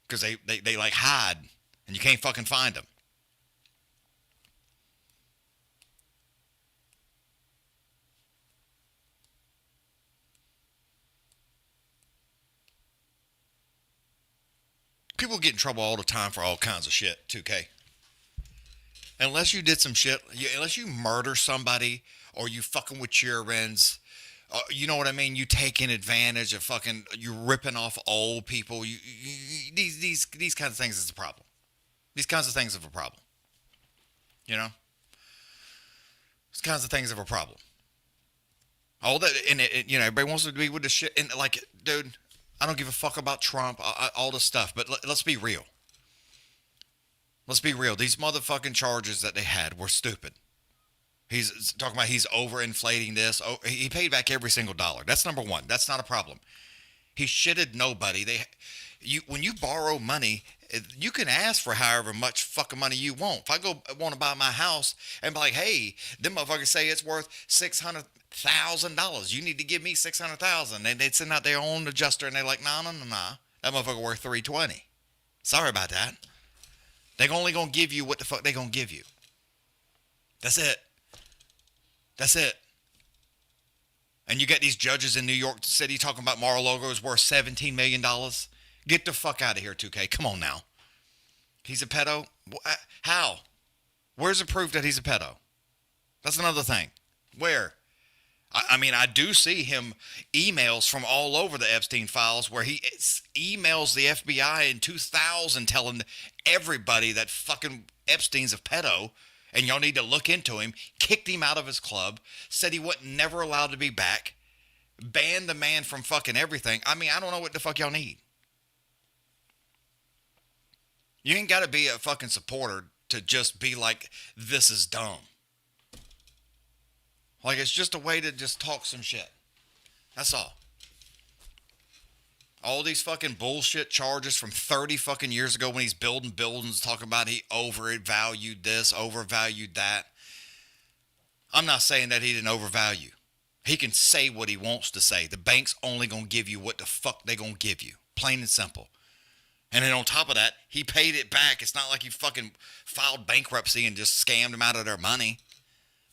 Because they like hide, and you can't fucking find them. People get in trouble all the time for all kinds of shit, 2K. Unless you did some shit, unless you murder somebody or you fucking with children's, you know what I mean? You taking advantage of fucking, you ripping off old people. These kinds of things is a problem. These kinds of things are a problem. You know? These kinds of things are a problem. All that, and you know, everybody wants to be with the shit. And like, dude, I don't give a fuck about Trump, all this stuff, but let's be real. Let's be real. These motherfucking charges that they had were stupid. He's talking about he's overinflating this. Oh, he paid back every single dollar. That's number one. That's not a problem. He shitted nobody. When you borrow money, you can ask for however much fucking money you want. If I want to buy my house and be like, hey, them motherfuckers say it's worth $600,000. You need to give me $600,000. And they'd send out their own adjuster and they're like, nah. That motherfucker worth $320. Sorry about that. They're only going to give you what the fuck they're going to give you. That's it. That's it. And you got these judges in New York City talking about Mar-a-Lago is worth $17 million. Get the fuck out of here, 2K. Come on now. He's a pedo? How? Where's the proof that he's a pedo? That's another thing. Where? I mean, I do see him emails from all over the Epstein files where he emails the FBI in 2000 telling everybody that fucking Epstein's a pedo and y'all need to look into him, kicked him out of his club, said he wasn't never allowed to be back, banned the man from fucking everything. I mean, I don't know what the fuck y'all need. You ain't got to be a fucking supporter to just be like, this is dumb. Like, it's just a way to just talk some shit. That's all. All these fucking bullshit charges from 30 fucking years ago when he's building buildings, talking about he overvalued this, overvalued that. I'm not saying that he didn't overvalue. He can say what he wants to say. The bank's only going to give you what the fuck they going to give you. Plain and simple. And then on top of that, he paid it back. It's not like he fucking filed bankruptcy and just scammed them out of their money.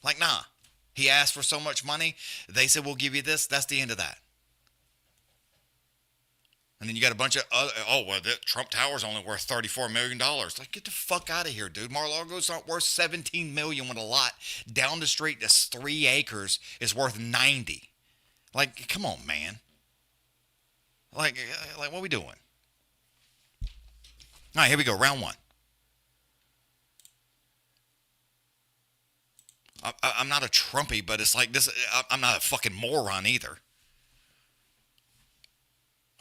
Like, nah. He asked for so much money. They said, we'll give you this. That's the end of that. And then you got a bunch of other, the Trump Tower's only worth $34 million. Like, get the fuck out of here, dude. Mar-a-Lago's not worth $17 million when a lot down the street that's 3 acres is worth 90. Like, come on, man. Like what are we doing? All right, here we go. Round one. I'm not a Trumpy, but it's like this. I'm not a fucking moron either.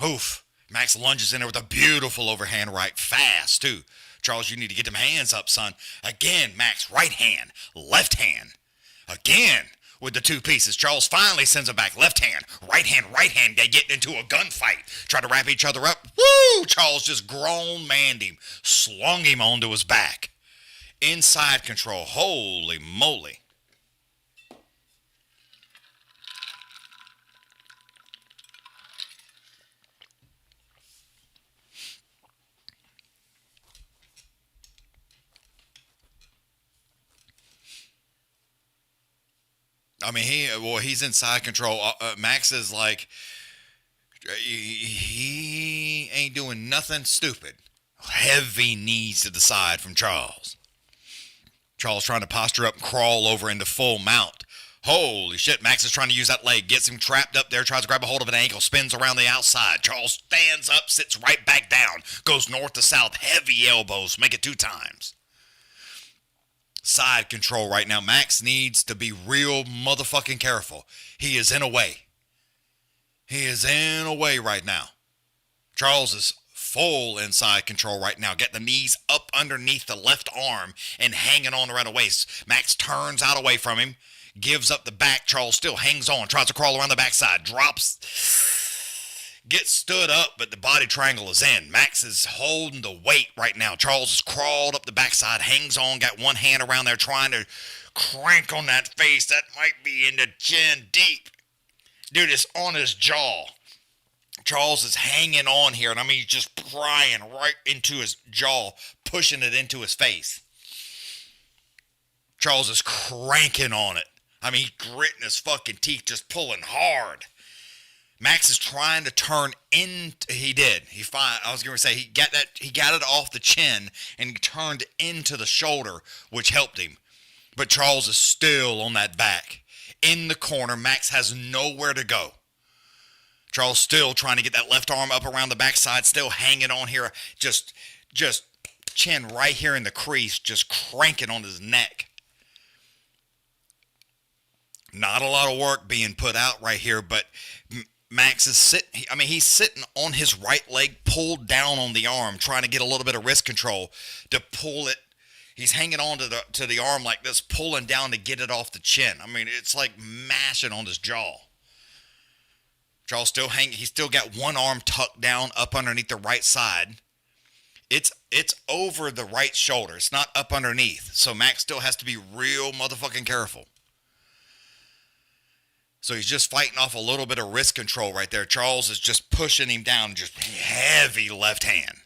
Oof. Max lunges in there with a beautiful overhand right. Fast, too. Charles, you need to get them hands up, son. Again, Max, right hand, left hand. Again, with the two pieces. Charles finally sends it back. Left hand, right hand, right hand. They get into a gunfight. Try to wrap each other up. Woo! Charles just grown-manned him. Slung him onto his back. Inside control. Holy moly. I mean, he's in side control. Max is like, he ain't doing nothing stupid. Heavy knees to the side from Charles. Charles trying to posture up and crawl over into full mount. Holy shit, Max is trying to use that leg, gets him trapped up there, tries to grab a hold of an ankle, spins around the outside. Charles stands up, sits right back down, goes north to south, heavy elbows, make it 2 times. Side control right now. Max needs to be real motherfucking careful. He is in a way. He is in a way right now. Charles is full inside control right now. Get the knees up underneath the left arm and hanging on around the waist. Max turns out away from him. Gives up the back. Charles still hangs on. Tries to crawl around the backside. Drops. Gets stood up, but the body triangle is in. Max is holding the weight right now. Charles has crawled up the backside. Hangs on. Got one hand around there trying to crank on that face. That might be in the chin deep. Dude, it's on his jaw. Charles is hanging on here. And I mean, he's just prying right into his jaw. Pushing it into his face. Charles is cranking on it. I mean, he's gritting his fucking teeth, just pulling hard. Max is trying to turn in. He did. I was going to say he got it off the chin and he turned into the shoulder, which helped him. But Charles is still on that back. In the corner, Max has nowhere to go. Charles still trying to get that left arm up around the backside, still hanging on here. Just chin right here in the crease, just cranking on his neck. Not a lot of work being put out right here, but Max is sitting. I mean, he's sitting on his right leg, pulled down on the arm, trying to get a little bit of wrist control to pull it. He's hanging on to the arm like this, pulling down to get it off the chin. I mean, it's like mashing on his jaw. Charles still hanging. He's still got one arm tucked down up underneath the right side. It's over the right shoulder. It's not up underneath. So Max still has to be real motherfucking careful. So he's just fighting off a little bit of wrist control right there. Charles is just pushing him down, just heavy left hand.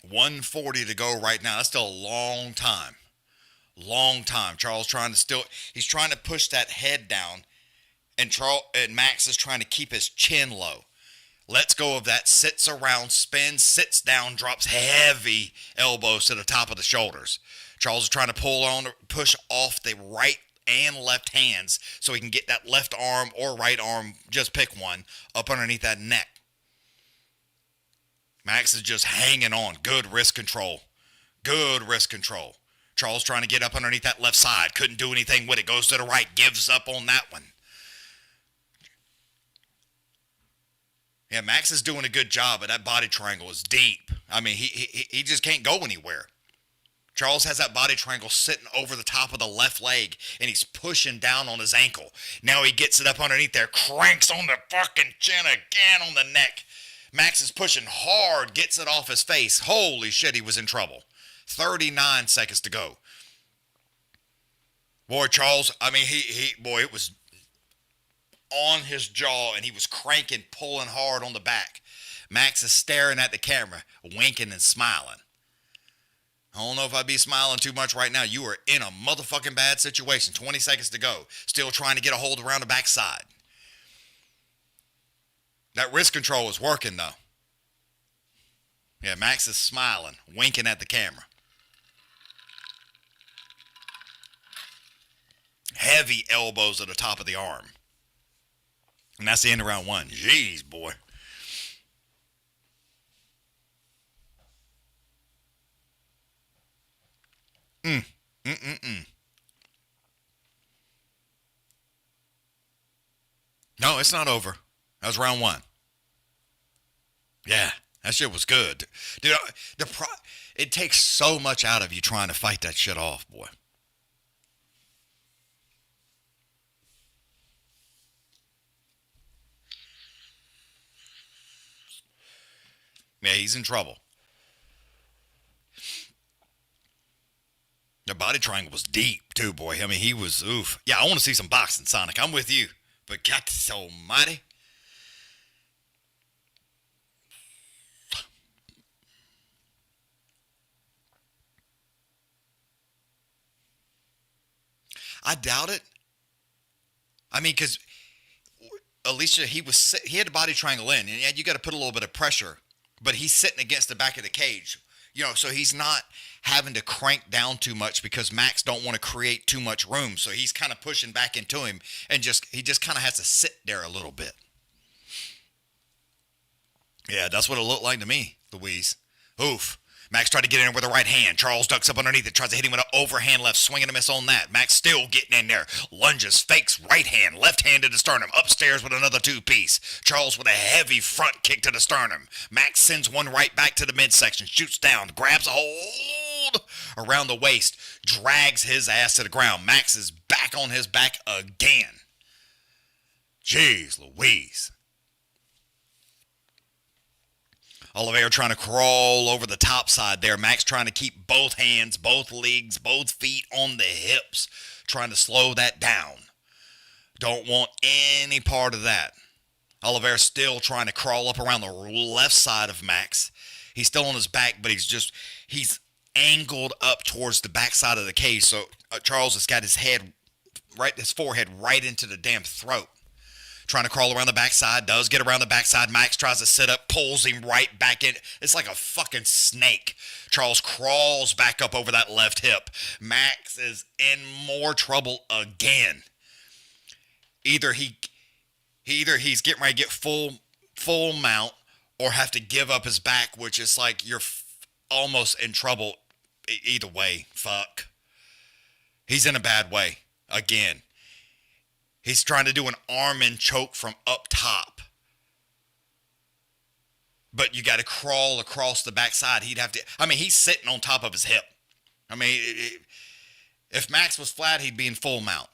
140 to go right now. That's still a long time. Long time. Charles he's trying to push that head down, and Max is trying to keep his chin low. Lets go of that, sits around, spins, sits down, drops heavy elbows to the top of the shoulders. Charles is trying to push off the right and left hands so he can get that left arm or right arm, just pick one, up underneath that neck. Max is just hanging on. Good wrist control. Good wrist control. Charles trying to get up underneath that left side. Couldn't do anything with it. Goes to the right. Gives up on that one. Yeah, Max is doing a good job, but that body triangle is deep. I mean, he just can't go anywhere. Charles has that body triangle sitting over the top of the left leg, and he's pushing down on his ankle. Now he gets it up underneath there, cranks on the fucking chin again on the neck. Max is pushing hard, gets it off his face. Holy shit, he was in trouble. 39 seconds to go. Boy, Charles, I mean, it was on his jaw, and he was cranking, pulling hard on the back. Max is staring at the camera, winking and smiling. I don't know if I'd be smiling too much right now. You are in a motherfucking bad situation. 20 seconds to go. Still trying to get a hold around the backside. That wrist control is working, though. Yeah, Max is smiling, winking at the camera. Heavy elbows at the top of the arm. And that's the end of round 1. Jeez, boy. No, it's not over. That was round 1. Yeah, that shit was good. Dude, it takes so much out of you trying to fight that shit off, boy. Yeah, he's in trouble. The body triangle was deep, too, boy. I mean, he was, oof. Yeah, I want to see some boxing, Sonic. I'm with you. But God almighty. I doubt it. I mean, because Alicia, he had the body triangle in, and yeah, you got to put a little bit of pressure. But he's sitting against the back of the cage. So he's not having to crank down too much because Max don't want to create too much room. So he's kind of pushing back into him, and he just kind of has to sit there a little bit. Yeah, that's what it looked like to me, Louise. Oof. Max tried to get in with a right hand. Charles ducks up underneath it, tries to hit him with an overhand left, swinging a miss on that. Max still getting in there. Lunges, fakes, right hand, left hand to the sternum. Upstairs with another two-piece. Charles with a heavy front kick to the sternum. Max sends one right back to the midsection, shoots down, grabs a hold around the waist, drags his ass to the ground. Max is back on his back again. Jeez Louise. Oliveira trying to crawl over the top side there. Max trying to keep both hands, both legs, both feet on the hips. Trying to slow that down. Don't want any part of that. Oliveira still trying to crawl up around the left side of Max. He's still on his back, but he's angled up towards the back side of the cage. So Charles has got his forehead right into the damn throat. Trying to crawl around the backside, does get around the backside. Max tries to sit up, pulls him right back in. It's like a fucking snake. Charles crawls back up over that left hip. Max is in more trouble again. Either he's getting ready to get full mount, or have to give up his back, which is like you're almost in trouble. Either way, fuck. He's in a bad way again. He's trying to do an arm and choke from up top. But you got to crawl across the backside. He's sitting on top of his hip. If Max was flat, he'd be in full mount.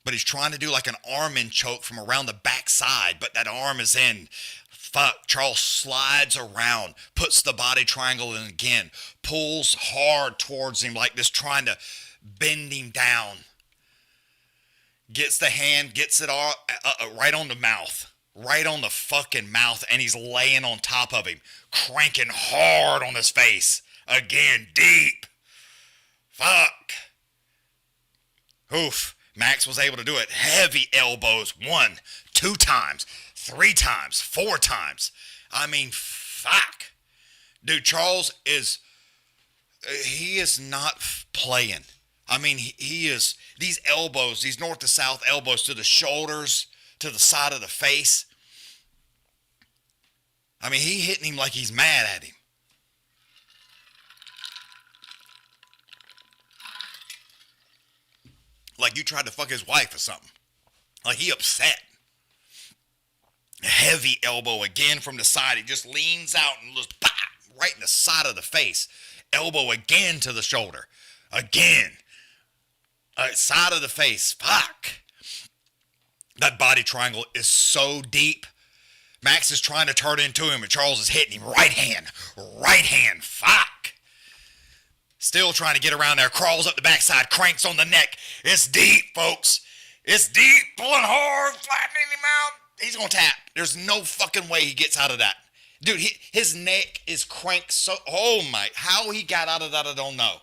But he's trying to do like an arm and choke from around the backside, but that arm is in. Fuck. Charles slides around, puts the body triangle in again, pulls hard towards him like this, trying to bend him down. Gets the hand, gets it all right on the mouth. Right on the fucking mouth, and he's laying on top of him. Cranking hard on his face. Again, deep. Fuck. Oof. Max was able to do it. Heavy elbows. 1, 2 times. 3 times. 4 times. Fuck. Dude, Charles he is not playing. He is, these elbows, these north to south elbows to the shoulders, to the side of the face. He hitting him like he's mad at him. Like you tried to fuck his wife or something. Like he upset. Heavy elbow again from the side. He just leans out and just pop, right in the side of the face. Elbow again to the shoulder. Again. Side of the face. Fuck. That body triangle is so deep. Max is trying to turn into him, and Charles is hitting him. Right hand. Right hand. Fuck. Still trying to get around there. Crawls up the backside. Cranks on the neck. It's deep, folks. It's deep. Pulling hard. Flattening him out. He's going to tap. There's no fucking way he gets out of that. Dude, his neck is cranked so... Oh, my... How he got out of that, I don't know.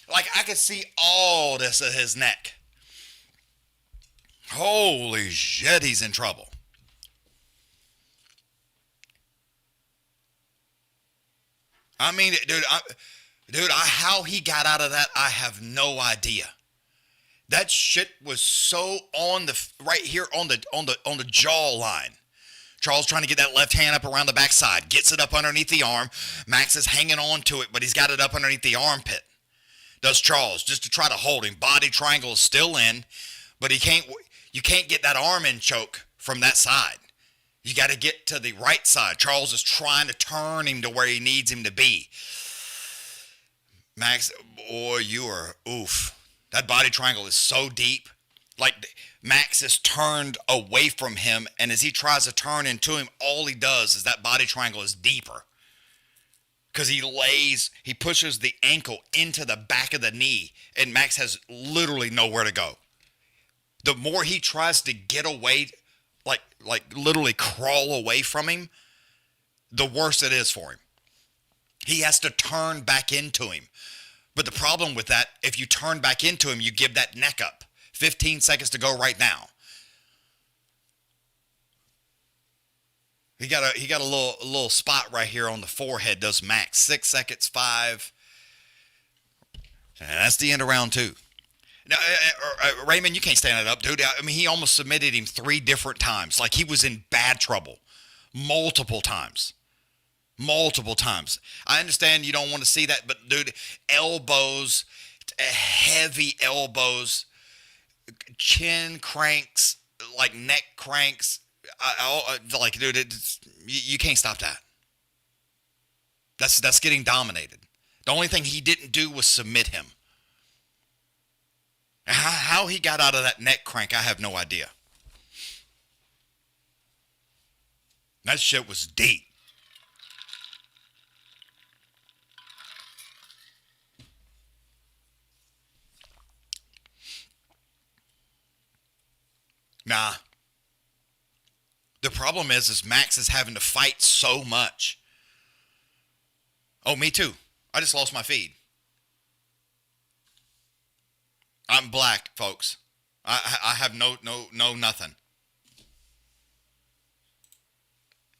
Like, I could see all this of his neck. Holy shit, he's in trouble. How he got out of that, I have no idea. That shit was so right here on the jaw line. Charles trying to get that left hand up around the backside, gets it up underneath the arm. Max is hanging on to it, but he's got it up underneath the armpit. Does Charles, just to try to hold him. Body triangle is still in, but you can't get that arm in choke from that side. You got to get to the right side. Charles is trying to turn him to where he needs him to be. Max, boy, you are oof. That body triangle is so deep. Like Max is turned away from him, and as he tries to turn into him, all he does is that body triangle is deeper. Because he pushes the ankle into the back of the knee, and Max has literally nowhere to go. The more he tries to get away, like literally crawl away from him, the worse it is for him. He has to turn back into him. But the problem with that, if you turn back into him, you give that neck up. 15 seconds to go right now. He got a little spot right here on the forehead. Does Max 6 seconds, 5, and that's the end of round 2. Now, Raymond, you can't stand it up, dude. I mean, he almost submitted him 3 different times. Like, he was in bad trouble. Multiple times. I understand you don't want to see that, but, dude, elbows, heavy elbows, chin cranks, like neck cranks. Like, dude, you can't stop that. That's getting dominated. The only thing he didn't do was submit him. How he got out of that neck crank, I have no idea. That shit was deep. Nah. The problem is Max is having to fight so much. Oh, me too. I just lost my feed. I'm black, folks. I have no nothing.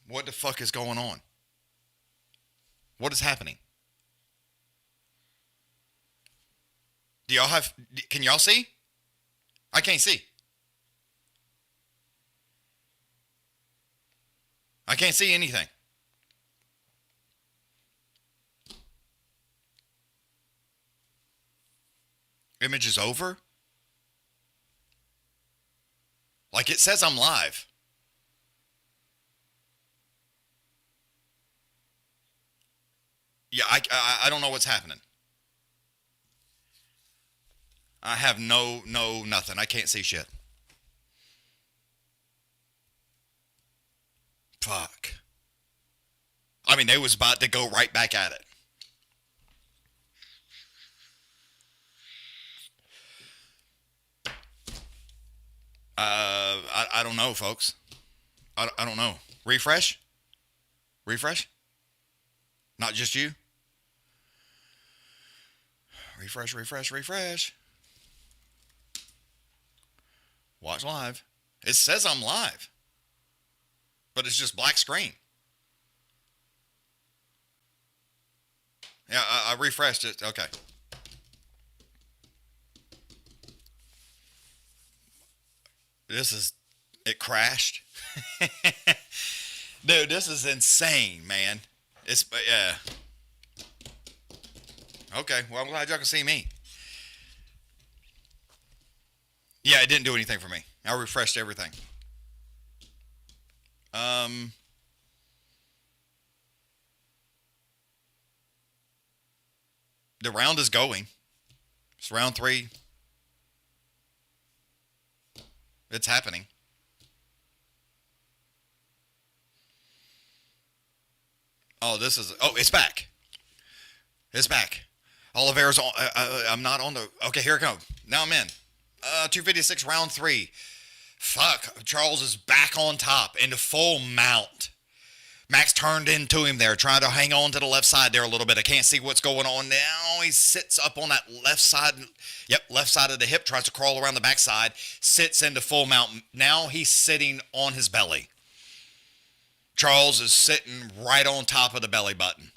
What the fuck is going on? What is happening? Can y'all see? I can't see. I can't see anything. Image is over? Like, it says I'm live. Yeah, I don't know what's happening. I have no nothing. I can't see shit. Fuck. I mean, they was about to go right back at it. I don't know, folks. I don't know. Refresh? Not just you? Refresh. Watch live. It says I'm live. But it's just black screen. Yeah, I refreshed it. Okay. It crashed. Dude, this is insane, man. Yeah. Okay, well, I'm glad y'all can see me. Yeah, it didn't do anything for me. I refreshed everything. The round is going. It's round 3. It's happening. It's back. Oliveira's on. I'm not on the. Okay, here it comes. Now I'm in. 256, round 3. Fuck. Charles is back on top into full mount. Max turned into him there, trying to hang on to the left side there a little bit. I can't see what's going on now. He sits up on that left side. Yep, left side of the hip, tries to crawl around the backside, sits into full mount. Now he's sitting on his belly. Charles is sitting right on top of the belly button.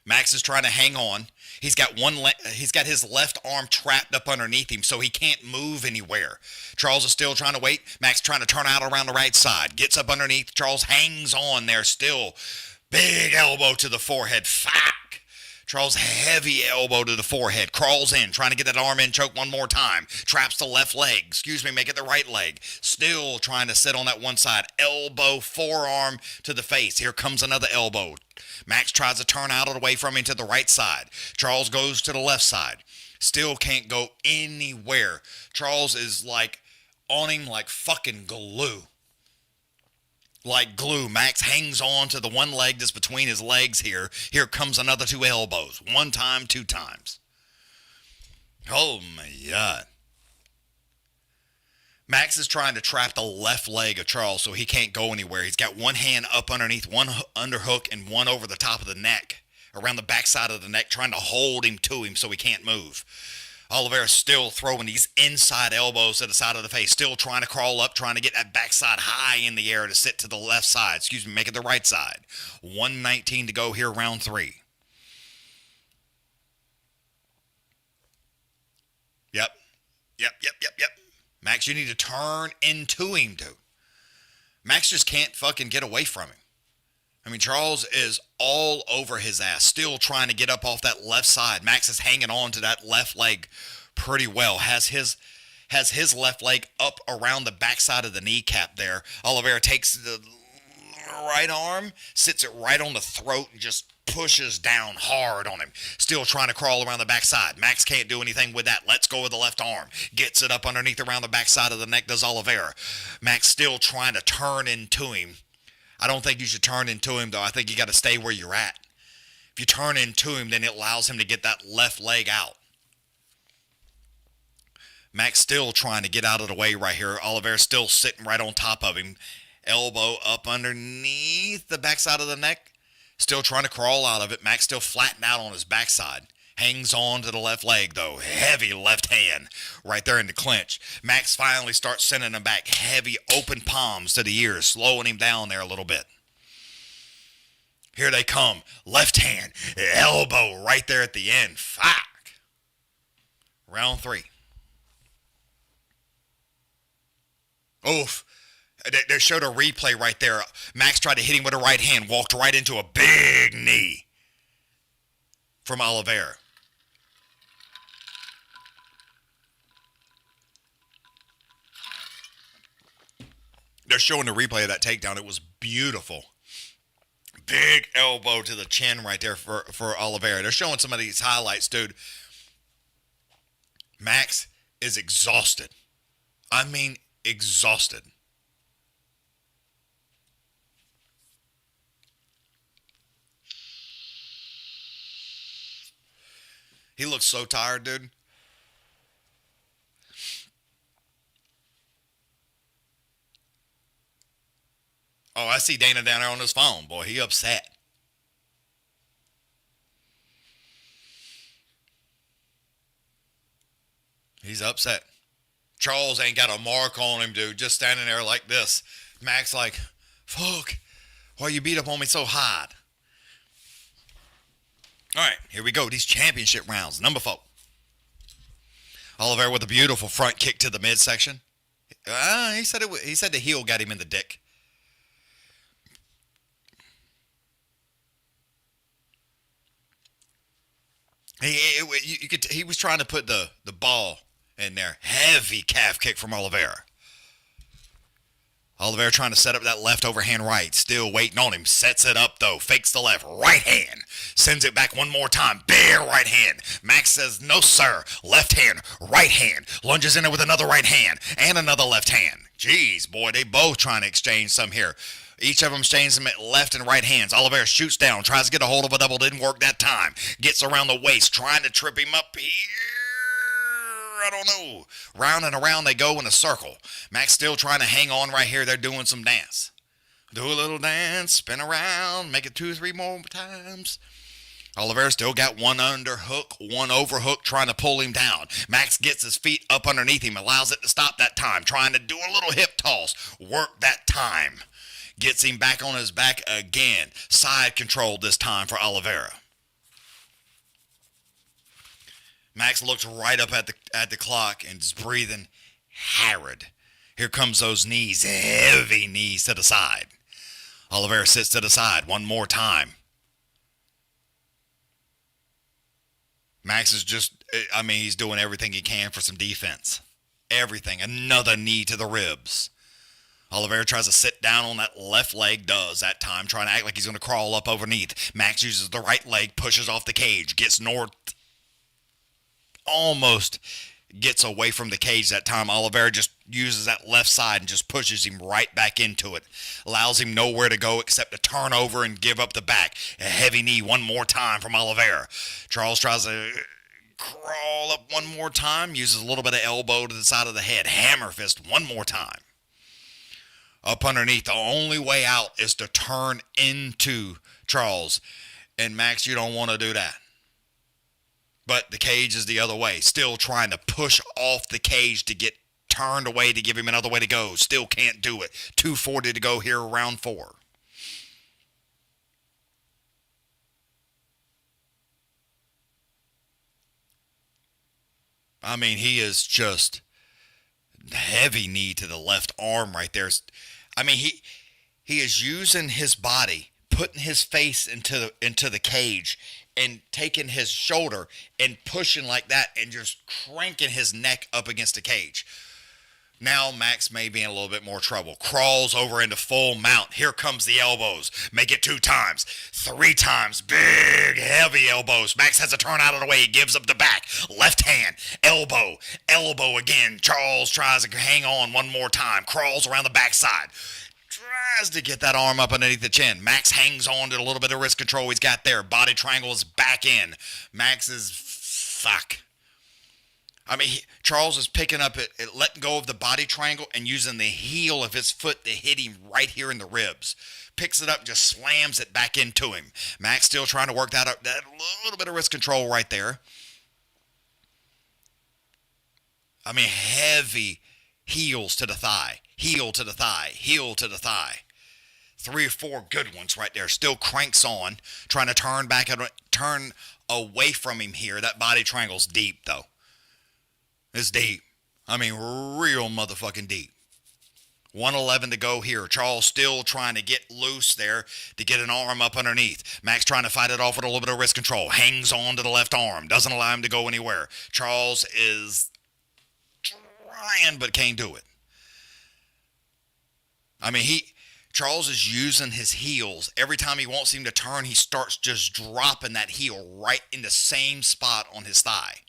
Max is trying to hang on. He's got his left arm trapped up underneath him, so he can't move anywhere. Charles is still trying to wait. Max trying to turn out around the right side. Gets up underneath. Charles hangs on there still. Big elbow to the forehead. Fuck. Charles, heavy elbow to the forehead. Crawls in, trying to get that arm in, choke one more time. Traps the left leg. Make it the right leg. Still trying to sit on that one side. Elbow, forearm to the face. Here comes another elbow. Max tries to turn out away from him to the right side. Charles goes to the left side. Still can't go anywhere. Charles is like on him like fucking glue. Like glue. Max hangs on to the one leg that's between his legs here. Here comes another 2 elbows. 1 time, 2 times. Oh my God. Max is trying to trap the left leg of Charles so he can't go anywhere. He's got one hand up underneath, one underhook, and one over the top of the neck, around the backside of the neck, trying to hold him to him so he can't move. Oliveira still throwing these inside elbows to the side of the face, still trying to crawl up, trying to get that backside high in the air to sit to the left side. Make it the right side. 1:19 to go here, round 3. Yep. Max, you need to turn into him, dude. Max just can't fucking get away from him. I mean, Charles is all over his ass, still trying to get up off that left side. Max is hanging on to that left leg pretty well. Has his left leg up around the backside of the kneecap there. Oliveira takes the right arm, sits it right on the throat, and just pushes down hard on him. Still trying to crawl around the backside. Max can't do anything with that. Let's go with the left arm. Gets it up underneath around the backside of the neck, does Oliveira. Max still trying to turn into him. I don't think you should turn into him, though. I think you got to stay where you're at. If you turn into him, then it allows him to get that left leg out. Max still trying to get out of the way right here. Oliveira still sitting right on top of him. Elbow up underneath the backside of the neck. Still trying to crawl out of it. Max still flattened out on his backside. Hangs on to the left leg, though. Heavy left hand right there in the clinch. Max finally starts sending him back. Heavy open palms to the ears, slowing him down there a little bit. Here they come. Left hand, elbow right there at the end. Fuck. Round 3. Oof. They showed a replay right there. Max tried to hit him with a right hand. Walked right into a big knee from Oliveira. They're showing the replay of that takedown. It was beautiful. Big elbow to the chin right there for Oliveira. They're showing some of these highlights, dude. Max is exhausted. I mean, exhausted. He looks so tired, dude. Oh, I see Dana down there on his phone. Boy, he upset. He's upset. Charles ain't got a mark on him, dude. Just standing there like this. Max like, fuck, why you beat up on me so hard? All right, here we go. These championship rounds. Number 4. Oliveira with a beautiful front kick to the midsection. He said the heel got him in the dick. He was trying to put the ball in there. Heavy calf kick from Oliveira. Oliveira trying to set up that left overhand right. Still waiting on him. Sets it up, though. Fakes the left. Right hand. Sends it back one more time. Bare right hand. Max says, no, sir. Left hand. Right hand. Lunges in there with another right hand. And another left hand. Jeez, boy. They both trying to exchange some here. Each of them exchanges them at left and right hands. Oliveira shoots down. Tries to get a hold of a double. Didn't work that time. Gets around the waist. Trying to trip him up here. I don't know. Round and around they go in a circle. Max still trying to hang on right here. They're doing some dance. Do a little dance, spin around, make it 2 or 3 more times. Oliveira still got one underhook, one overhook, trying to pull him down. Max gets his feet up underneath him, allows it to stop that time, trying to do a little hip toss. Work that time. Gets him back on his back again. Side control this time for Oliveira. Max looks right up at the clock and is breathing hard. Here comes those knees, heavy knees to the side. Oliveira sits to the side one more time. Max is he's doing everything he can for some defense. Everything. Another knee to the ribs. Oliveira tries to sit down on that left leg, does that time, trying to act like he's going to crawl up underneath. Max uses the right leg, pushes off the cage, gets north. Almost gets away from the cage that time. Oliveira just uses that left side and just pushes him right back into it. Allows him nowhere to go except to turn over and give up the back. A heavy knee one more time from Oliveira. Charles tries to crawl up one more time. Uses a little bit of elbow to the side of the head. Hammer fist one more time. Up underneath. The only way out is to turn into Charles. And Max, you don't want to do that. But the cage is the other way. Still trying to push off the cage to get turned away to give him another way to go. Still can't do it. 2:40 to go here, round 4. I mean, he is just heavy knee to the left arm right there. I mean, he is using his body, putting his face into the cage and taking his shoulder and pushing like that and just cranking his neck up against the cage. Now Max may be in a little bit more trouble. Crawls over into full mount. Here comes the elbows. Make it 2 times. 3 times. Big, heavy elbows. Max has to turn out of the way. He gives up the back. Left hand. Elbow. Elbow again. Charles tries to hang on one more time. Crawls around the backside. Tries to get that arm up underneath the chin. Max hangs on to a little bit of wrist control he's got there. Body triangle is back in. Max is fuck. I mean, Charles is picking up it, letting go of the body triangle and using the heel of his foot to hit him right here in the ribs. Picks it up and just slams it back into him. Max still trying to work that up. That little bit of wrist control right there. I mean, heavy heels to the thigh. Heel to the thigh. Heel to the thigh. 3 or 4 good ones right there. Still cranks on. Trying to turn away from him here. That body triangle's deep, though. It's deep. I mean, real motherfucking deep. 1:11 to go here. Charles still trying to get loose there to get an arm up underneath. Max trying to fight it off with a little bit of wrist control. Hangs on to the left arm. Doesn't allow him to go anywhere. Charles is trying but can't do it. I mean, Charles is using his heels. Every time he wants him to turn, he starts just dropping that heel right in the same spot on his thigh.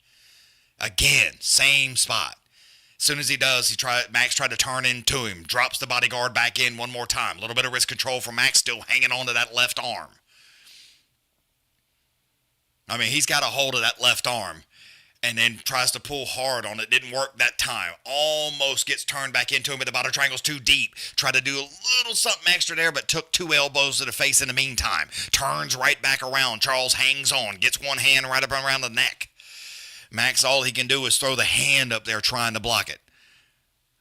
Again, same spot. As soon as he does, Max tried to turn into him. Drops the bodyguard back in one more time. A little bit of wrist control from Max, still hanging on to that left arm. I mean, he's got a hold of that left arm and then tries to pull hard on it. Didn't work that time. Almost gets turned back into him, but the body triangle's too deep. Tried to do a little something extra there, but took 2 elbows to the face in the meantime. Turns right back around. Charles hangs on. Gets one hand right up around the neck. Max, all he can do is throw the hand up there trying to block it.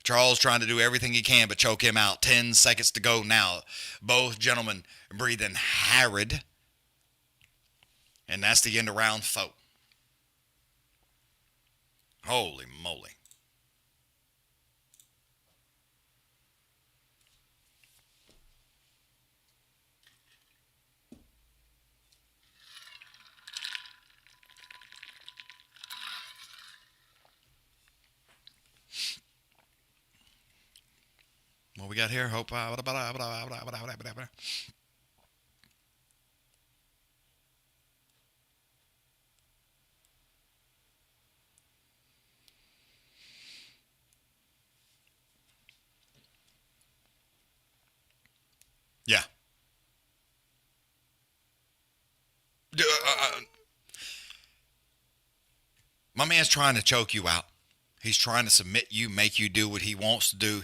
Charles trying to do everything he can but choke him out. 10 seconds to go now. Both gentlemen breathing hard. And that's the end of round 4. Holy moly. What we got here? Hope. Yeah. My man's trying to choke you out. He's trying to submit you, make you do what he wants to do.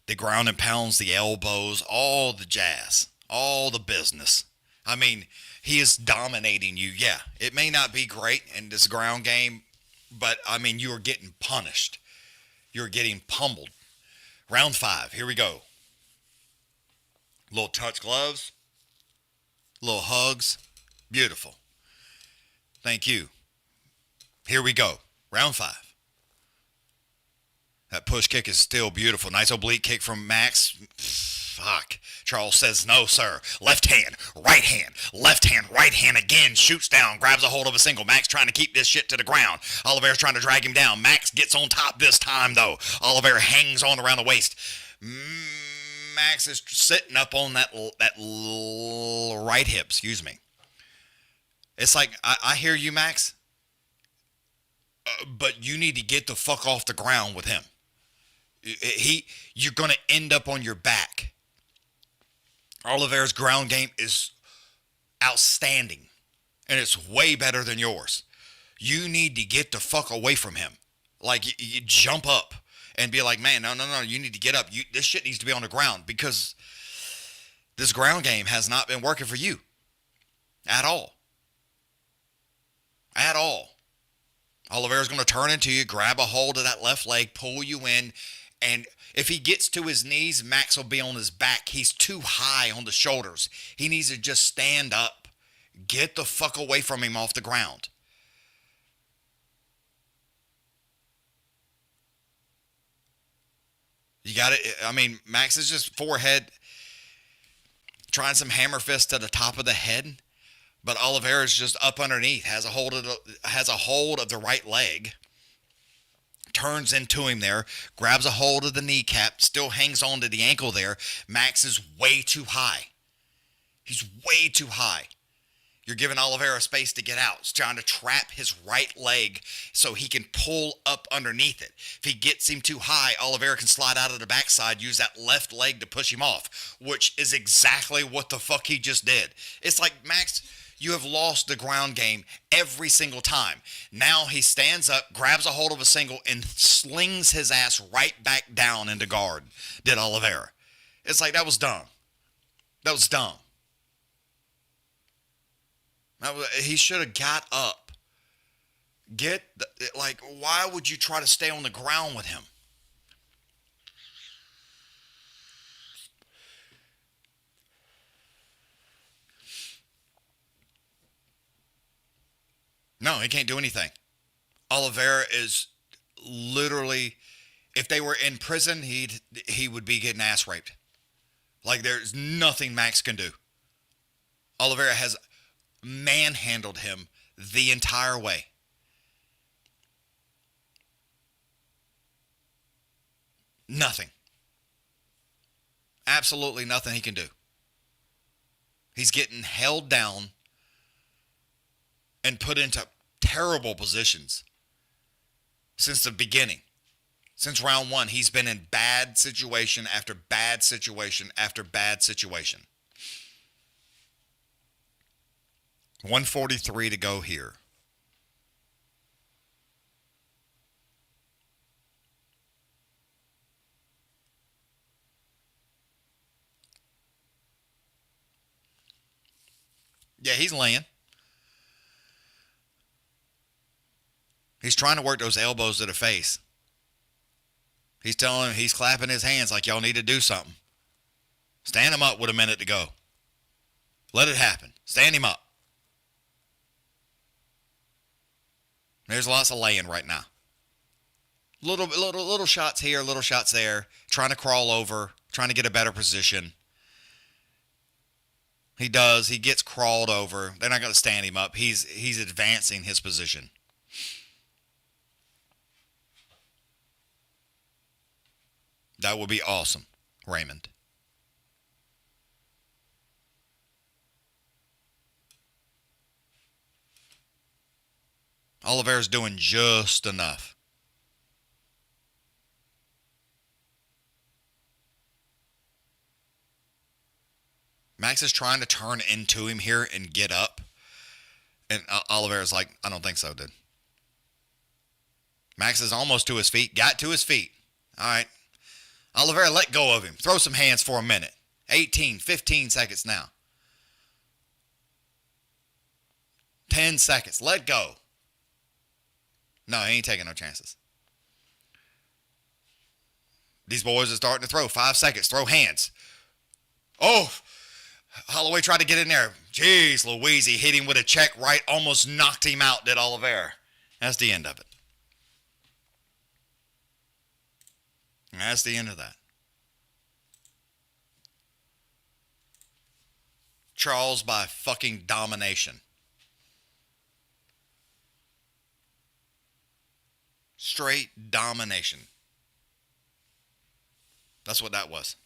The ground and pounds, the elbows, all the jazz, all the business. I mean, he is dominating you. Yeah, it may not be great in this ground game, but, I mean, you are getting punished. You're getting pummeled. Round 5, here we go. Little touch gloves, little hugs. Beautiful. Thank you. Here we go. Round 5. That push kick is still beautiful. Nice oblique kick from Max. Fuck. Charles says, no, sir. Left hand, right hand, left hand, right hand again. Shoots down, grabs a hold of a single. Max trying to keep this shit to the ground. Oliveira's trying to drag him down. Max gets on top this time, though. Oliveira hangs on around the waist. Max is sitting up on that right hip, excuse me. It's like, I hear you, Max, but you need to get the fuck off the ground with him. You're going to end up on your back. Oliveira's ground game is outstanding, and it's way better than yours. You need to get the fuck away from him. Like, you jump up and be like, man, no, you need to get up. This shit needs to be on the ground because this ground game has not been working for you at all. At all. Oliveira's going to turn into you, grab a hold of that left leg, pull you in, and if he gets to his knees, Max will be on his back. He's too high on the shoulders. He needs to just stand up. Get the fuck away from him off the ground. You got it. I mean, Max is just forehead, trying some hammer fist to the top of the head, but Oliveira is just up underneath, has a hold of the right leg, turns into him there, grabs a hold of the kneecap, still hangs on to the ankle there. Max is way too high. He's way too high. You're giving Oliveira space to get out. He's trying to trap his right leg so he can pull up underneath it. If he gets him too high, Oliveira can slide out of the backside, use that left leg to push him off, which is exactly what the fuck he just did. It's like, Max, you have lost the ground game every single time. Now he stands up, grabs a hold of a single, and slings his ass right back down into guard, did Oliveira. It's like, that was dumb. That was dumb. He should have got up. Why would you try to stay on the ground with him? No, he can't do anything. Oliveira is literally, if they were in prison, he would be getting ass raped. Like, there's nothing Max can do. Oliveira has manhandled him the entire way. Nothing. Absolutely nothing he can do. He's getting held down and put into terrible positions since the beginning. Since round one, he's been in bad situation after bad situation after bad situation. 143 to go here. Yeah, he's laying. He's trying to work those elbows to the face. He's telling him, he's clapping his hands like, y'all need to do something. Stand him up with a minute to go. Let it happen. Stand him up. There's lots of laying right now. Little shots here, little shots there. Trying to crawl over, trying to get a better position. He does. He gets crawled over. They're not going to stand him up. He's advancing his position. That would be awesome, Raymond. Oliveira's doing just enough. Max is trying to turn into him here and get up. And Oliveira's like, I don't think so, dude. Max is almost to his feet. Got to his feet. All right. Oliveira, let go of him. Throw some hands for a minute. 18, 15 seconds now. 10 seconds. Let go. No, he ain't taking no chances. These boys are starting to throw. 5 seconds. Throw hands. Oh, Holloway tried to get in there. Jeez Louise, he hit him with a check right. Almost knocked him out, did Oliveira. That's the end of it. That's the end of that. Charles by fucking domination. Straight domination. That's what that was.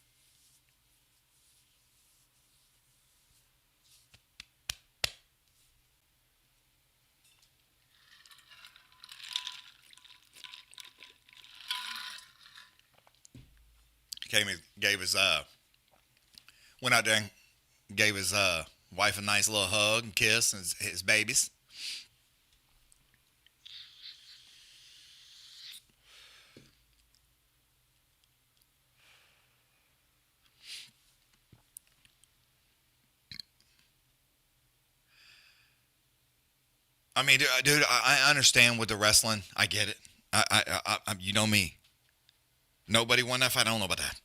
Went out there and gave his wife a nice little hug and kiss and his babies. I mean, dude, I understand with the wrestling. I get it. You know me. Nobody won that fight. I don't know about that.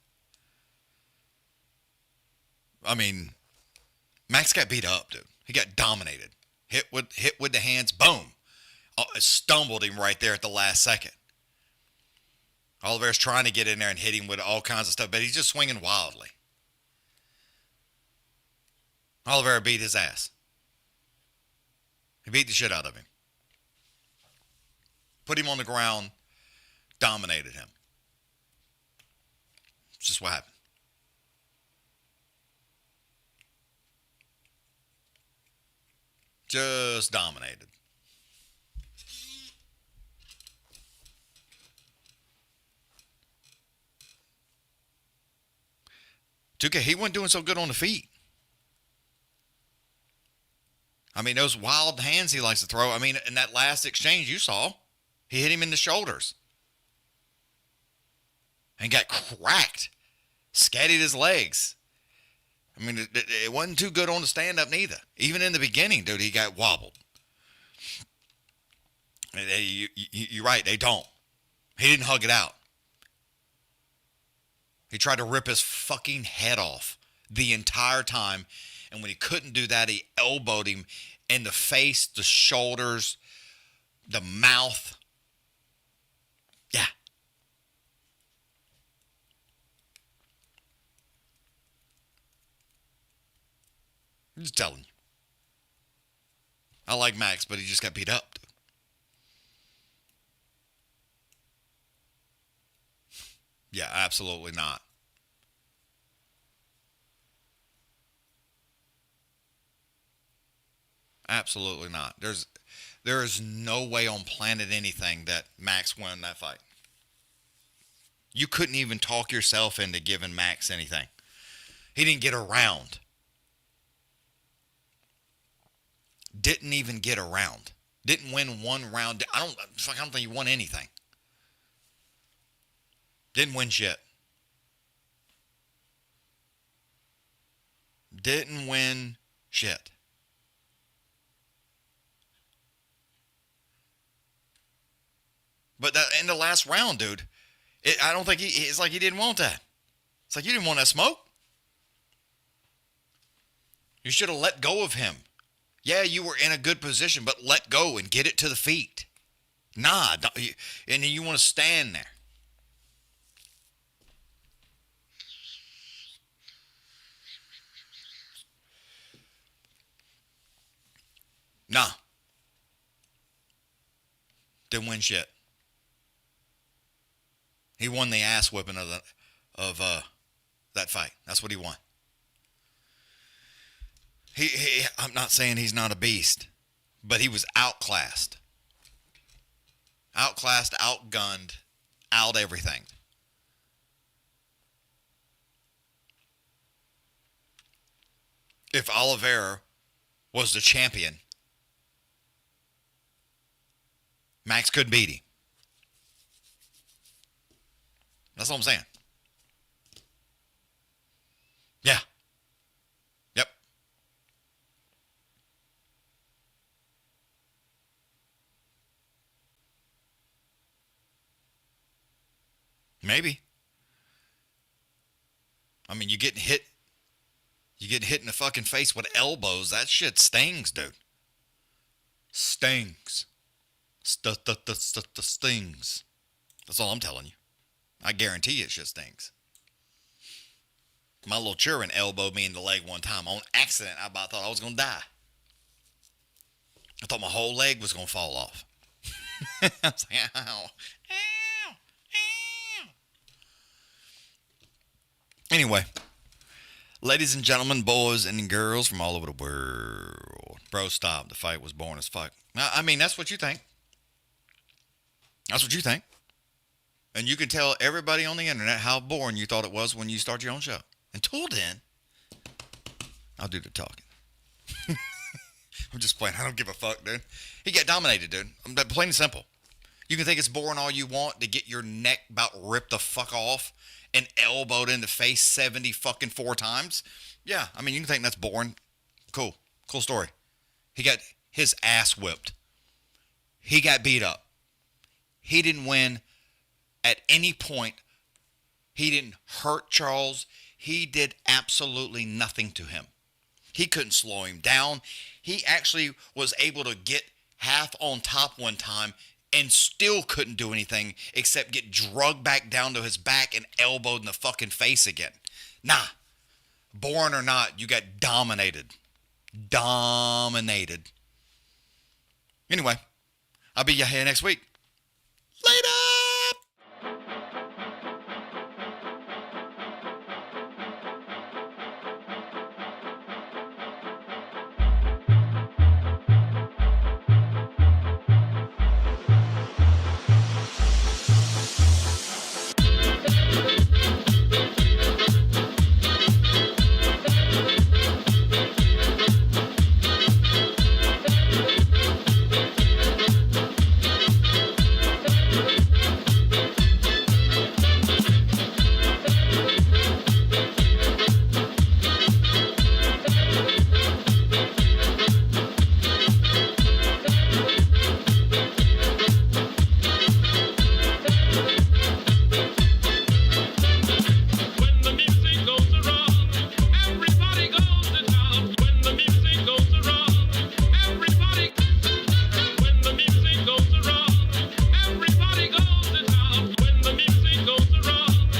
I mean, Max got beat up, dude. He got dominated. Hit with the hands. Boom. Stumbled him right there at the last second. Oliveira's trying to get in there and hit him with all kinds of stuff, but he's just swinging wildly. Oliveira beat his ass. He beat the shit out of him. Put him on the ground. Dominated him. It's just what happened. Just dominated. Tuka, he wasn't doing so good on the feet. I mean, those wild hands he likes to throw. I mean, in that last exchange you saw, he hit him in the shoulders. And got cracked. Scattered his legs. I mean, it wasn't too good on the stand-up neither. Even in the beginning, dude, he got wobbled. You're right, they don't. He didn't hug it out. He tried to rip his fucking head off the entire time. And when he couldn't do that, he elbowed him in the face, the shoulders, the mouth. Yeah. I'm just telling you. I like Max, but he just got beat up. Yeah, absolutely not. Absolutely not. There is no way on planet anything that Max won that fight. You couldn't even talk yourself into giving Max anything. He didn't get around. Didn't even get around. Didn't win one round. I don't think he won anything. Didn't win shit. Didn't win shit. But that in the last round, dude, I don't think it's like he didn't want that. It's like you didn't want that smoke. You should have let go of him. Yeah, you were in a good position, but let go and get it to the feet. Nah, and you want to stand there. Nah. Didn't win shit. He won the ass whipping of that fight. That's what he won. I'm not saying he's not a beast, but he was outclassed. Outclassed, outgunned, out everything. If Oliveira was the champion, Max could beat him. That's all I'm saying. Yeah. Yep. Maybe. I mean, you getting hit in the fucking face with elbows. That shit stings, dude. Stings. Stings. That's all I'm telling you. I guarantee you it shit stings. My little children elbowed me in the leg one time on accident. I about thought I was going to die. I thought my whole leg was going to fall off. I was like, ow, ow, ow. Anyway, ladies and gentlemen, boys and girls from all over the world. Bro, stop. The fight was boring as fuck. I mean, that's what you think. That's what you think. And you can tell everybody on the internet how boring you thought it was when you start your own show. Until then, I'll do the talking. I'm just playing. I don't give a fuck, dude. He got dominated, dude. Plain and simple. You can think it's boring all you want to get your neck about ripped the fuck off and elbowed in the face 70 fucking 4 times. Yeah, I mean, you can think that's boring. Cool. Cool story. He got his ass whipped. he got beat up. He didn't win at any point. He didn't hurt Charles. He did absolutely nothing to him. He couldn't slow him down. He actually was able to get half on top one time and still couldn't do anything except get drugged back down to his back and elbowed in the fucking face again. Nah. Born or not, you got dominated. Dominated. Anyway, I'll be here next week. Later!